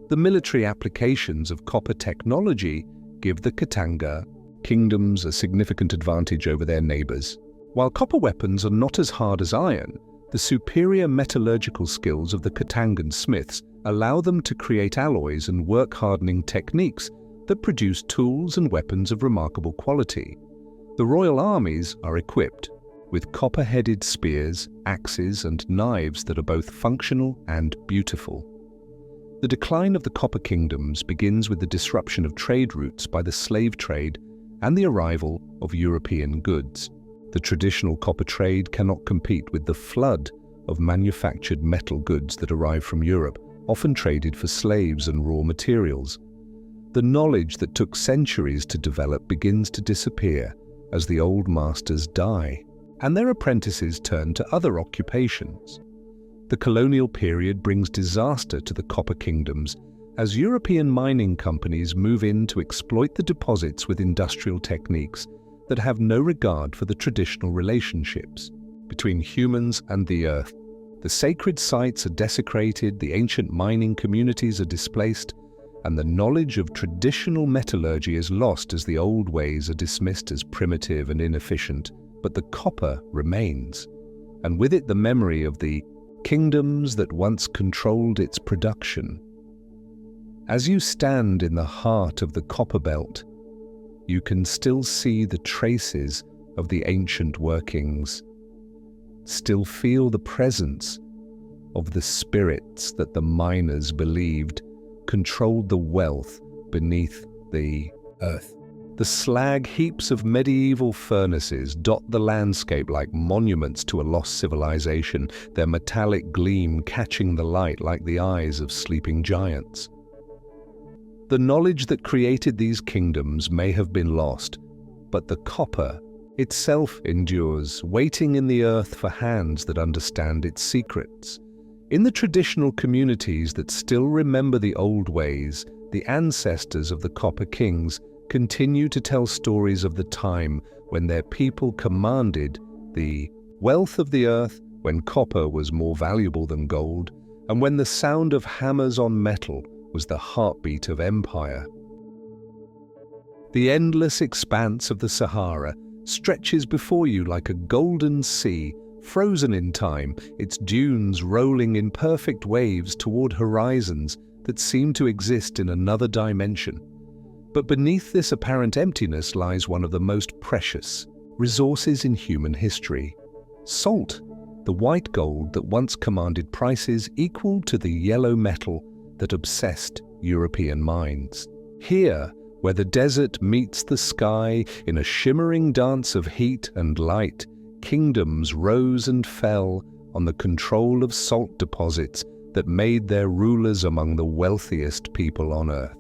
The military applications of copper technology give the Katanga kingdoms a significant advantage over their neighbors. While copper weapons are not as hard as iron, the superior metallurgical skills of the Katangan smiths allow them to create alloys and work-hardening techniques that produce tools and weapons of remarkable quality. The royal armies are equipped with copper-headed spears, axes, and knives that are both functional and beautiful. The decline of the copper kingdoms begins with the disruption of trade routes by the slave trade and the arrival of European goods. The traditional copper trade cannot compete with the flood of manufactured metal goods that arrive from Europe, often traded for slaves and raw materials. The knowledge that took centuries to develop begins to disappear as the old masters die, and their apprentices turn to other occupations. The colonial period brings disaster to the copper kingdoms as European mining companies move in to exploit the deposits with industrial techniques that have no regard for the traditional relationships between humans and the earth. The sacred sites are desecrated, the ancient mining communities are displaced, and the knowledge of traditional metallurgy is lost as the old ways are dismissed as primitive and inefficient. But the copper remains, and with it the memory of the kingdoms that once controlled its production. As you stand in the heart of the copper belt, you can still see the traces of the ancient workings, still feel the presence of the spirits that the miners believed controlled the wealth beneath the earth. The slag heaps of medieval furnaces dot the landscape like monuments to a lost civilization, their metallic gleam catching the light like the eyes of sleeping giants. The knowledge that created these kingdoms may have been lost, but the copper itself endures, waiting in the earth for hands that understand its secrets. In the traditional communities that still remember the old ways, the ancestors of the copper kings continue to tell stories of the time when their people commanded the wealth of the earth, when copper was more valuable than gold, and when the sound of hammers on metal was the heartbeat of empire. The endless expanse of the Sahara stretches before you like a golden sea, frozen in time, its dunes rolling in perfect waves toward horizons that seem to exist in another dimension. But beneath this apparent emptiness lies one of the most precious resources in human history: salt, the white gold that once commanded prices equal to the yellow metal that obsessed European minds. Here, where the desert meets the sky in a shimmering dance of heat and light, kingdoms rose and fell on the control of salt deposits that made their rulers among the wealthiest people on earth.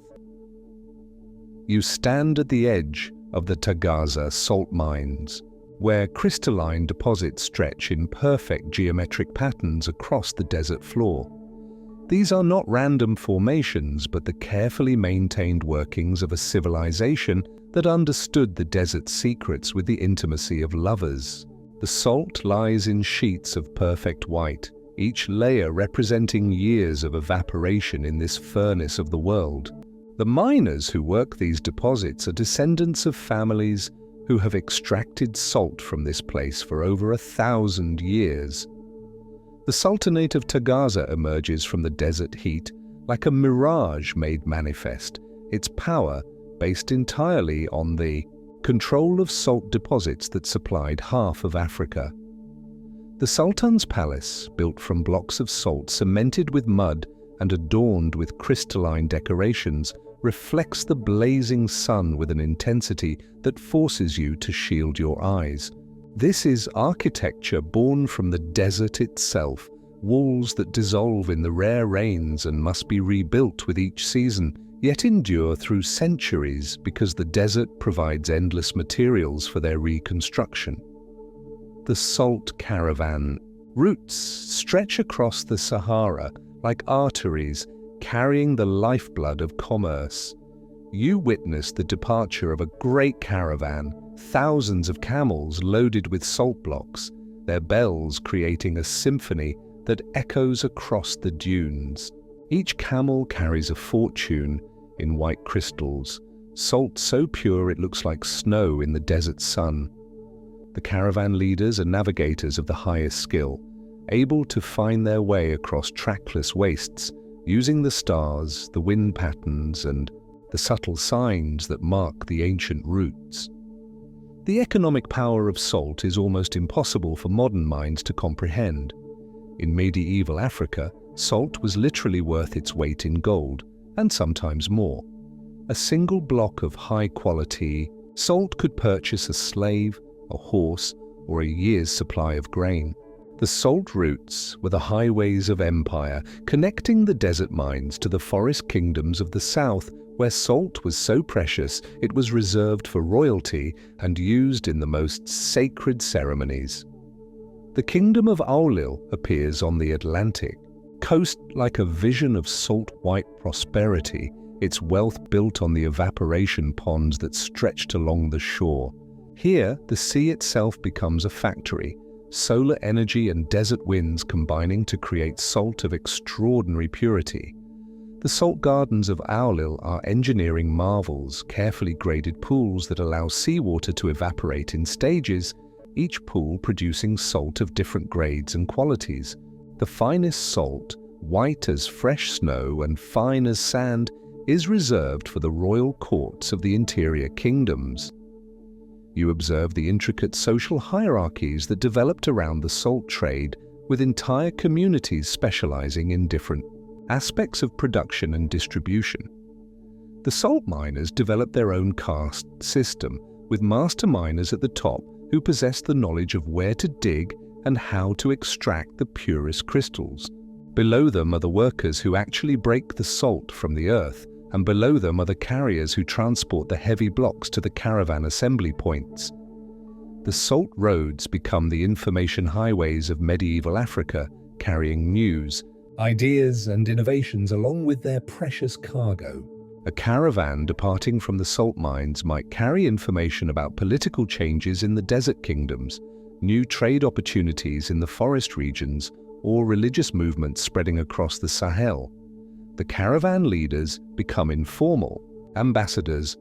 You stand at the edge of the Tagaza salt mines, where crystalline deposits stretch in perfect geometric patterns across the desert floor. These are not random formations, but the carefully maintained workings of a civilization that understood the desert's secrets with the intimacy of lovers. The salt lies in sheets of perfect white, each layer representing years of evaporation in this furnace of the world. The miners who work these deposits are descendants of families who have extracted salt from this place for over 1,000 years. The Sultanate of Tagaza emerges from the desert heat like a mirage made manifest, its power based entirely on the control of salt deposits that supplied half of Africa. The Sultan's palace, built from blocks of salt cemented with mud and adorned with crystalline decorations, reflects the blazing sun with an intensity that forces you to shield your eyes. This is architecture born from the desert itself, walls that dissolve in the rare rains and must be rebuilt with each season, yet endure through centuries because the desert provides endless materials for their reconstruction. The salt caravan routes stretch across the Sahara like arteries carrying the lifeblood of commerce. You witness the departure of a great caravan, thousands of camels loaded with salt blocks, their bells creating a symphony that echoes across the dunes. Each camel carries a fortune in white crystals, salt so pure it looks like snow in the desert sun. The caravan leaders are navigators of the highest skill, able to find their way across trackless wastes, using the stars, the wind patterns, and the subtle signs that mark the ancient routes. The economic power of salt is almost impossible for modern minds to comprehend. In medieval Africa, salt was literally worth its weight in gold, and sometimes more. A single block of high-quality salt could purchase a slave, a horse, or a year's supply of grain. The salt routes were the highways of empire, connecting the desert mines to the forest kingdoms of the south, where salt was so precious it was reserved for royalty and used in the most sacred ceremonies. The kingdom of Aulil appears on the Atlantic coast like a vision of salt-white prosperity, its wealth built on the evaporation ponds that stretched along the shore. Here, the sea itself becomes a factory, solar energy and desert winds combining to create salt of extraordinary purity. The salt gardens of Aulil are engineering marvels, carefully graded pools that allow seawater to evaporate in stages, each pool producing salt of different grades and qualities. The finest salt, white as fresh snow and fine as sand, is reserved for the royal courts of the interior kingdoms. You observe the intricate social hierarchies that developed around the salt trade, with entire communities specializing in different aspects of production and distribution. The salt miners developed their own caste system, with master miners at the top who possessed the knowledge of where to dig and how to extract the purest crystals. Below them are the workers who actually break the salt from the earth, and below them are the carriers who transport the heavy blocks to the caravan assembly points. The salt roads become the information highways of medieval Africa, carrying news, ideas, and innovations along with their precious cargo. A caravan departing from the salt mines might carry information about political changes in the desert kingdoms, new trade opportunities in the forest regions, or religious movements spreading across the Sahel. The caravan leaders become informal ambassadors,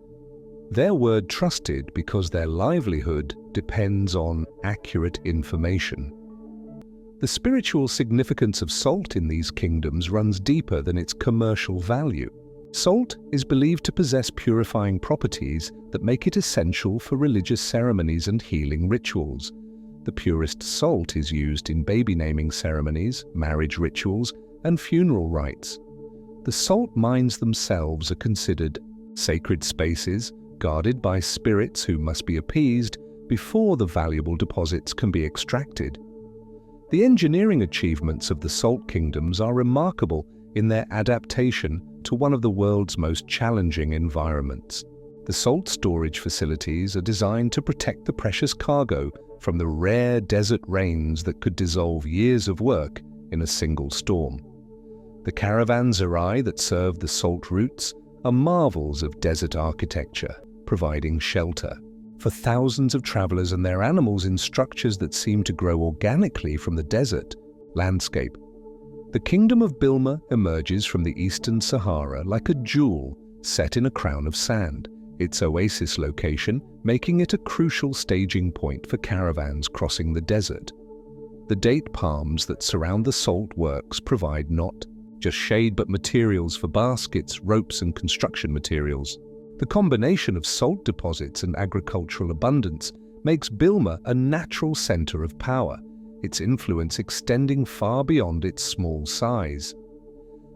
their word trusted because their livelihood depends on accurate information. The spiritual significance of salt in these kingdoms runs deeper than its commercial value. Salt is believed to possess purifying properties that make it essential for religious ceremonies and healing rituals. The purest salt is used in baby naming ceremonies, marriage rituals, and funeral rites. The salt mines themselves are considered sacred spaces, guarded by spirits who must be appeased before the valuable deposits can be extracted. The engineering achievements of the salt kingdoms are remarkable in their adaptation to one of the world's most challenging environments. The salt storage facilities are designed to protect the precious cargo from the rare desert rains that could dissolve years of work in a single storm. The caravanserai that serve the salt routes are marvels of desert architecture, providing shelter for thousands of travelers and their animals in structures that seem to grow organically from the desert landscape. The kingdom of Bilma emerges from the eastern Sahara like a jewel set in a crown of sand, its oasis location making it a crucial staging point for caravans crossing the desert. The date palms that surround the salt works provide not just shade but materials for baskets, ropes and construction materials. The combination of salt deposits and agricultural abundance makes Bilma a natural center of power, its influence extending far beyond its small size.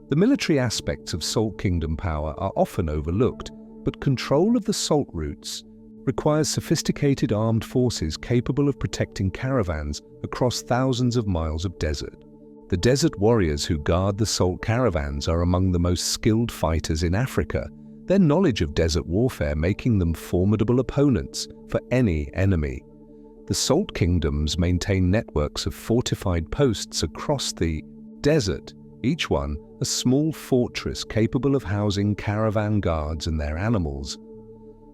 The military aspects of Salt Kingdom power are often overlooked, but control of the salt routes requires sophisticated armed forces capable of protecting caravans across thousands of miles of desert. The desert warriors who guard the salt caravans are among the most skilled fighters in Africa, their knowledge of desert warfare making them formidable opponents for any enemy. The Salt Kingdoms maintain networks of fortified posts across the desert, each one a small fortress capable of housing caravan guards and their animals.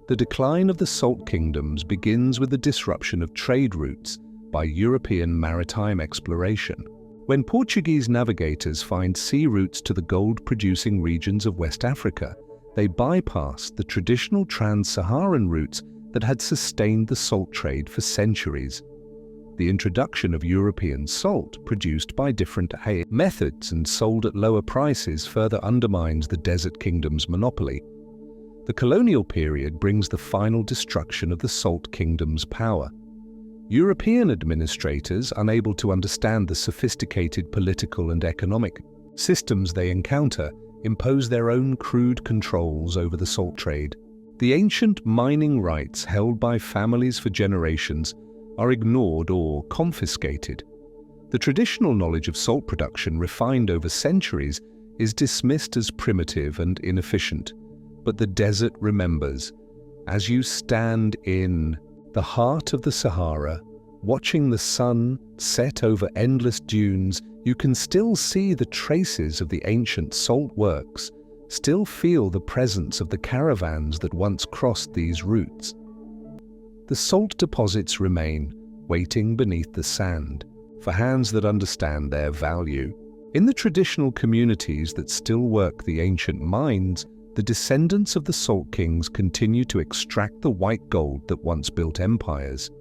The decline of the Salt Kingdoms begins with the disruption of trade routes by European maritime exploration. When Portuguese navigators find sea routes to the gold-producing regions of West Africa, they bypassed the traditional trans-Saharan routes that had sustained the salt trade for centuries. The introduction of European salt produced by different methods and sold at lower prices further undermines the Desert Kingdom's monopoly. The colonial period brings the final destruction of the Salt Kingdom's power. European administrators, unable to understand the sophisticated political and economic systems they encounter, impose their own crude controls over the salt trade. The ancient mining rights held by families for generations are ignored or confiscated. The traditional knowledge of salt production refined over centuries is dismissed as primitive and inefficient. But the desert remembers. As you stand in the heart of the Sahara, watching the sun set over endless dunes, you can still see the traces of the ancient salt works, still feel the presence of the caravans that once crossed these routes. The salt deposits remain, waiting beneath the sand, for hands that understand their value. In the traditional communities that still work the ancient mines, the descendants of the Salt Kings continue to extract the white gold that once built empires.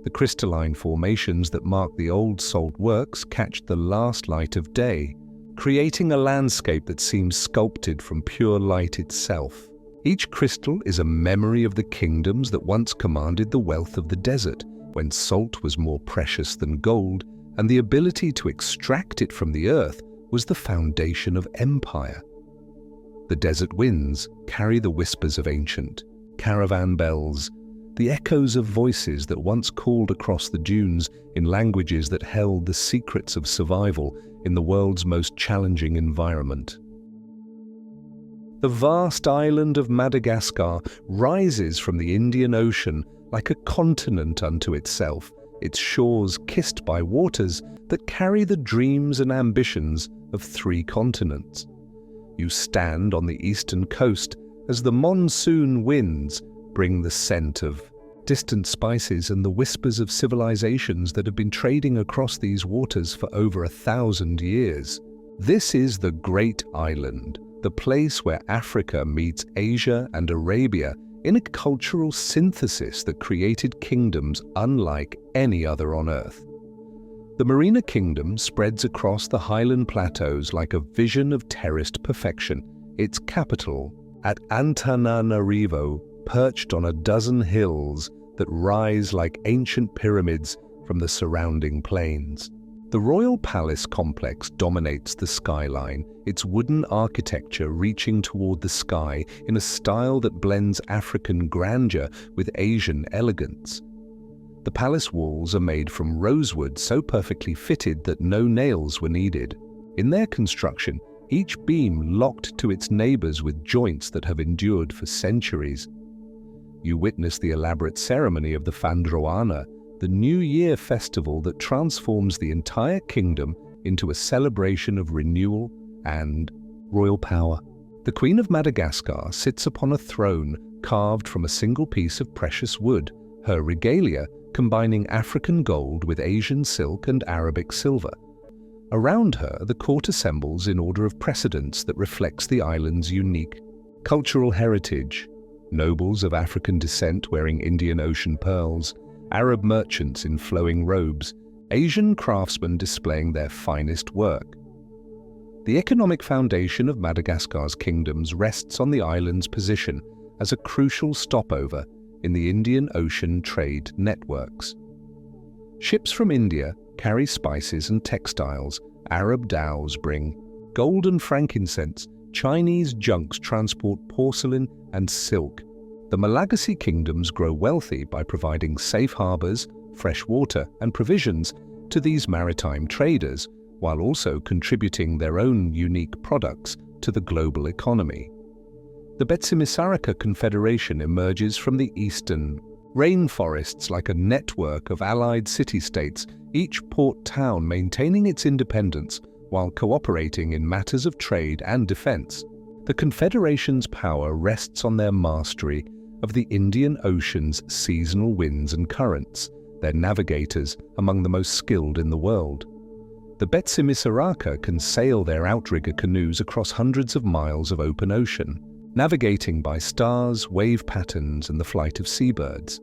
The crystalline formations that mark the old salt works catch the last light of day, creating a landscape that seems sculpted from pure light itself. Each crystal is a memory of the kingdoms that once commanded the wealth of the desert, when salt was more precious than gold, and the ability to extract it from the earth was the foundation of empire. The desert winds carry the whispers of ancient caravan bells, the echoes of voices that once called across the dunes in languages that held the secrets of survival in the world's most challenging environment. The vast island of Madagascar rises from the Indian Ocean like a continent unto itself, its shores kissed by waters that carry the dreams and ambitions of 3 continents. You stand on the eastern coast as the monsoon winds bring the scent of distant spices and the whispers of civilizations that have been trading across these waters for over 1,000 years. This is the Great Island, the place where Africa meets Asia and Arabia in a cultural synthesis that created kingdoms unlike any other on Earth. The Merina Kingdom spreads across the highland plateaus like a vision of terraced perfection, its capital at Antananarivo, perched on a dozen hills that rise like ancient pyramids from the surrounding plains. The royal palace complex dominates the skyline, its wooden architecture reaching toward the sky in a style that blends African grandeur with Asian elegance. The palace walls are made from rosewood so perfectly fitted that no nails were needed. In their construction, each beam locked to its neighbors with joints that have endured for centuries. You witness the elaborate ceremony of the Fandroana, the New Year festival that transforms the entire kingdom into a celebration of renewal and royal power. The Queen of Madagascar sits upon a throne carved from a single piece of precious wood, her regalia combining African gold with Asian silk and Arabic silver. Around her, the court assembles in order of precedence that reflects the island's unique Cultural heritage: nobles of African descent wearing Indian Ocean pearls, Arab merchants in flowing robes, Asian craftsmen displaying their finest work. The economic foundation of Madagascar's kingdoms rests on the island's position as a crucial stopover in the Indian Ocean trade networks. Ships from India carry spices and textiles, Arab dhows bring gold and frankincense, Chinese junks transport porcelain and silk. The Malagasy kingdoms grow wealthy by providing safe harbors, fresh water and provisions to these maritime traders, while also contributing their own unique products to the global economy. The Betsimisaraka Confederation emerges from the eastern rainforests like a network of allied city-states, each port town maintaining its independence while cooperating in matters of trade and defense. The Confederation's power rests on their mastery of the Indian Ocean's seasonal winds and currents, their navigators among the most skilled in the world. The Betsimisaraka can sail their outrigger canoes across hundreds of miles of open ocean, navigating by stars, wave patterns, and the flight of seabirds.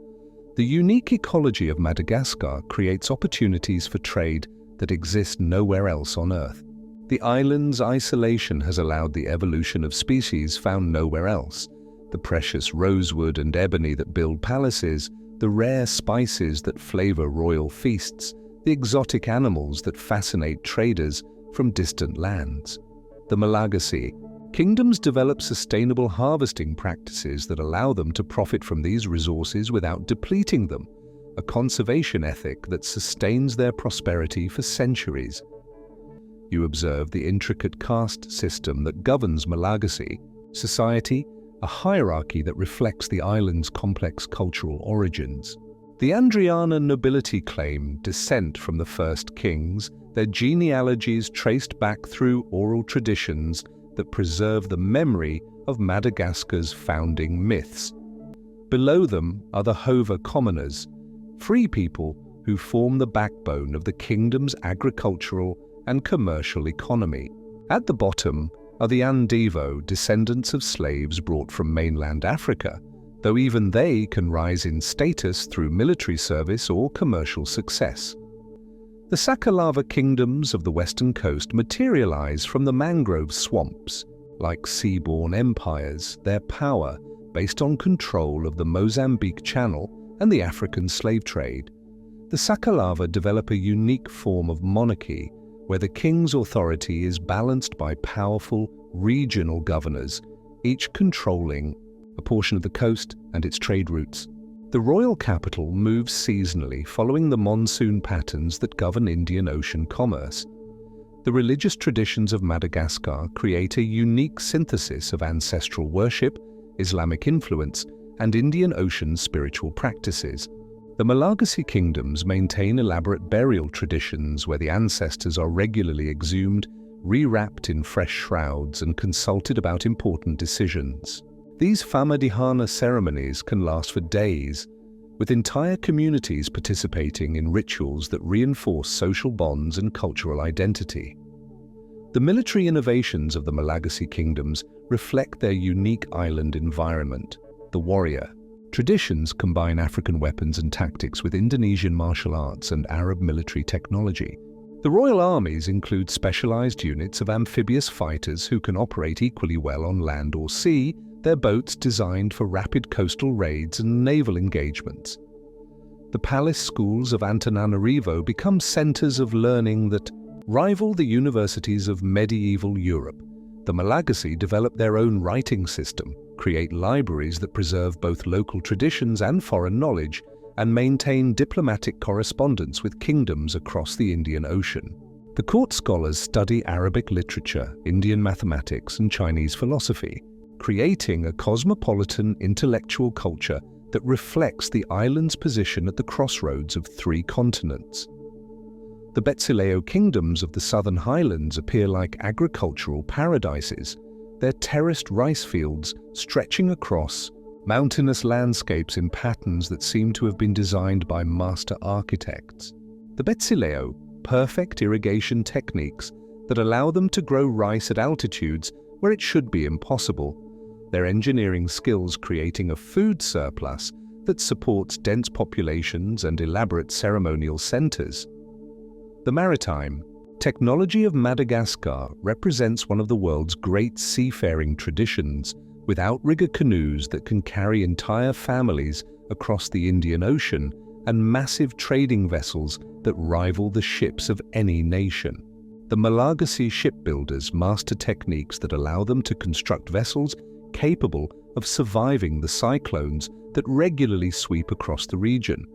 The unique ecology of Madagascar creates opportunities for trade that exist nowhere else on Earth. The island's isolation has allowed the evolution of species found nowhere else: the precious rosewood and ebony that build palaces, the rare spices that flavor royal feasts, the exotic animals that fascinate traders from distant lands. The Malagasy kingdoms develop sustainable harvesting practices that allow them to profit from these resources without depleting them, a conservation ethic that sustains their prosperity for centuries. You observe the intricate caste system that governs Malagasy society, a hierarchy that reflects the island's complex cultural origins. The Andriana nobility claim descent from the first kings, their genealogies traced back through oral traditions that preserve the memory of Madagascar's founding myths. Below them are the Hova commoners, free people who form the backbone of the kingdom's agricultural and commercial economy. At the bottom are the Andevo, descendants of slaves brought from mainland Africa, though even they can rise in status through military service or commercial success. The Sakalava kingdoms of the western coast materialize from the mangrove swamps. Like seaborne empires, their power, based on control of the Mozambique Channel and the African slave trade. The Sakalava develop a unique form of monarchy where the king's authority is balanced by powerful regional governors, each controlling a portion of the coast and its trade routes. The royal capital moves seasonally following the monsoon patterns that govern Indian Ocean commerce. The religious traditions of Madagascar create a unique synthesis of ancestral worship, Islamic influence, and Indian Ocean spiritual practices. The Malagasy kingdoms maintain elaborate burial traditions where the ancestors are regularly exhumed, rewrapped in fresh shrouds, and consulted about important decisions. These Famadihana ceremonies can last for days, with entire communities participating in rituals that reinforce social bonds and cultural identity. The military innovations of the Malagasy kingdoms reflect their unique island environment. The warrior traditions combine African weapons and tactics with Indonesian martial arts and Arab military technology. The royal armies include specialized units of amphibious fighters who can operate equally well on land or sea, their boats designed for rapid coastal raids and naval engagements. The palace schools of Antananarivo become centers of learning that rival the universities of medieval Europe. The Malagasy develop their own writing system, create libraries that preserve both local traditions and foreign knowledge, and maintain diplomatic correspondence with kingdoms across the Indian Ocean. The court scholars study Arabic literature, Indian mathematics, and Chinese philosophy, creating a cosmopolitan intellectual culture that reflects the island's position at the crossroads of three continents. The Betsileo kingdoms of the southern highlands appear like agricultural paradises, their terraced rice fields stretching across mountainous landscapes in patterns that seem to have been designed by master architects. The Betsileo, perfect irrigation techniques that allow them to grow rice at altitudes where it should be impossible, their engineering skills creating a food surplus that supports dense populations and elaborate ceremonial centers. The maritime technology of Madagascar represents one of the world's great seafaring traditions, with outrigger canoes that can carry entire families across the Indian Ocean and massive trading vessels that rival the ships of any nation. The Malagasy shipbuilders master techniques that allow them to construct vessels capable of surviving the cyclones that regularly sweep across the region.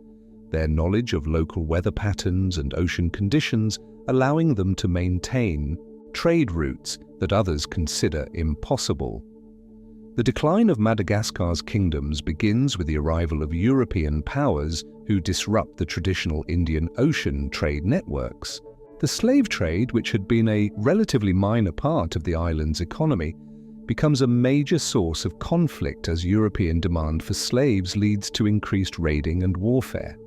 Their knowledge of local weather patterns and ocean conditions allowing them to maintain trade routes that others consider impossible. The decline of Madagascar's kingdoms begins with the arrival of European powers who disrupt the traditional Indian Ocean trade networks. The slave trade, which had been a relatively minor part of the island's economy, becomes a major source of conflict as European demand for slaves leads to increased raiding and warfare.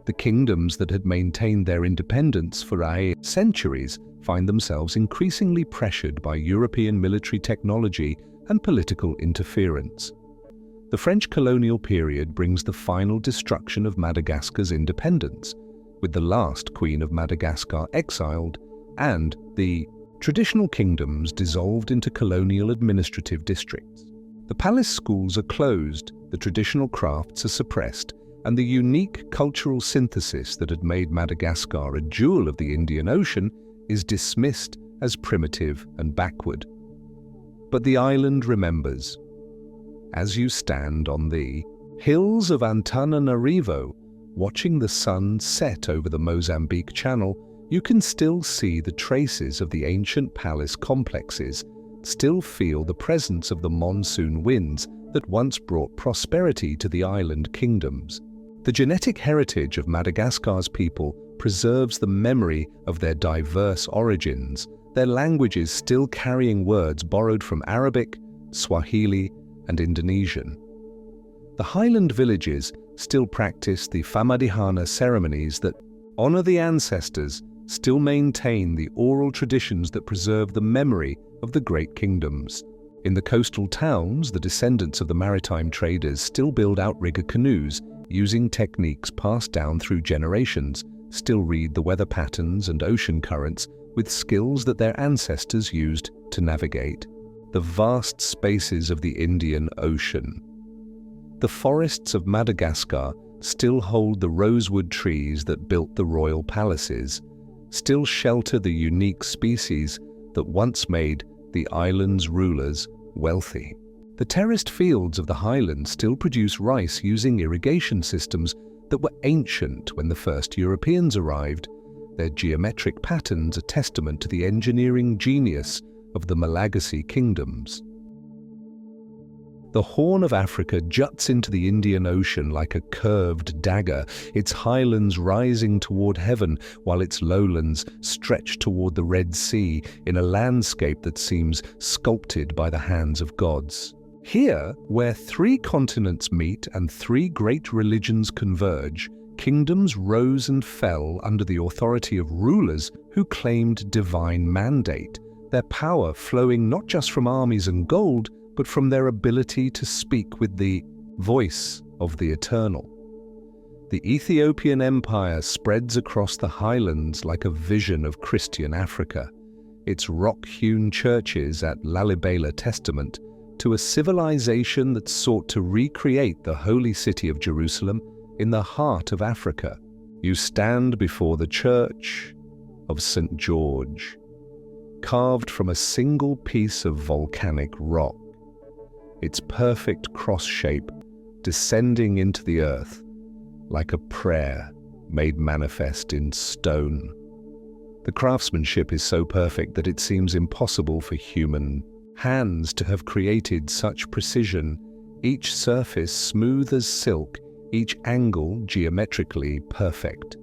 The kingdoms that had maintained their independence for centuries find themselves increasingly pressured by European military technology and political interference. The French colonial period brings the final destruction of Madagascar's independence, with the last Queen of Madagascar exiled and the traditional kingdoms dissolved into colonial administrative districts. The palace schools are closed, the traditional crafts are suppressed, and the unique cultural synthesis that had made Madagascar a jewel of the Indian Ocean is dismissed as primitive and backward. But the island remembers. As you stand on the hills of Antananarivo, watching the sun set over the Mozambique Channel, you can still see the traces of the ancient palace complexes, still feel the presence of the monsoon winds that once brought prosperity to the island kingdoms. The genetic heritage of Madagascar's people preserves the memory of their diverse origins, their languages still carrying words borrowed from Arabic, Swahili, and Indonesian. The highland villages still practice the Famadihana ceremonies that honor the ancestors, still maintain the oral traditions that preserve the memory of the great kingdoms. In the coastal towns, the descendants of the maritime traders still build outrigger canoes, using techniques passed down through generations, still read the weather patterns and ocean currents with skills that their ancestors used to navigate the vast spaces of the Indian Ocean. The forests of Madagascar still hold the rosewood trees that built the royal palaces, still shelter the unique species that once made the island's rulers wealthy. The terraced fields of the highlands still produce rice using irrigation systems that were ancient when the first Europeans arrived. Their geometric patterns are testament to the engineering genius of the Malagasy kingdoms. The Horn of Africa juts into the Indian Ocean like a curved dagger, its highlands rising toward heaven while its lowlands stretch toward the Red Sea in a landscape that seems sculpted by the hands of gods. Here, where three continents meet and three great religions converge, kingdoms rose and fell under the authority of rulers who claimed divine mandate, their power flowing not just from armies and gold, but from their ability to speak with the voice of the eternal. The Ethiopian Empire spreads across the highlands like a vision of Christian Africa, its rock-hewn churches at Lalibela testament to a civilization that sought to recreate the holy city of Jerusalem in the heart of Africa. You stand before the church of St. George, carved from a single piece of volcanic rock, its perfect cross shape descending into the earth like a prayer made manifest in stone. The craftsmanship is so perfect that it seems impossible for human hands to have created such precision, each surface smooth as silk, each angle geometrically perfect.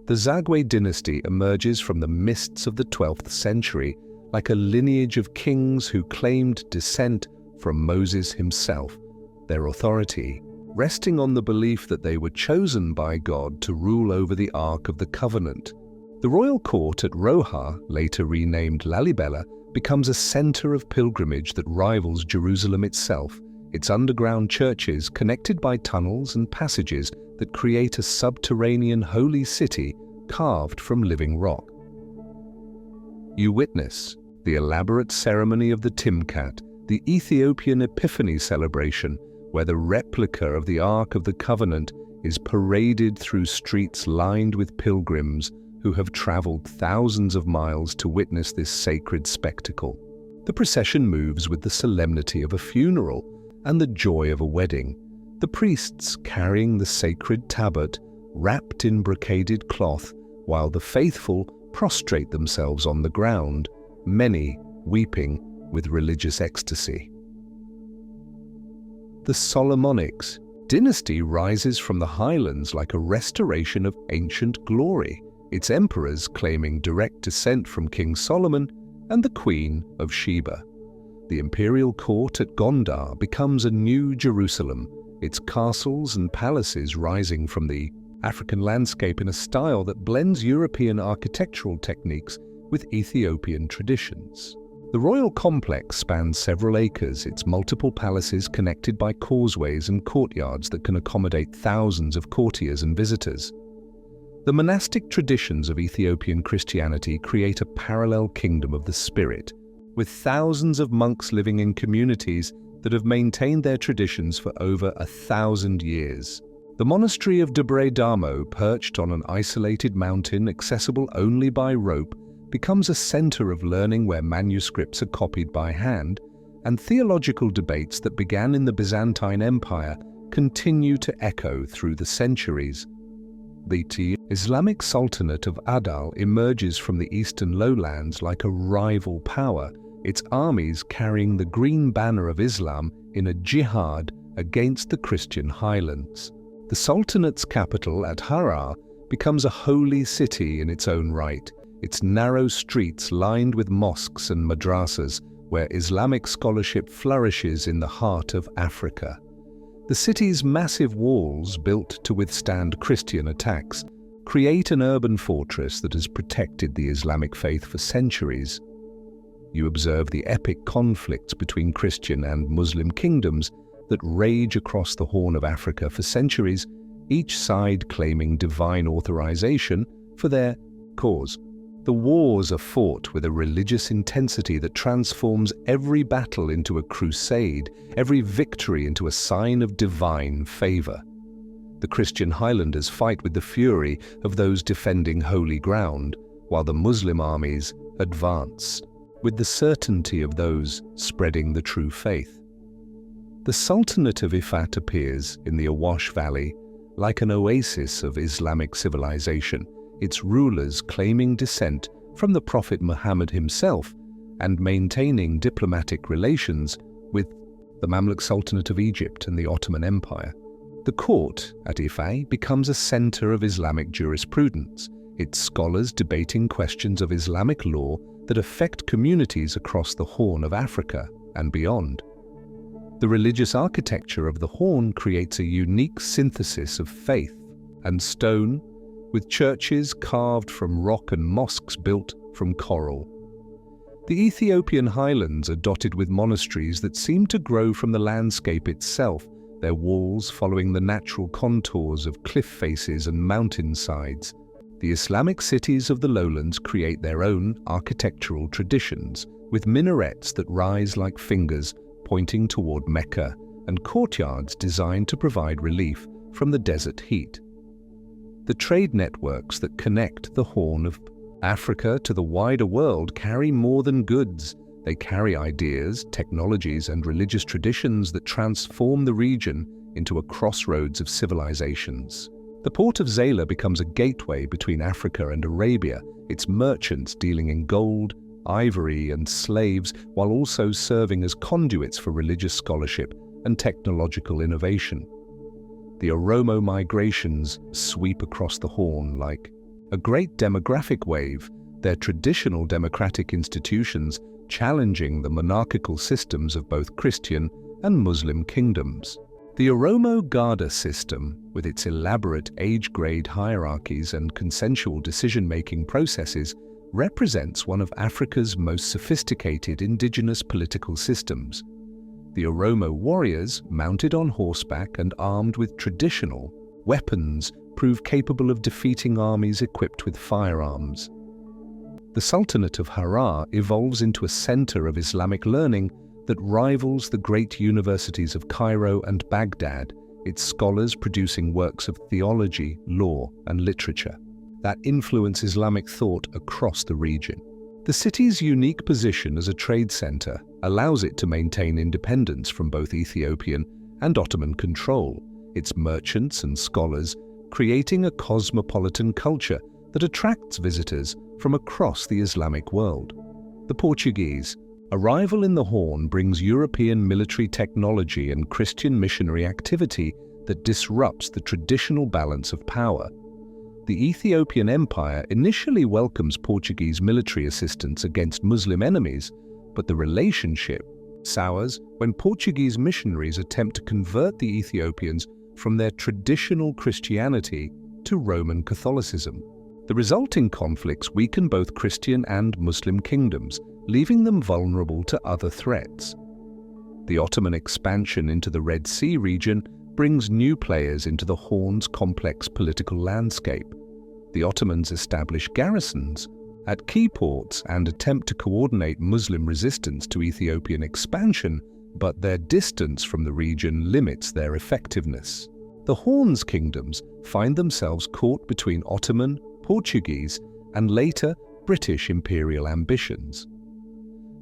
The Zagwe dynasty emerges from the mists of the 12th century like a lineage of kings who claimed descent from Moses himself, their authority resting on the belief that they were chosen by God to rule over the Ark of the Covenant. The royal court at Roha, later renamed Lalibela, becomes a center of pilgrimage that rivals Jerusalem itself, its underground churches connected by tunnels and passages that create a subterranean holy city carved from living rock. You witness the elaborate ceremony of the Timkat, the Ethiopian Epiphany celebration, where the replica of the Ark of the Covenant is paraded through streets lined with pilgrims who have traveled thousands of miles to witness this sacred spectacle. The procession moves with the solemnity of a funeral and the joy of a wedding, the priests carrying the sacred tablet wrapped in brocaded cloth, while the faithful prostrate themselves on the ground, many weeping with religious ecstasy. The Solomonics dynasty rises from the highlands like a restoration of ancient glory, its emperors claiming direct descent from King Solomon and the Queen of Sheba. The imperial court at Gondar becomes a new Jerusalem, its castles and palaces rising from the African landscape in a style that blends European architectural techniques with Ethiopian traditions. The royal complex spans several acres, its multiple palaces connected by causeways and courtyards that can accommodate thousands of courtiers and visitors. The monastic traditions of Ethiopian Christianity create a parallel kingdom of the spirit, with thousands of monks living in communities that have maintained their traditions for over 1,000 years. The monastery of Debre Damo, perched on an isolated mountain accessible only by rope, becomes a center of learning where manuscripts are copied by hand, and theological debates that began in the Byzantine Empire continue to echo through the centuries. The Islamic Sultanate of Adal emerges from the eastern lowlands like a rival power, its armies carrying the green banner of Islam in a jihad against the Christian highlands. The Sultanate's capital at Harar becomes a holy city in its own right, its narrow streets lined with mosques and madrasas where Islamic scholarship flourishes in the heart of Africa. The city's massive walls, built to withstand Christian attacks, create an urban fortress that has protected the Islamic faith for centuries. You observe the epic conflicts between Christian and Muslim kingdoms that rage across the Horn of Africa for centuries, each side claiming divine authorization for their cause. The wars are fought with a religious intensity that transforms every battle into a crusade, every victory into a sign of divine favor. The Christian Highlanders fight with the fury of those defending holy ground, while the Muslim armies advance with the certainty of those spreading the true faith. The Sultanate of Ifat appears in the Awash Valley like an oasis of Islamic civilization, its rulers claiming descent from the Prophet Muhammad himself and maintaining diplomatic relations with the Mamluk Sultanate of Egypt and the Ottoman Empire. The court at Ifat becomes a center of Islamic jurisprudence, its scholars debating questions of Islamic law that affect communities across the Horn of Africa and beyond. The religious architecture of the Horn creates a unique synthesis of faith and stone, with churches carved from rock and mosques built from coral. The Ethiopian highlands are dotted with monasteries that seem to grow from the landscape itself, their walls following the natural contours of cliff faces and mountainsides. The Islamic cities of the lowlands create their own architectural traditions, with minarets that rise like fingers pointing toward Mecca and courtyards designed to provide relief from the desert heat. The trade networks that connect the Horn of Africa to the wider world carry more than goods. They carry ideas, technologies, and religious traditions that transform the region into a crossroads of civilizations. The port of Zayla becomes a gateway between Africa and Arabia, its merchants dealing in gold, ivory, and slaves, while also serving as conduits for religious scholarship and technological innovation. The Oromo migrations sweep across the Horn like a great demographic wave, their traditional democratic institutions challenging the monarchical systems of both Christian and Muslim kingdoms. The Oromo Garda system, with its elaborate age-grade hierarchies and consensual decision-making processes, represents one of Africa's most sophisticated indigenous political systems. The Oromo warriors, mounted on horseback and armed with traditional weapons, prove capable of defeating armies equipped with firearms. The Sultanate of Harar evolves into a center of Islamic learning that rivals the great universities of Cairo and Baghdad, its scholars producing works of theology, law, and literature that influence Islamic thought across the region. The city's unique position as a trade center allows it to maintain independence from both Ethiopian and Ottoman control, its merchants and scholars creating a cosmopolitan culture that attracts visitors from across the Islamic world. The Portuguese arrival in the Horn brings European military technology and Christian missionary activity that disrupts the traditional balance of power. The Ethiopian Empire initially welcomes Portuguese military assistance against Muslim enemies, but the relationship sours when Portuguese missionaries attempt to convert the Ethiopians from their traditional Christianity to Roman Catholicism. The resulting conflicts weaken both Christian and Muslim kingdoms, leaving them vulnerable to other threats. The Ottoman expansion into the Red Sea region brings new players into the Horn's complex political landscape. The Ottomans establish garrisons at key ports and attempt to coordinate Muslim resistance to Ethiopian expansion, but their distance from the region limits their effectiveness. The Horn's kingdoms find themselves caught between Ottoman, Portuguese, and later British imperial ambitions.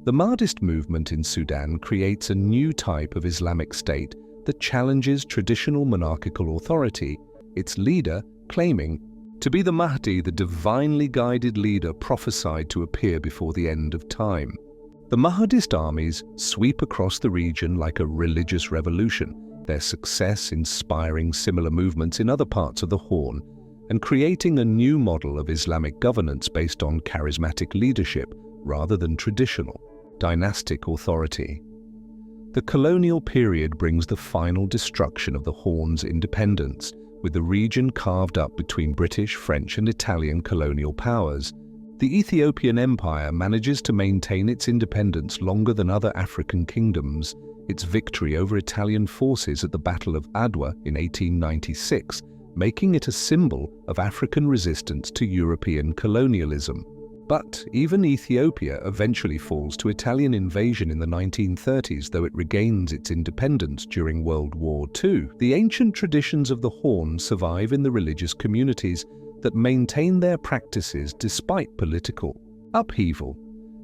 The Mahdist movement in Sudan creates a new type of Islamic state that challenges traditional monarchical authority, its leader claiming to be the Mahdi, the divinely guided leader prophesied to appear before the end of time. The Mahdist armies sweep across the region like a religious revolution, their success inspiring similar movements in other parts of the Horn and creating a new model of Islamic governance based on charismatic leadership rather than traditional dynastic authority. The colonial period brings the final destruction of the Horn's independence, with the region carved up between British, French, and Italian colonial powers. The Ethiopian Empire manages to maintain its independence longer than other African kingdoms. Its victory over Italian forces at the Battle of Adwa in 1896, making it a symbol of African resistance to European colonialism. But even Ethiopia eventually falls to Italian invasion in the 1930s, though it regains its independence during World War II. The ancient traditions of the Horn survive in the religious communities that maintain their practices despite political upheaval.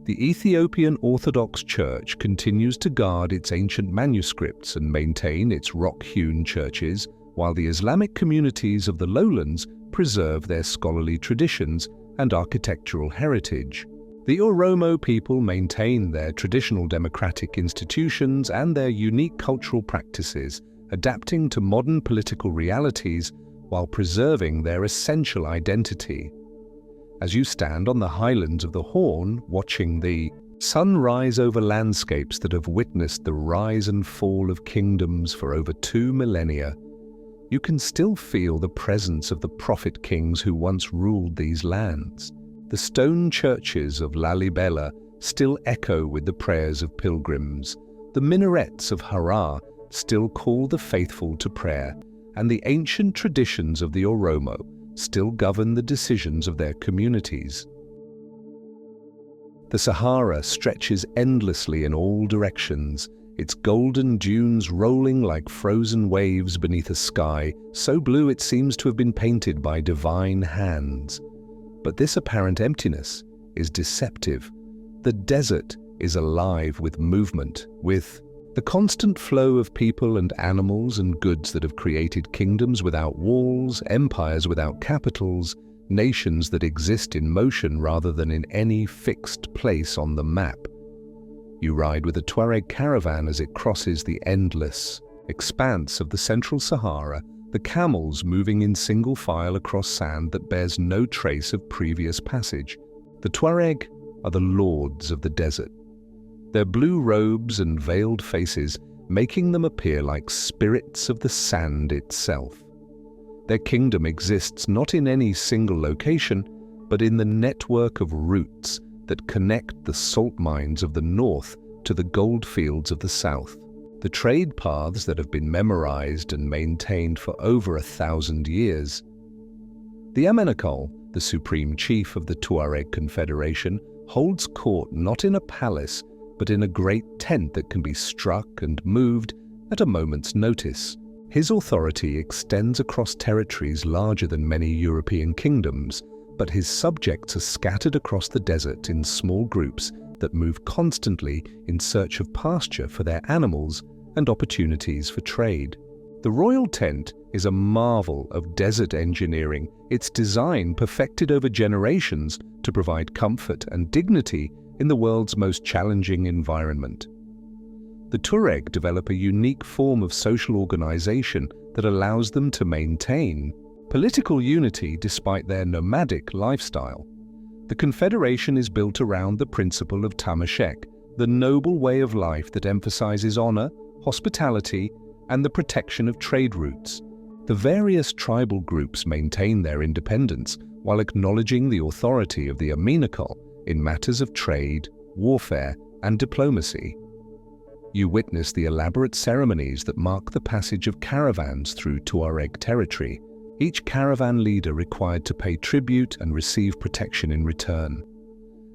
The Ethiopian Orthodox Church continues to guard its ancient manuscripts and maintain its rock-hewn churches, while the Islamic communities of the lowlands preserve their scholarly traditions and architectural heritage. The Oromo people maintain their traditional democratic institutions and their unique cultural practices, adapting to modern political realities while preserving their essential identity. As you stand on the highlands of the Horn, watching the sun rise over landscapes that have witnessed the rise and fall of kingdoms for over 2 millennia, you can still feel the presence of the prophet kings who once ruled these lands. The stone churches of Lalibela still echo with the prayers of pilgrims. The minarets of Harar still call the faithful to prayer, and the ancient traditions of the Oromo still govern the decisions of their communities. The Sahara stretches endlessly in all directions, its golden dunes rolling like frozen waves beneath a sky so blue it seems to have been painted by divine hands. But this apparent emptiness is deceptive. The desert is alive with movement, with the constant flow of people and animals and goods that have created kingdoms without walls, empires without capitals, nations that exist in motion rather than in any fixed place on the map. You ride with a Tuareg caravan as it crosses the endless expanse of the central Sahara, the camels moving in single file across sand that bears no trace of previous passage. The Tuareg are the lords of the desert, their blue robes and veiled faces making them appear like spirits of the sand itself. Their kingdom exists not in any single location, but in the network of routes that connect the salt mines of the north to the gold fields of the south. The trade paths that have been memorized and maintained for over 1,000 years. The Amenakol, the supreme chief of the Tuareg Confederation, holds court not in a palace, but in a great tent that can be struck and moved at a moment's notice. His authority extends across territories larger than many European kingdoms, but his subjects are scattered across the desert in small groups that move constantly in search of pasture for their animals and opportunities for trade. The royal tent is a marvel of desert engineering, its design perfected over generations to provide comfort and dignity in the world's most challenging environment. The Tuareg develop a unique form of social organization that allows them to maintain political unity despite their nomadic lifestyle. The confederation is built around the principle of tamashek, the noble way of life that emphasizes honor, hospitality, and the protection of trade routes. The various tribal groups maintain their independence while acknowledging the authority of the Amenakol in matters of trade, warfare, and diplomacy. You witness the elaborate ceremonies that mark the passage of caravans through Tuareg territory, each caravan leader required to pay tribute and receive protection in return.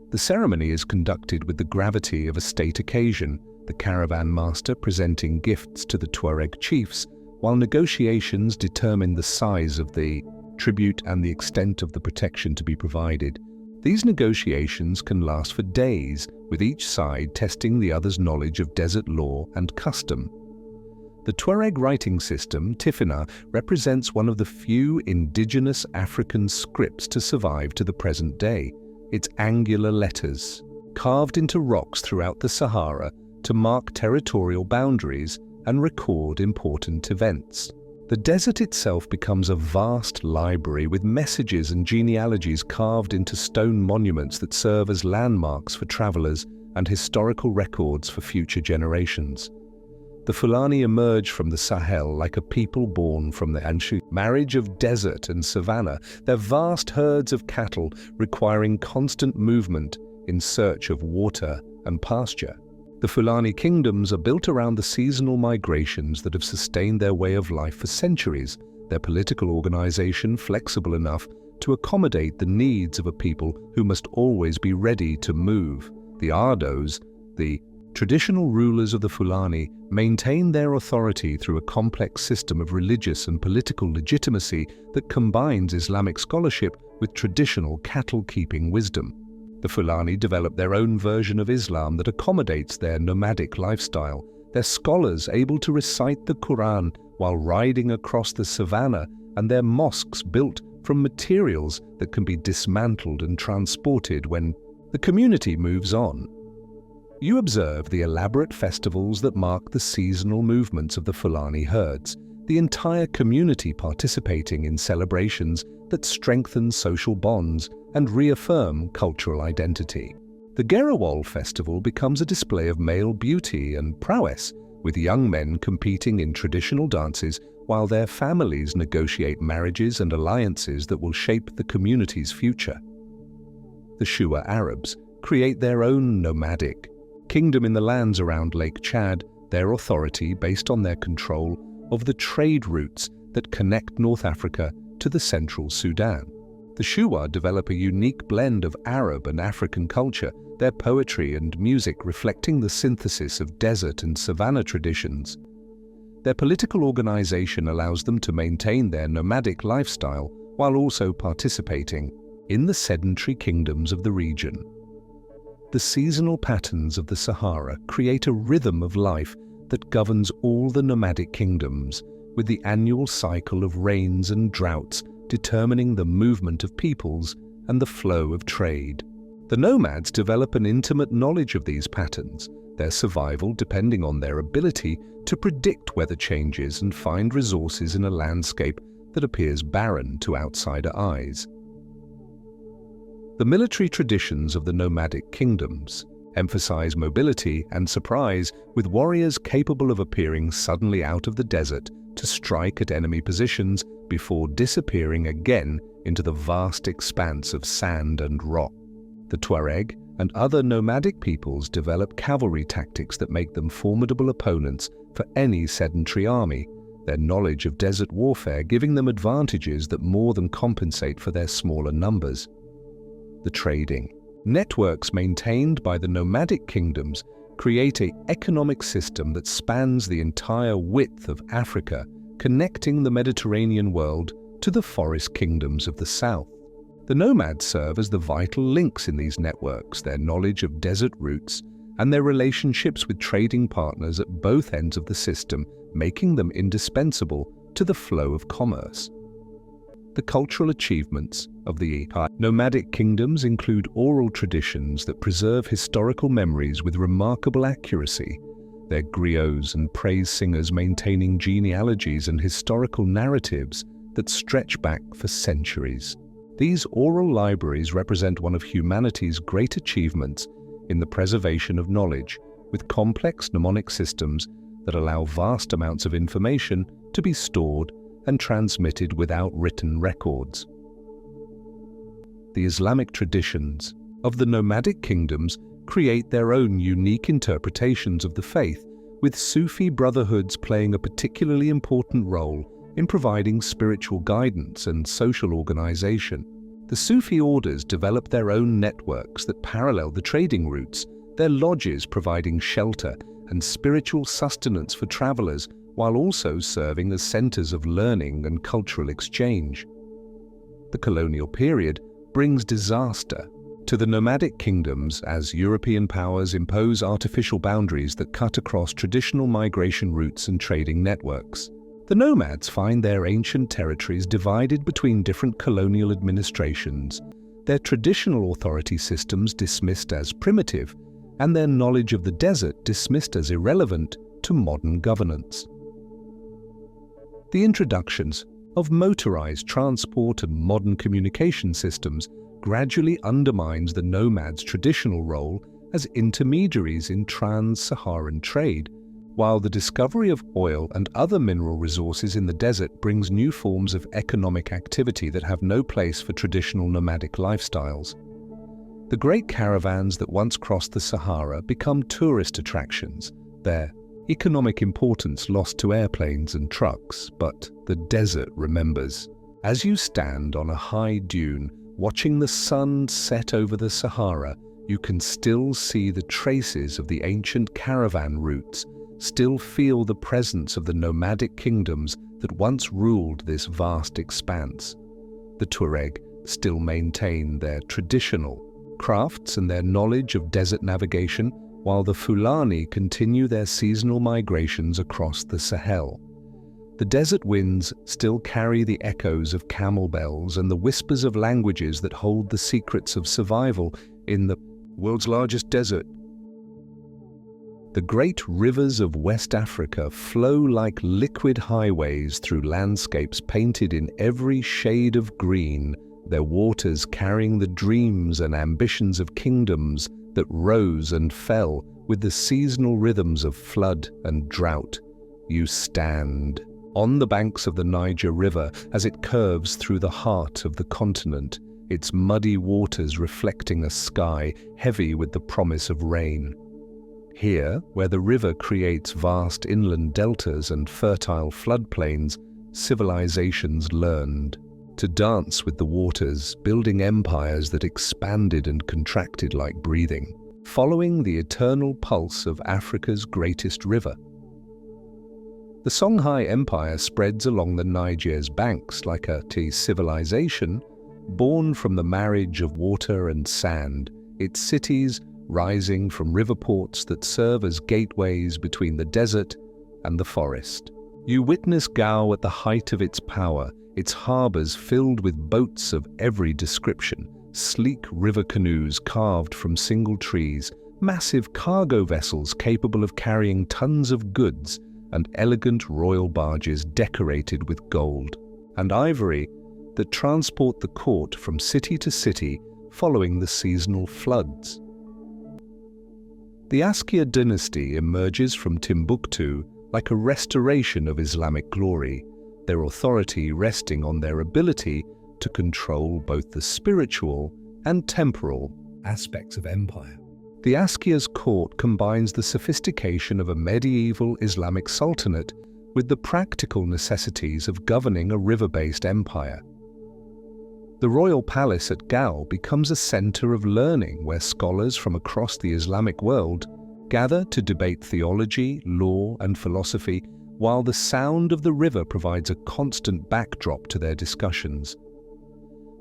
The ceremony is conducted with the gravity of a state occasion, the caravan master presenting gifts to the Tuareg chiefs, while negotiations determine the size of the tribute and the extent of the protection to be provided. These negotiations can last for days, with each side testing the other's knowledge of desert law and custom. The Tuareg writing system, Tifina, represents one of the few indigenous African scripts to survive to the present day. Its angular letters, carved into rocks throughout the Sahara to mark territorial boundaries and record important events. The desert itself becomes a vast library with messages and genealogies carved into stone monuments that serve as landmarks for travelers and historical records for future generations. The Fulani emerge from the Sahel like a people born from the ancient marriage of desert and savanna, their vast herds of cattle requiring constant movement in search of water and pasture. The Fulani kingdoms are built around the seasonal migrations that have sustained their way of life for centuries, their political organization flexible enough to accommodate the needs of a people who must always be ready to move. The Ardos, the traditional rulers of the Fulani, maintain their authority through a complex system of religious and political legitimacy that combines Islamic scholarship with traditional cattle-keeping wisdom. The Fulani develop their own version of Islam that accommodates their nomadic lifestyle, their scholars able to recite the Quran while riding across the savannah, and their mosques built from materials that can be dismantled and transported when the community moves on. You observe the elaborate festivals that mark the seasonal movements of the Fulani herds, the entire community participating in celebrations that strengthen social bonds and reaffirm cultural identity. The Gerawol festival becomes a display of male beauty and prowess, with young men competing in traditional dances while their families negotiate marriages and alliances that will shape the community's future. The Shua Arabs create their own nomadic kingdom in the lands around Lake Chad, their authority based on their control of the trade routes that connect North Africa to the central Sudan. The Shua develop a unique blend of Arab and African culture, their poetry and music reflecting the synthesis of desert and savanna traditions. Their political organization allows them to maintain their nomadic lifestyle while also participating in the sedentary kingdoms of the region. The seasonal patterns of the Sahara create a rhythm of life that governs all the nomadic kingdoms, with the annual cycle of rains and droughts determining the movement of peoples and the flow of trade. The nomads develop an intimate knowledge of these patterns, their survival depending on their ability to predict weather changes and find resources in a landscape that appears barren to outsider eyes. The military traditions of the nomadic kingdoms emphasize mobility and surprise, with warriors capable of appearing suddenly out of the desert to strike at enemy positions before disappearing again into the vast expanse of sand and rock. The Tuareg and other nomadic peoples develop cavalry tactics that make them formidable opponents for any sedentary army, their knowledge of desert warfare giving them advantages that more than compensate for their smaller numbers. The trading. Networks maintained by the nomadic kingdoms create an economic system that spans the entire width of Africa, connecting the Mediterranean world to the forest kingdoms of the south. The nomads serve as the vital links in these networks, their knowledge of desert routes and their relationships with trading partners at both ends of the system, making them indispensable to the flow of commerce. The cultural achievements of the nomadic kingdoms include oral traditions that preserve historical memories with remarkable accuracy, their griots and praise singers maintaining genealogies and historical narratives that stretch back for centuries. These oral libraries represent one of humanity's great achievements in the preservation of knowledge, with complex mnemonic systems that allow vast amounts of information to be stored and transmitted without written records. The Islamic traditions of the nomadic kingdoms create their own unique interpretations of the faith, with Sufi brotherhoods playing a particularly important role in providing spiritual guidance and social organization. The Sufi orders develop their own networks that parallel the trading routes, their lodges providing shelter and spiritual sustenance for travelers, while also serving as centers of learning and cultural exchange. The colonial period brings disaster to the nomadic kingdoms as European powers impose artificial boundaries that cut across traditional migration routes and trading networks. The nomads find their ancient territories divided between different colonial administrations, their traditional authority systems dismissed as primitive, and their knowledge of the desert dismissed as irrelevant to modern governance. The introductions of motorized transport and modern communication systems gradually undermines the nomads' traditional role as intermediaries in trans-Saharan trade, while the discovery of oil and other mineral resources in the desert brings new forms of economic activity that have no place for traditional nomadic lifestyles. The great caravans that once crossed the Sahara become tourist attractions, their economic importance lost to airplanes and trucks, but the desert remembers. As you stand on a high dune, watching the sun set over the Sahara, you can still see the traces of the ancient caravan routes, still feel the presence of the nomadic kingdoms that once ruled this vast expanse. The Tuareg still maintain their traditional crafts and their knowledge of desert navigation, while the Fulani continue their seasonal migrations across the Sahel. The desert winds still carry the echoes of camel bells and the whispers of languages that hold the secrets of survival in the world's largest desert. The great rivers of West Africa flow like liquid highways through landscapes painted in every shade of green, their waters carrying the dreams and ambitions of kingdoms that rose and fell with the seasonal rhythms of flood and drought. You stand on the banks of the Niger River as it curves through the heart of the continent, its muddy waters reflecting a sky heavy with the promise of rain. Here, where the river creates vast inland deltas and fertile floodplains, civilizations learned to dance with the waters, building empires that expanded and contracted like breathing, following the eternal pulse of Africa's greatest river. The Songhai Empire spreads along the Niger's banks like a civilization born from the marriage of water and sand, its cities rising from river ports that serve as gateways between the desert and the forest. You witness Gao at the height of its power, its harbors filled with boats of every description, sleek river canoes carved from single trees, massive cargo vessels capable of carrying tons of goods, and elegant royal barges decorated with gold and ivory that transport the court from city to city following the seasonal floods. The Askia dynasty emerges from Timbuktu like a restoration of Islamic glory, their authority resting on their ability to control both the spiritual and temporal aspects of empire. The Askia's court combines the sophistication of a medieval Islamic sultanate with the practical necessities of governing a river-based empire. The royal palace at Gao becomes a center of learning where scholars from across the Islamic world gather to debate theology, law, and philosophy, while the sound of the river provides a constant backdrop to their discussions.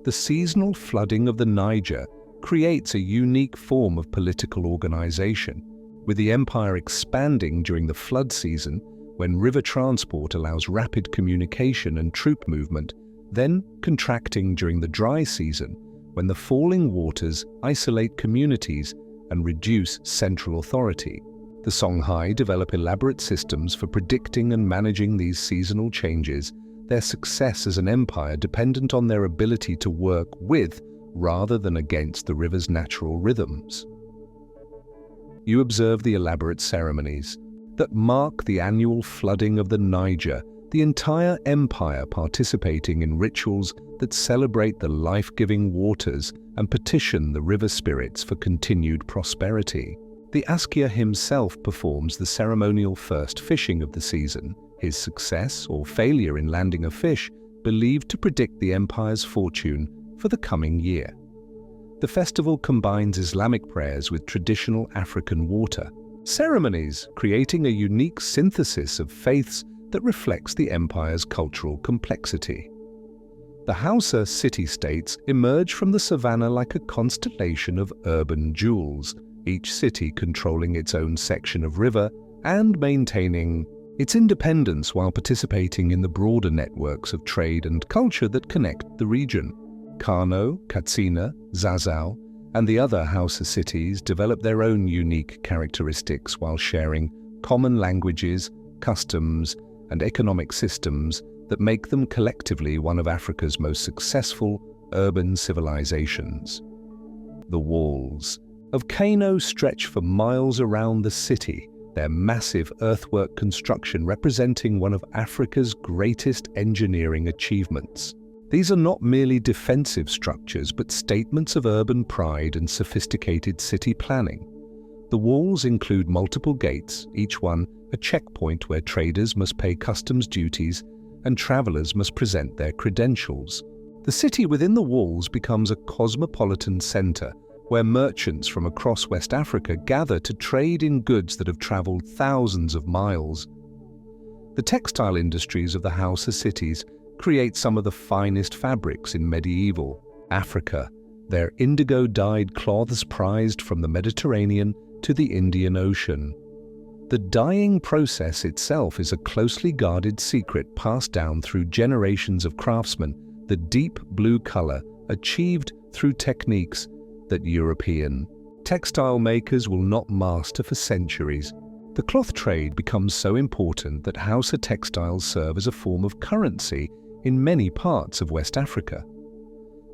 The seasonal flooding of the Niger creates a unique form of political organization, with the empire expanding during the flood season when river transport allows rapid communication and troop movement, then contracting during the dry season when the falling waters isolate communities and reduce central authority. The Songhai develop elaborate systems for predicting and managing these seasonal changes, their success as an empire dependent on their ability to work with rather than against the river's natural rhythms. You observe the elaborate ceremonies that mark the annual flooding of the Niger, the entire empire participating in rituals that celebrate the life-giving waters and petition the river spirits for continued prosperity. The Askia himself performs the ceremonial first fishing of the season, his success or failure in landing a fish believed to predict the empire's fortune for the coming year. The festival combines Islamic prayers with traditional African water ceremonies, creating a unique synthesis of faiths that reflects the empire's cultural complexity. The Hausa city-states emerge from the savannah like a constellation of urban jewels, each city controlling its own section of river and maintaining its independence while participating in the broader networks of trade and culture that connect the region. Kano, Katsina, Zazau, and the other Hausa cities develop their own unique characteristics while sharing common languages, customs, and economic systems that make them collectively one of Africa's most successful urban civilizations. The walls of Kano stretch for miles around the city, their massive earthwork construction representing one of Africa's greatest engineering achievements. These are not merely defensive structures, but statements of urban pride and sophisticated city planning. The walls include multiple gates, each one a checkpoint where traders must pay customs duties and travelers must present their credentials. The city within the walls becomes a cosmopolitan center where merchants from across West Africa gather to trade in goods that have traveled thousands of miles. The textile industries of the Hausa cities create some of the finest fabrics in medieval Africa, their indigo-dyed cloths prized from the Mediterranean to the Indian Ocean. The dyeing process itself is a closely guarded secret passed down through generations of craftsmen, the deep blue color achieved through techniques that European textile makers will not master for centuries. The cloth trade becomes so important that Hausa textiles serve as a form of currency in many parts of West Africa.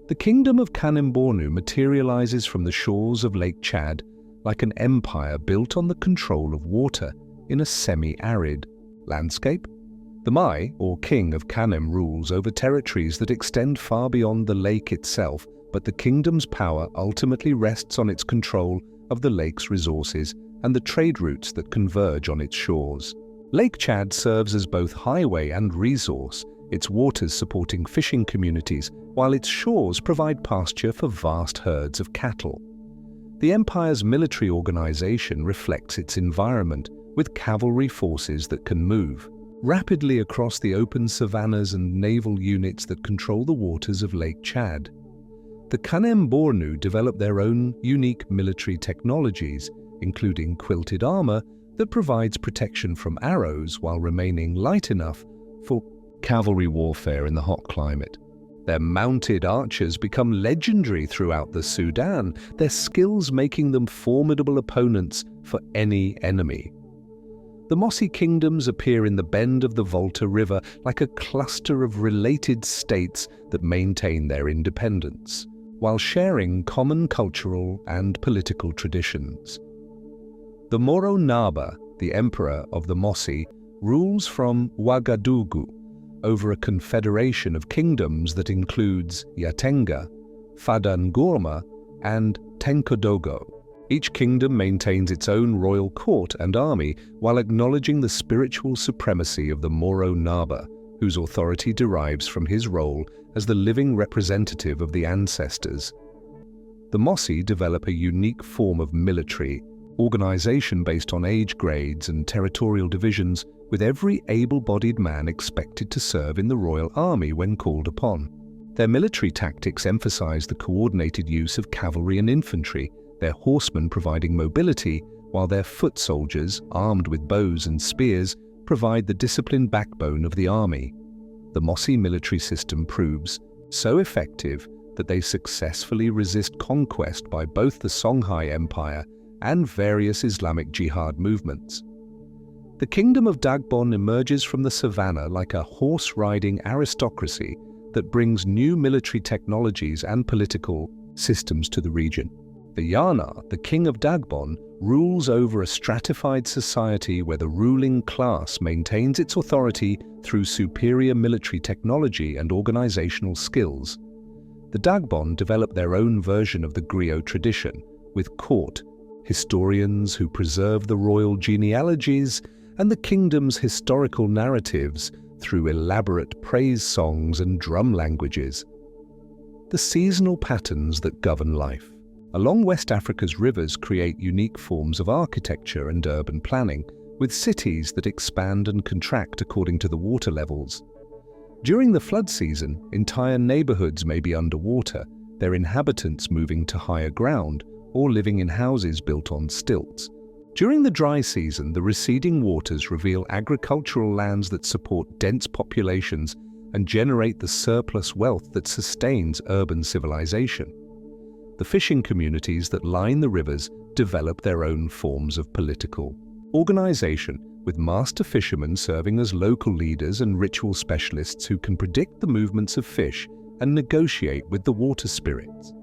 The kingdom of Kanem-Bornu materializes from the shores of Lake Chad like an empire built on the control of water in a semi-arid landscape. The Mai, or king of Kanem, rules over territories that extend far beyond the lake itself, but the kingdom's power ultimately rests on its control of the lake's resources and the trade routes that converge on its shores. Lake Chad serves as both highway and resource, its waters supporting fishing communities, while its shores provide pasture for vast herds of cattle. The empire's military organization reflects its environment, with cavalry forces that can move rapidly across the open savannas and naval units that control the waters of Lake Chad. The Kanem-Bornu develop their own unique military technologies, including quilted armor that provides protection from arrows while remaining light enough for cavalry warfare in the hot climate. Their mounted archers become legendary throughout the Sudan, their skills making them formidable opponents for any enemy. The Mossi kingdoms appear in the bend of the Volta River like a cluster of related states that maintain their independence, while sharing common cultural and political traditions. The Moro Naba, the emperor of the Mossi, rules from Ouagadougou, over a confederation of kingdoms that includes Yatenga, Fadangorma, and Tenkodogo. Each kingdom maintains its own royal court and army while acknowledging the spiritual supremacy of the Moro Naba, whose authority derives from his role as the living representative of the ancestors. The Mossi develop a unique form of military organization based on age grades and territorial divisions, with every able-bodied man expected to serve in the royal army when called upon. Their military tactics emphasize the coordinated use of cavalry and infantry, their horsemen providing mobility, while their foot soldiers, armed with bows and spears, provide the disciplined backbone of the army. The Mossi military system proves so effective that they successfully resist conquest by both the Songhai Empire and various Islamic jihad movements. The kingdom of Dagbon emerges from the savannah like a horse-riding aristocracy that brings new military technologies and political systems to the region. The Yana, the king of Dagbon, rules over a stratified society where the ruling class maintains its authority through superior military technology and organizational skills. The Dagbon develop their own version of the griot tradition, with court, historians who preserve the royal genealogies, and the kingdom's historical narratives through elaborate praise songs and drum languages. The seasonal patterns that govern life. Along West Africa's rivers create unique forms of architecture and urban planning, with cities that expand and contract according to the water levels. During the flood season, entire neighborhoods may be underwater, their inhabitants moving to higher ground or living in houses built on stilts. During the dry season, the receding waters reveal agricultural lands that support dense populations and generate the surplus wealth that sustains urban civilization. The fishing communities that line the rivers develop their own forms of political organization, with master fishermen serving as local leaders and ritual specialists who can predict the movements of fish and negotiate with the water spirits.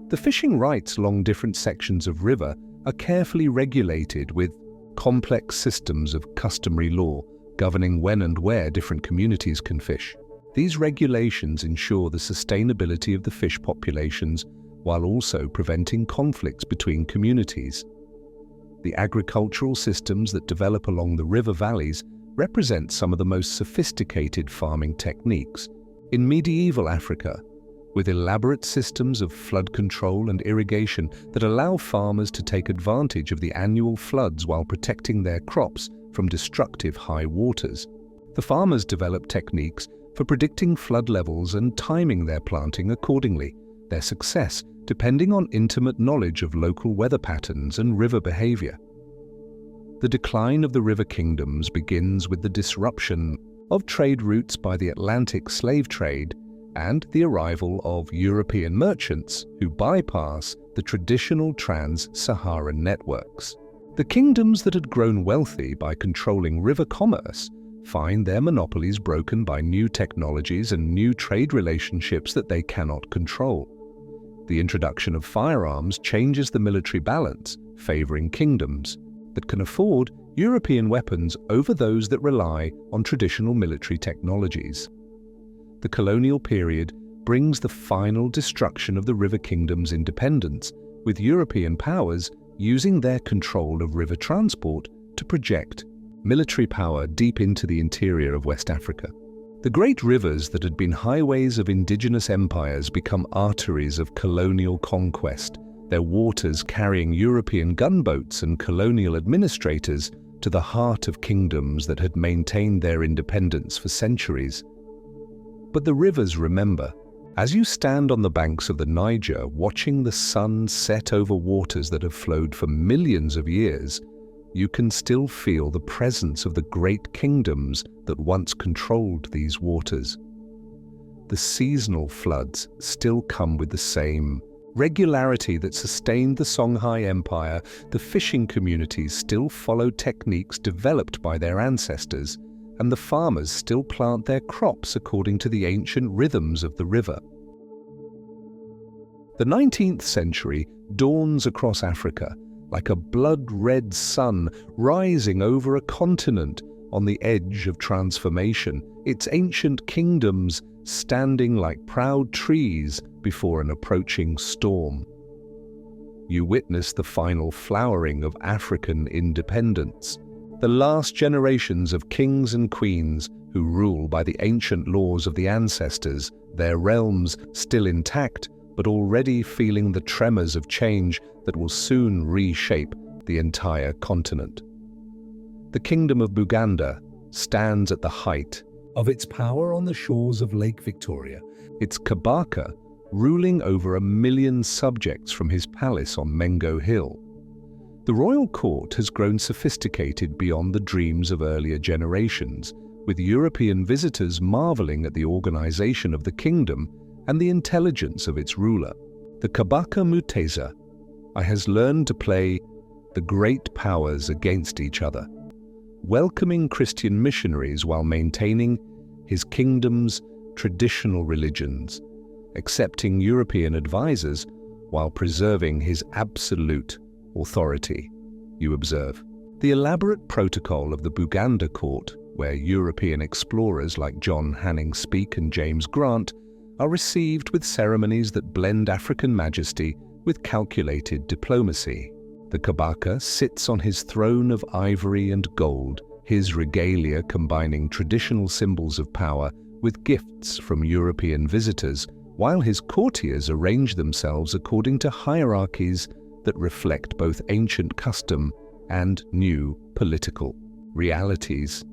The fishing rights along different sections of river are carefully regulated with complex systems of customary law governing when and where different communities can fish. These regulations ensure the sustainability of the fish populations while also preventing conflicts between communities. The agricultural systems that develop along the river valleys represent some of the most sophisticated farming techniques. In medieval Africa, with elaborate systems of flood control and irrigation that allow farmers to take advantage of the annual floods while protecting their crops from destructive high waters. The farmers develop techniques for predicting flood levels and timing their planting accordingly, their success depending on intimate knowledge of local weather patterns and river behavior. The decline of the river kingdoms begins with the disruption of trade routes by the Atlantic slave trade and the arrival of European merchants who bypass the traditional trans-Saharan networks. The kingdoms that had grown wealthy by controlling river commerce find their monopolies broken by new technologies and new trade relationships that they cannot control. The introduction of firearms changes the military balance, favoring kingdoms that can afford European weapons over those that rely on traditional military technologies. The colonial period brings the final destruction of the river kingdom's independence, with European powers using their control of river transport to project military power deep into the interior of West Africa. The great rivers that had been highways of indigenous empires become arteries of colonial conquest, their waters carrying European gunboats and colonial administrators to the heart of kingdoms that had maintained their independence for centuries. But the rivers remember. As you stand on the banks of the Niger, watching the sun set over waters that have flowed for millions of years, you can still feel the presence of the great kingdoms that once controlled these waters. The seasonal floods still come with the same regularity that sustained the Songhai Empire. The fishing communities still follow techniques developed by their ancestors, and the farmers still plant their crops according to the ancient rhythms of the river. The 19th century dawns across Africa like a blood-red sun rising over a continent on the edge of transformation, its ancient kingdoms standing like proud trees before an approaching storm. You witness the final flowering of African independence, the last generations of kings and queens who rule by the ancient laws of the ancestors, their realms still intact but already feeling the tremors of change that will soon reshape the entire continent. The kingdom of Buganda stands at the height of its power on the shores of Lake Victoria, its Kabaka ruling over 1 million subjects from his palace on Mengo Hill. The royal court has grown sophisticated beyond the dreams of earlier generations, with European visitors marveling at the organization of the kingdom and the intelligence of its ruler. The Kabaka Mutesa has learned to play the great powers against each other, welcoming Christian missionaries while maintaining his kingdom's traditional religions, accepting European advisors while preserving his absolute authority. You observe the elaborate protocol of the Buganda court, where European explorers like John Hanning Speke and James Grant are received with ceremonies that blend African majesty with calculated diplomacy. The Kabaka sits on his throne of ivory and gold, his regalia combining traditional symbols of power with gifts from European visitors, while his courtiers arrange themselves according to hierarchies that reflect both ancient custom and new political realities.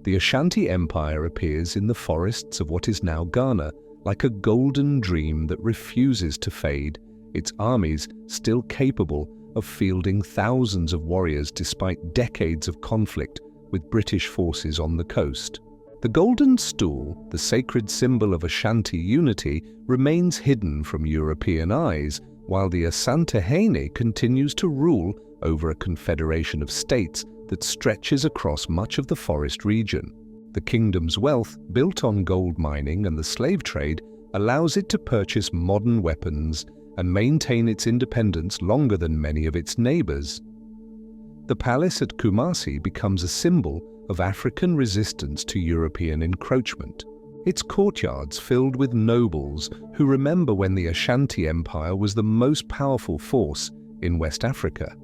The Ashanti Empire appears in the forests of what is now Ghana like a golden dream that refuses to fade, its armies still capable of fielding thousands of warriors despite decades of conflict with British forces on the coast. The golden stool, the sacred symbol of Ashanti unity, remains hidden from European eyes, while the Asantehene continues to rule over a confederation of states that stretches across much of the forest region. The kingdom's wealth, built on gold mining and the slave trade, allows it to purchase modern weapons and maintain its independence longer than many of its neighbors. The palace at Kumasi becomes a symbol of African resistance to European encroachment, its courtyards filled with nobles who remember when the Ashanti Empire was the most powerful force in West Africa.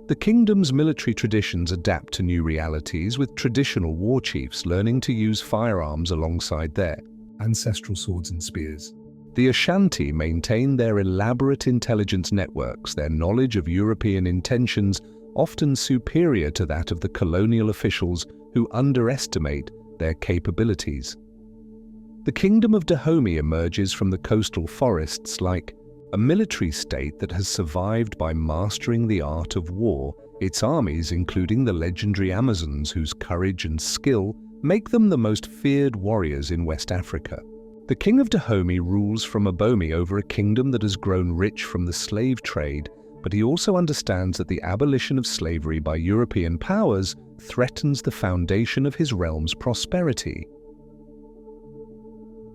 The kingdom's military traditions adapt to new realities, with traditional war chiefs learning to use firearms alongside their ancestral swords and spears. The Ashanti maintain their elaborate intelligence networks, their knowledge of European intentions often superior to that of the colonial officials who underestimate their capabilities. The kingdom of Dahomey emerges from the coastal forests like a military state that has survived by mastering the art of war, its armies, including the legendary Amazons whose courage and skill make them the most feared warriors in West Africa. The king of Dahomey rules from Abomey over a kingdom that has grown rich from the slave trade, but he also understands that the abolition of slavery by European powers threatens the foundation of his realm's prosperity.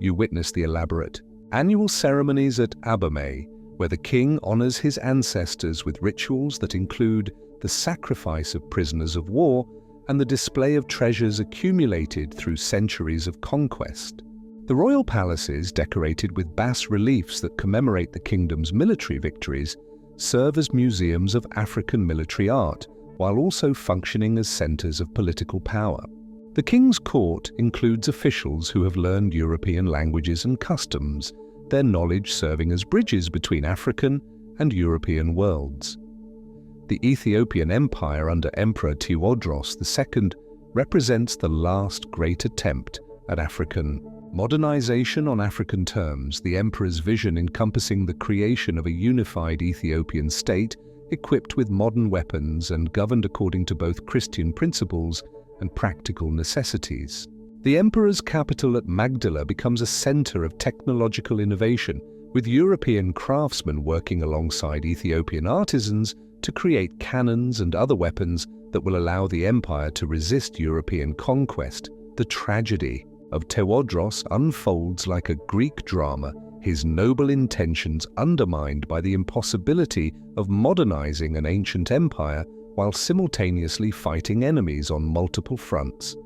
You witness the elaborate annual ceremonies at Abomey, where the king honors his ancestors with rituals that include the sacrifice of prisoners of war and the display of treasures accumulated through centuries of conquest. The royal palaces, decorated with bas-reliefs that commemorate the kingdom's military victories, serve as museums of African military art, while also functioning as centers of political power. The king's court includes officials who have learned European languages and customs, their knowledge serving as bridges between African and European worlds. The Ethiopian Empire under Emperor Tewodros II represents the last great attempt at African modernization on African terms, the emperor's vision encompassing the creation of a unified Ethiopian state equipped with modern weapons and governed according to both Christian principles and practical necessities. The emperor's capital at Magdala becomes a center of technological innovation, with European craftsmen working alongside Ethiopian artisans to create cannons and other weapons that will allow the empire to resist European conquest. The tragedy of Tewodros unfolds like a Greek drama, his noble intentions undermined by the impossibility of modernizing an ancient empire while simultaneously fighting enemies on multiple fronts.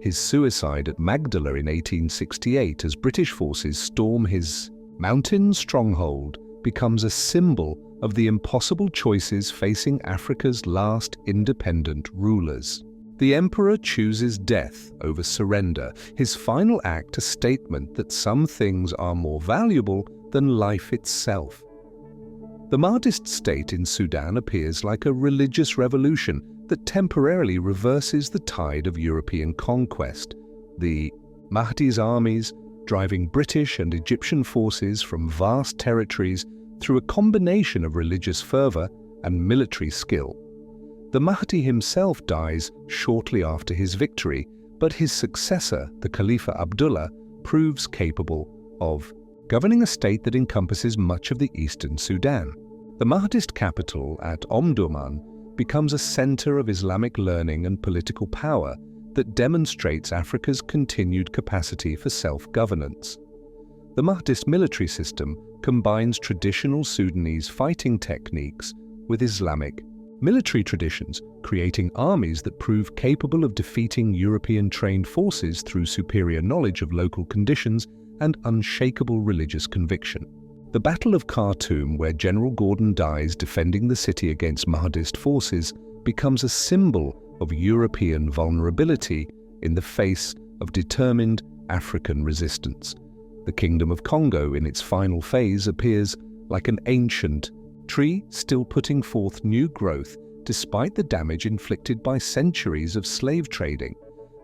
His suicide at Magdala in 1868 as British forces storm his mountain stronghold becomes a symbol of the impossible choices facing Africa's last independent rulers. The emperor chooses death over surrender, his final act a statement that some things are more valuable than life itself. The Mahdist state in Sudan appears like a religious revolution that temporarily reverses the tide of European conquest. The Mahdi's armies driving British and Egyptian forces from vast territories through a combination of religious fervor and military skill. The Mahdi himself dies shortly after his victory, but his successor, the Khalifa Abdullah, proves capable of governing a state that encompasses much of the eastern Sudan. The Mahdist capital at Omdurman becomes a center of Islamic learning and political power that demonstrates Africa's continued capacity for self-governance. The Mahdist military system combines traditional Sudanese fighting techniques with Islamic military traditions, creating armies that prove capable of defeating European-trained forces through superior knowledge of local conditions and unshakable religious conviction. The Battle of Khartoum, where General Gordon dies defending the city against Mahdist forces, becomes a symbol of European vulnerability in the face of determined African resistance. The Kingdom of Congo, in its final phase, appears like an ancient tree still putting forth new growth despite the damage inflicted by centuries of slave trading.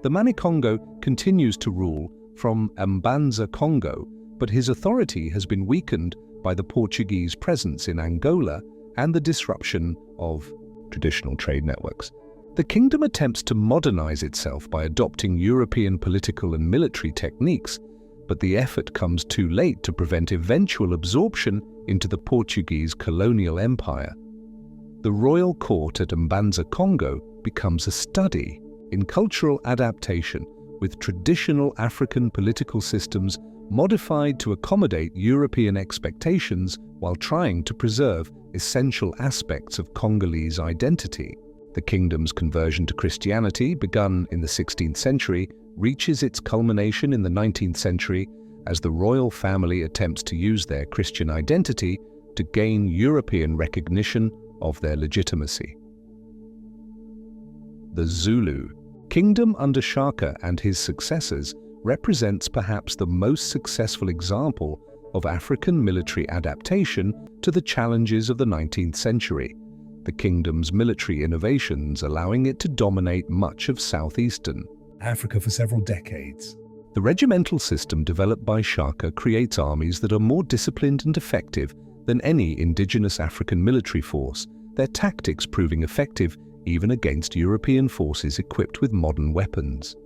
The Manikongo continues to rule from Mbanza Congo, but his authority has been weakened by the Portuguese presence in Angola and the disruption of traditional trade networks. The kingdom attempts to modernize itself by adopting European political and military techniques, but the effort comes too late to prevent eventual absorption into the Portuguese colonial empire. The royal court at Mbanza Congo becomes a study in cultural adaptation, with traditional African political systems modified to accommodate European expectations while trying to preserve essential aspects of Congolese identity. The kingdom's conversion to Christianity, begun in the 16th century, reaches its culmination in the 19th century as the royal family attempts to use their Christian identity to gain European recognition of their legitimacy. The Zulu kingdom under Shaka and his successors represents perhaps the most successful example of African military adaptation to the challenges of the 19th century, the kingdom's military innovations allowing it to dominate much of southeastern Africa for several decades. The regimental system developed by Shaka creates armies that are more disciplined and effective than any indigenous African military force, their tactics proving effective even against European forces equipped with modern weapons.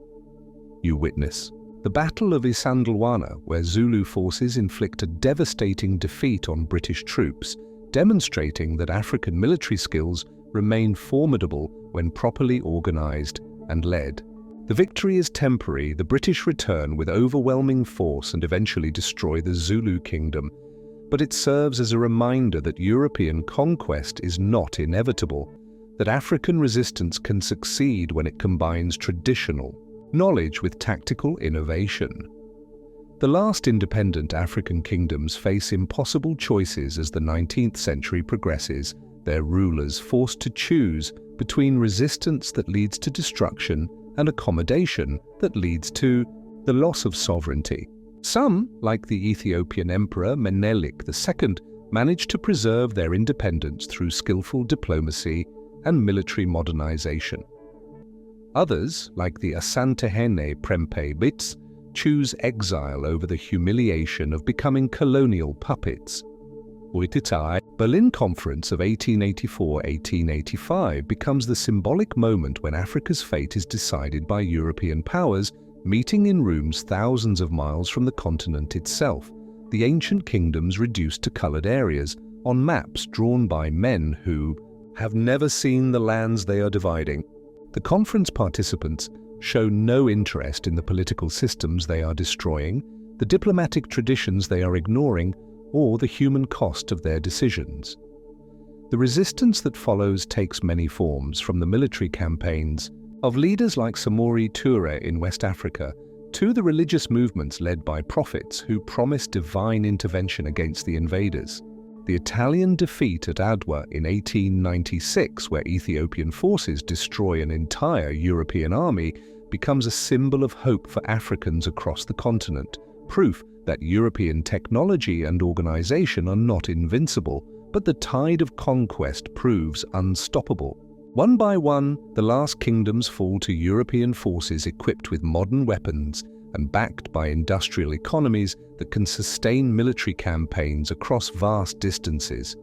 You witness the Battle of Isandlwana, where Zulu forces inflict a devastating defeat on British troops, demonstrating that African military skills remain formidable when properly organized and led. The victory is temporary. The British return with overwhelming force and eventually destroy the Zulu kingdom, but it serves as a reminder that European conquest is not inevitable, that African resistance can succeed when it combines traditional knowledge with tactical innovation. The last independent African kingdoms face impossible choices as the 19th century progresses, their rulers forced to choose between resistance that leads to destruction and accommodation that leads to the loss of sovereignty. Some, like the Ethiopian Emperor Menelik II, managed to preserve their independence through skillful diplomacy and military modernization. Others, like the Asantehene Prempeh Bits, choose exile over the humiliation of becoming colonial puppets. The Berlin Conference of 1884-1885 becomes the symbolic moment when Africa's fate is decided by European powers meeting in rooms thousands of miles from the continent itself, the ancient kingdoms reduced to colored areas on maps drawn by men who have never seen the lands they are dividing. The conference participants show no interest in the political systems they are destroying, the diplomatic traditions they are ignoring, or the human cost of their decisions. The resistance that follows takes many forms, from the military campaigns of leaders like Samori Toure in West Africa to the religious movements led by prophets who promised divine intervention against the invaders. The Italian defeat at Adwa in 1896, where Ethiopian forces destroy an entire European army, becomes a symbol of hope for Africans across the continent, proof that European technology and organization are not invincible, but the tide of conquest proves unstoppable. One by one, the last kingdoms fall to European forces equipped with modern weapons and backed by industrial economies that can sustain military campaigns across vast distances.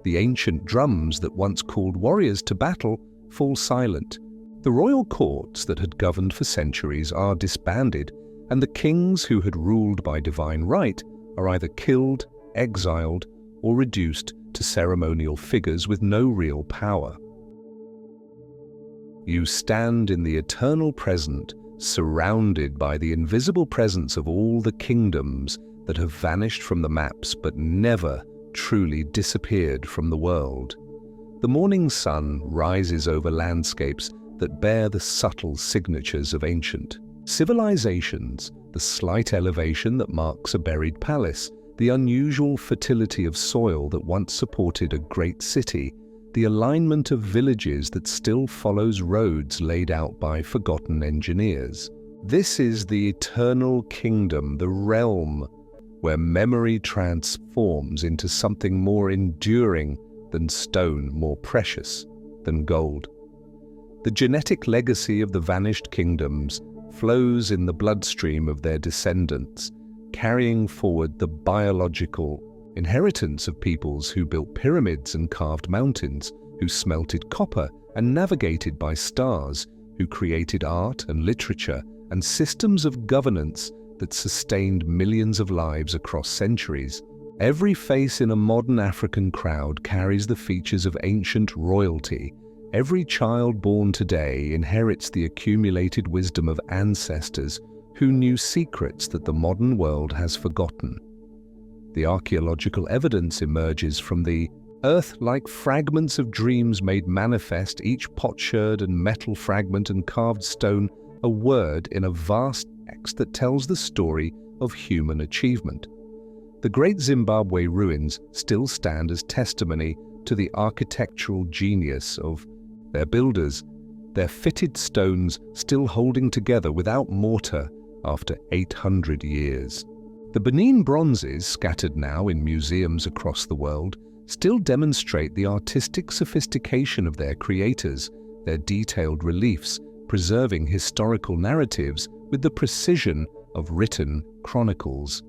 The ancient drums that once called warriors to battle fall silent. The royal courts that had governed for centuries are disbanded, and the kings who had ruled by divine right are either killed, exiled, or reduced to ceremonial figures with no real power. You stand in the eternal present, surrounded by the invisible presence of all the kingdoms that have vanished from the maps but never truly disappeared from the world. The morning sun rises over landscapes that bear the subtle signatures of ancient civilizations, the slight elevation that marks a buried palace, the unusual fertility of soil that once supported a great city, the alignment of villages that still follows roads laid out by forgotten engineers. This is the eternal kingdom, the realm where memory transforms into something more enduring than stone, more precious than gold. The genetic legacy of the vanished kingdoms flows in the bloodstream of their descendants, carrying forward the biological inheritance of peoples who built pyramids and carved mountains, who smelted copper and navigated by stars, who created art and literature and systems of governance that sustained millions of lives across centuries. Every face in a modern African crowd carries the features of ancient royalty. Every child born today inherits the accumulated wisdom of ancestors who knew secrets that the modern world has forgotten. The archaeological evidence emerges from the earth like fragments of dreams made manifest, each potsherd and metal fragment and carved stone a word in a vast text that tells the story of human achievement. The great Zimbabwe ruins still stand as testimony to the architectural genius of their builders, their fitted stones still holding together without mortar after 800 years. The Benin bronzes, scattered now in museums across the world, still demonstrate the artistic sophistication of their creators, their detailed reliefs, preserving historical narratives with the precision of written chronicles.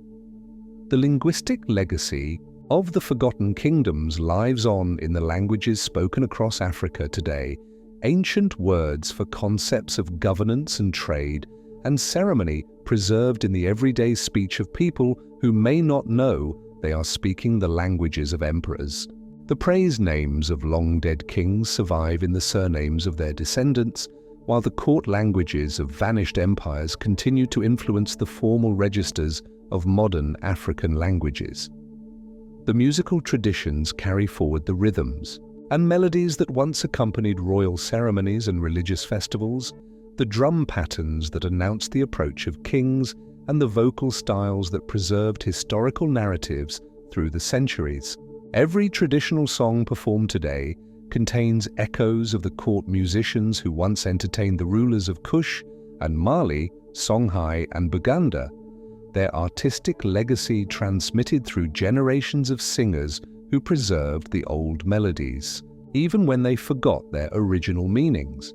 The linguistic legacy of the forgotten kingdoms lives on in the languages spoken across Africa today, ancient words for concepts of governance and trade, and ceremony preserved in the everyday speech of people who may not know they are speaking the languages of emperors. The praise names of long-dead kings survive in the surnames of their descendants, while the court languages of vanished empires continue to influence the formal registers of modern African languages. The musical traditions carry forward the rhythms and melodies that once accompanied royal ceremonies and religious festivals, the drum patterns that announced the approach of kings, and the vocal styles that preserved historical narratives through the centuries. Every traditional song performed today contains echoes of the court musicians who once entertained the rulers of Kush and Mali, Songhai and Buganda, their artistic legacy transmitted through generations of singers who preserved the old melodies, even when they forgot their original meanings.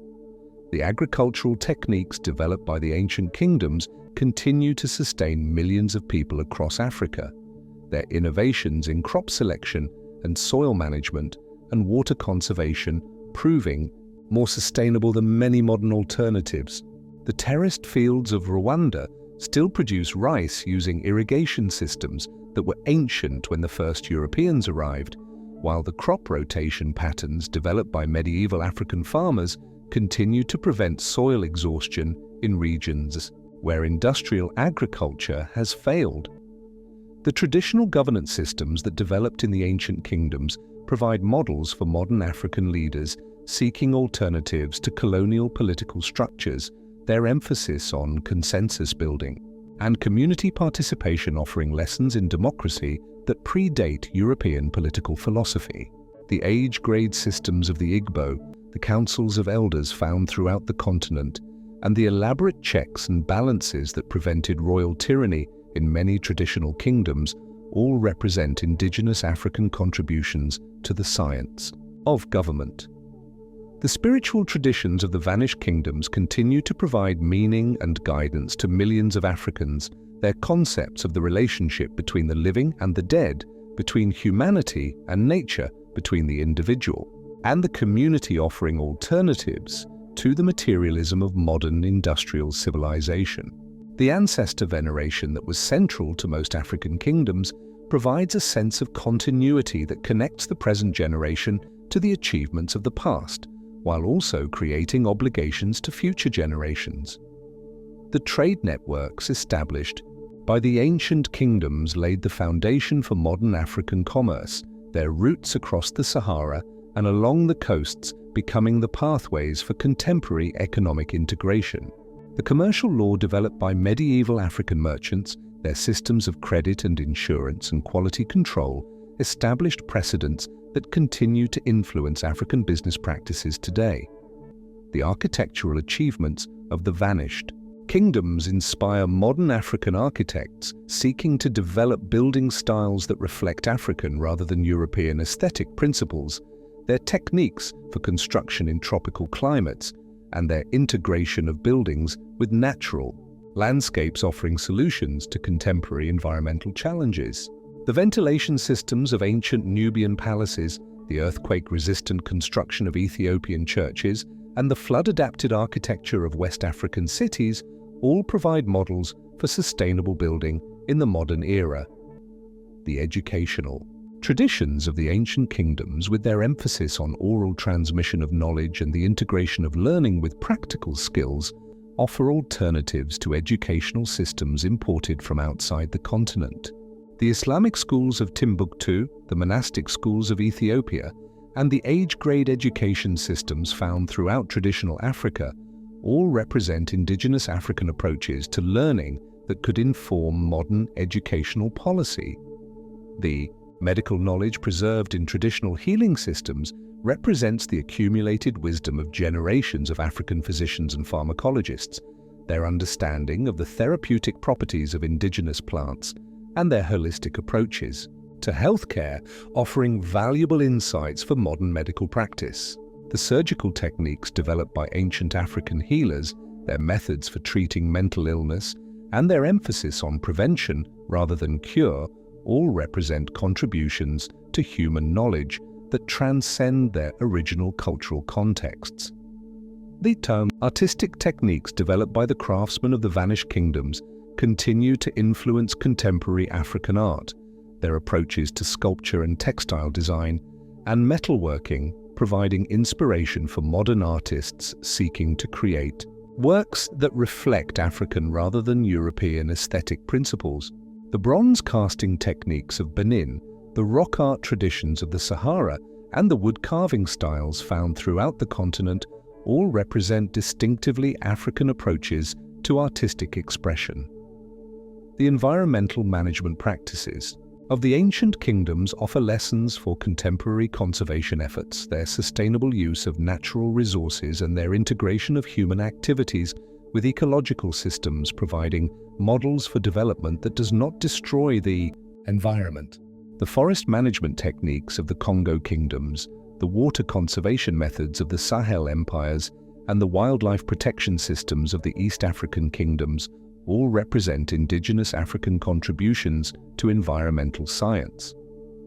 The agricultural techniques developed by the ancient kingdoms continue to sustain millions of people across Africa. Their innovations in crop selection and soil management and water conservation proving more sustainable than many modern alternatives. The terraced fields of Rwanda still produce rice using irrigation systems that were ancient when the first Europeans arrived, while the crop rotation patterns developed by medieval African farmers continue to prevent soil exhaustion in regions where industrial agriculture has failed. The traditional governance systems that developed in the ancient kingdoms provide models for modern African leaders seeking alternatives to colonial political structures, their emphasis on consensus building, and community participation offering lessons in democracy that predate European political philosophy. The age-grade systems of the Igbo, the councils of elders found throughout the continent, and the elaborate checks and balances that prevented royal tyranny in many traditional kingdoms all represent indigenous African contributions to the science of government. The spiritual traditions of the vanished kingdoms continue to provide meaning and guidance to millions of Africans, their concepts of the relationship between the living and the dead, between humanity and nature, between the individual and the community, offering alternatives to the materialism of modern industrial civilization. The ancestor veneration that was central to most African kingdoms provides a sense of continuity that connects the present generation to the achievements of the past, while also creating obligations to future generations. The trade networks established by the ancient kingdoms laid the foundation for modern African commerce, their routes across the Sahara and along the coasts becoming the pathways for contemporary economic integration. The commercial law developed by medieval African merchants, their systems of credit and insurance and quality control, established precedents that continue to influence African business practices today. The architectural achievements of the vanished kingdoms inspire modern African architects seeking to develop building styles that reflect African rather than European aesthetic principles, their techniques for construction in tropical climates, and their integration of buildings with natural landscapes offering solutions to contemporary environmental challenges. The ventilation systems of ancient Nubian palaces, the earthquake-resistant construction of Ethiopian churches, and the flood-adapted architecture of West African cities all provide models for sustainable building in the modern era. The educational traditions of the ancient kingdoms, with their emphasis on oral transmission of knowledge and the integration of learning with practical skills, offer alternatives to educational systems imported from outside the continent. The Islamic schools of Timbuktu, the monastic schools of Ethiopia, and the age-grade education systems found throughout traditional Africa all represent indigenous African approaches to learning that could inform modern educational policy. The medical knowledge preserved in traditional healing systems represents the accumulated wisdom of generations of African physicians and pharmacologists, their understanding of the therapeutic properties of indigenous plants, and their holistic approaches to healthcare, offering valuable insights for modern medical practice. The surgical techniques developed by ancient African healers, their methods for treating mental illness, and their emphasis on prevention rather than cure all represent contributions to human knowledge that transcend their original cultural contexts. The term artistic techniques developed by the craftsmen of the vanished kingdoms continue to influence contemporary African art, their approaches to sculpture and textile design, and metalworking, providing inspiration for modern artists seeking to create works that reflect African rather than European aesthetic principles. The bronze casting techniques of Benin, the rock art traditions of the Sahara, and the wood carving styles found throughout the continent all represent distinctively African approaches to artistic expression. The environmental management practices of the ancient kingdoms offer lessons for contemporary conservation efforts, their sustainable use of natural resources and their integration of human activities with ecological systems, providing models for development that does not destroy the environment. The forest management techniques of the Congo kingdoms, the water conservation methods of the Sahel empires, and the wildlife protection systems of the East African kingdoms all represent indigenous African contributions to environmental science.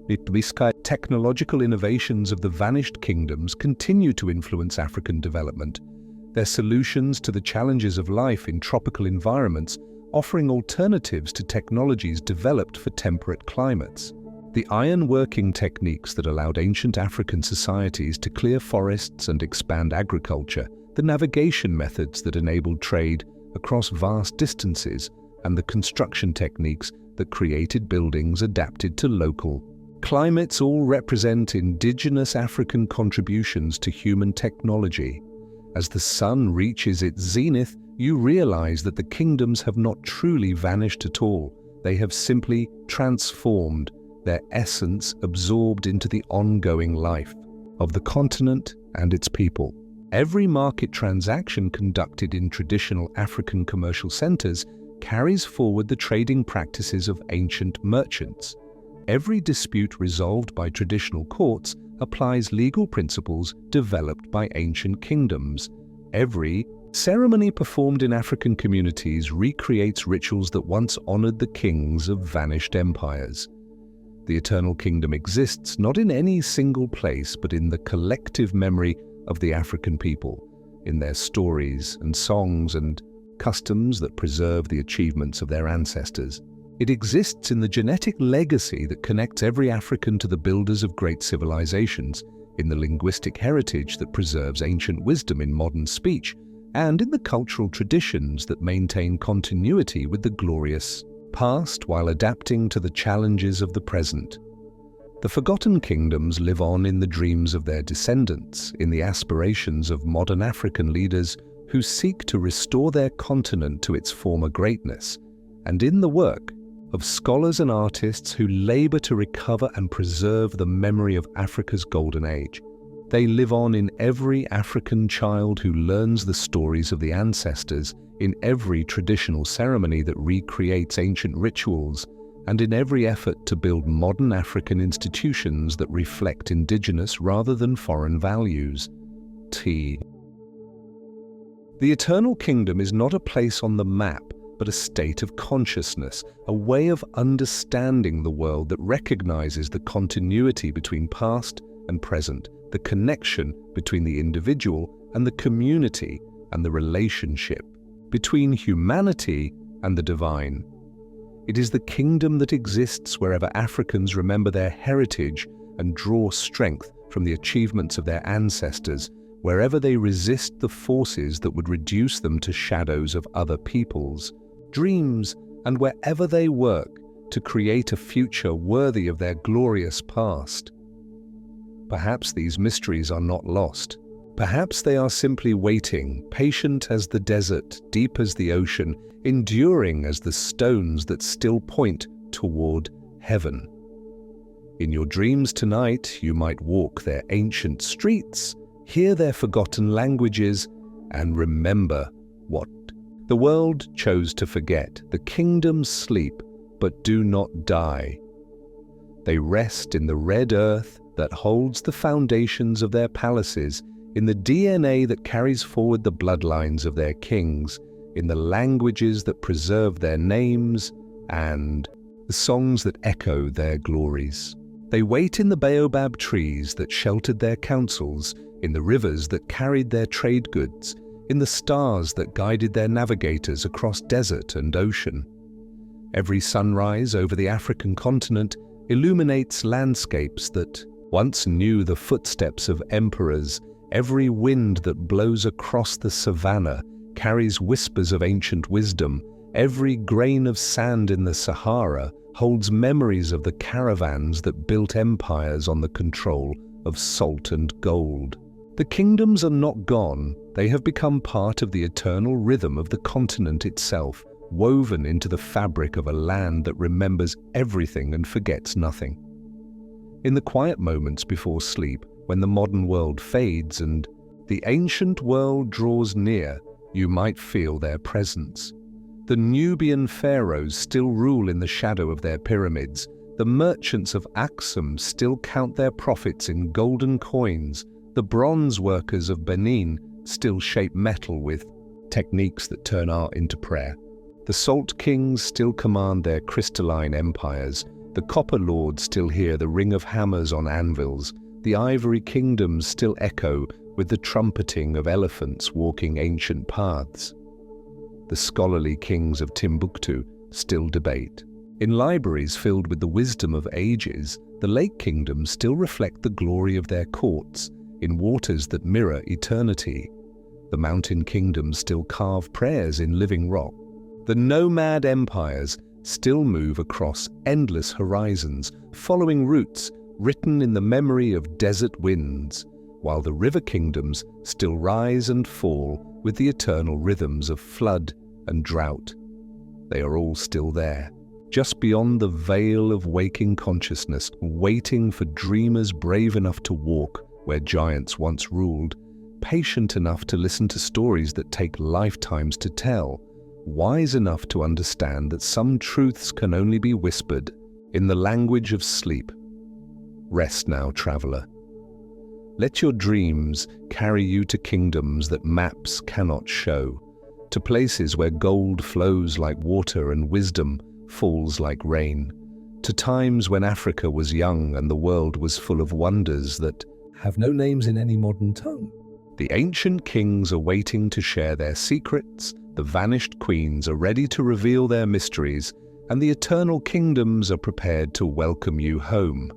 The technological innovations of the vanished kingdoms continue to influence African development, their solutions to the challenges of life in tropical environments offering alternatives to technologies developed for temperate climates. The iron-working techniques that allowed ancient African societies to clear forests and expand agriculture, the navigation methods that enabled trade across vast distances, and the construction techniques that created buildings adapted to local Climates all represent indigenous African contributions to human technology. As the sun reaches its zenith, you realize that the kingdoms have not truly vanished at all. They have simply transformed, their essence absorbed into the ongoing life of the continent and its people. Every market transaction conducted in traditional African commercial centers carries forward the trading practices of ancient merchants. Every dispute resolved by traditional courts applies legal principles developed by ancient kingdoms. Every ceremony performed in African communities recreates rituals that once honored the kings of vanished empires. The Eternal Kingdom exists not in any single place, but in the collective memory of the African people, in their stories and songs and customs that preserve the achievements of their ancestors. It exists in the genetic legacy that connects every African to the builders of great civilizations, in the linguistic heritage that preserves ancient wisdom in modern speech, and in the cultural traditions that maintain continuity with the glorious past while adapting to the challenges of the present. The forgotten kingdoms live on in the dreams of their descendants, in the aspirations of modern African leaders who seek to restore their continent to its former greatness, and in the work of scholars and artists who labor to recover and preserve the memory of Africa's golden age. They live on in every African child who learns the stories of the ancestors, in every traditional ceremony that recreates ancient rituals, and in every effort to build modern African institutions that reflect indigenous rather than foreign values. The Eternal Kingdom is not a place on the map, but a state of consciousness, a way of understanding the world that recognizes the continuity between past and present, the connection between the individual and the community, and the relationship between humanity and the divine. It is the kingdom that exists wherever Africans remember their heritage and draw strength from the achievements of their ancestors, wherever they resist the forces that would reduce them to shadows of other peoples, dreams, and wherever they work to create a future worthy of their glorious past. Perhaps these mysteries are not lost. Perhaps they are simply waiting, patient as the desert, deep as the ocean, enduring as the stones that still point toward heaven. In your dreams tonight, you might walk their ancient streets, hear their forgotten languages, and remember what the world chose to forget. The kingdoms sleep, but do not die. They rest in the red earth that holds the foundations of their palaces, in the DNA that carries forward the bloodlines of their kings, in the languages that preserve their names, and the songs that echo their glories. They wait in the baobab trees that sheltered their councils, in the rivers that carried their trade goods, in the stars that guided their navigators across desert and ocean. Every sunrise over the African continent illuminates landscapes that once knew the footsteps of emperors. Every wind that blows across the savannah carries whispers of ancient wisdom. Every grain of sand in the Sahara holds memories of the caravans that built empires on the control of salt and gold. The kingdoms are not gone. They have become part of the eternal rhythm of the continent itself, woven into the fabric of a land that remembers everything and forgets nothing. In the quiet moments before sleep, when the modern world fades and the ancient world draws near, you might feel their presence. The Nubian pharaohs still rule in the shadow of their pyramids. The merchants of Aksum still count their profits in golden coins. The bronze workers of Benin still shape metal with techniques that turn art into prayer. The salt kings still command their crystalline empires. The copper lords still hear the ring of hammers on anvils. The ivory kingdoms still echo with the trumpeting of elephants walking ancient paths. The scholarly kings of Timbuktu still debate. In libraries filled with the wisdom of ages, the lake kingdoms still reflect the glory of their courts. In waters that mirror eternity, the mountain kingdoms still carve prayers in living rock. The nomad empires still move across endless horizons, following routes written in the memory of desert winds, while the river kingdoms still rise and fall with the eternal rhythms of flood and drought. They are all still there, just beyond the veil of waking consciousness, waiting for dreamers brave enough to walk where giants once ruled, patient enough to listen to stories that take lifetimes to tell, wise enough to understand that some truths can only be whispered in the language of sleep. Rest now, traveler. Let your dreams carry you to kingdoms that maps cannot show, to places where gold flows like water and wisdom falls like rain, to times when Africa was young and the world was full of wonders that have no names in any modern tongue. The ancient kings are waiting to share their secrets, the vanished queens are ready to reveal their mysteries, and the eternal kingdoms are prepared to welcome you home.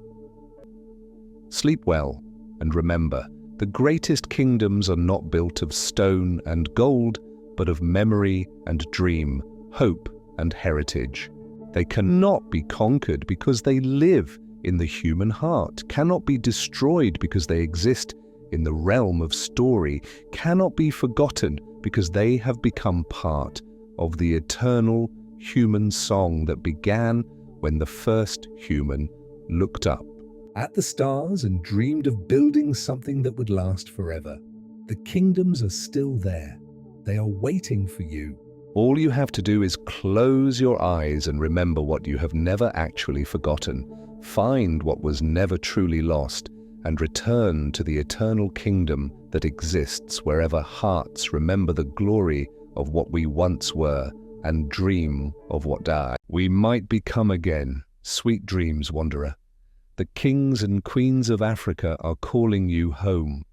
Sleep well, and remember, the greatest kingdoms are not built of stone and gold, but of memory and dream, hope and heritage. They cannot be conquered because they live in the human heart, cannot be destroyed because they exist in the realm of story, cannot be forgotten because they have become part of the eternal human song that began when the first human looked up at the stars and dreamed of building something that would last forever. The kingdoms are still there. They are waiting for you. All you have to do is close your eyes and remember what you have never actually forgotten, find what was never truly lost, and return to the eternal kingdom that exists wherever hearts remember the glory of what we once were and dream of what we might become again. Sweet dreams, wanderer. The kings and queens of Africa are calling you home.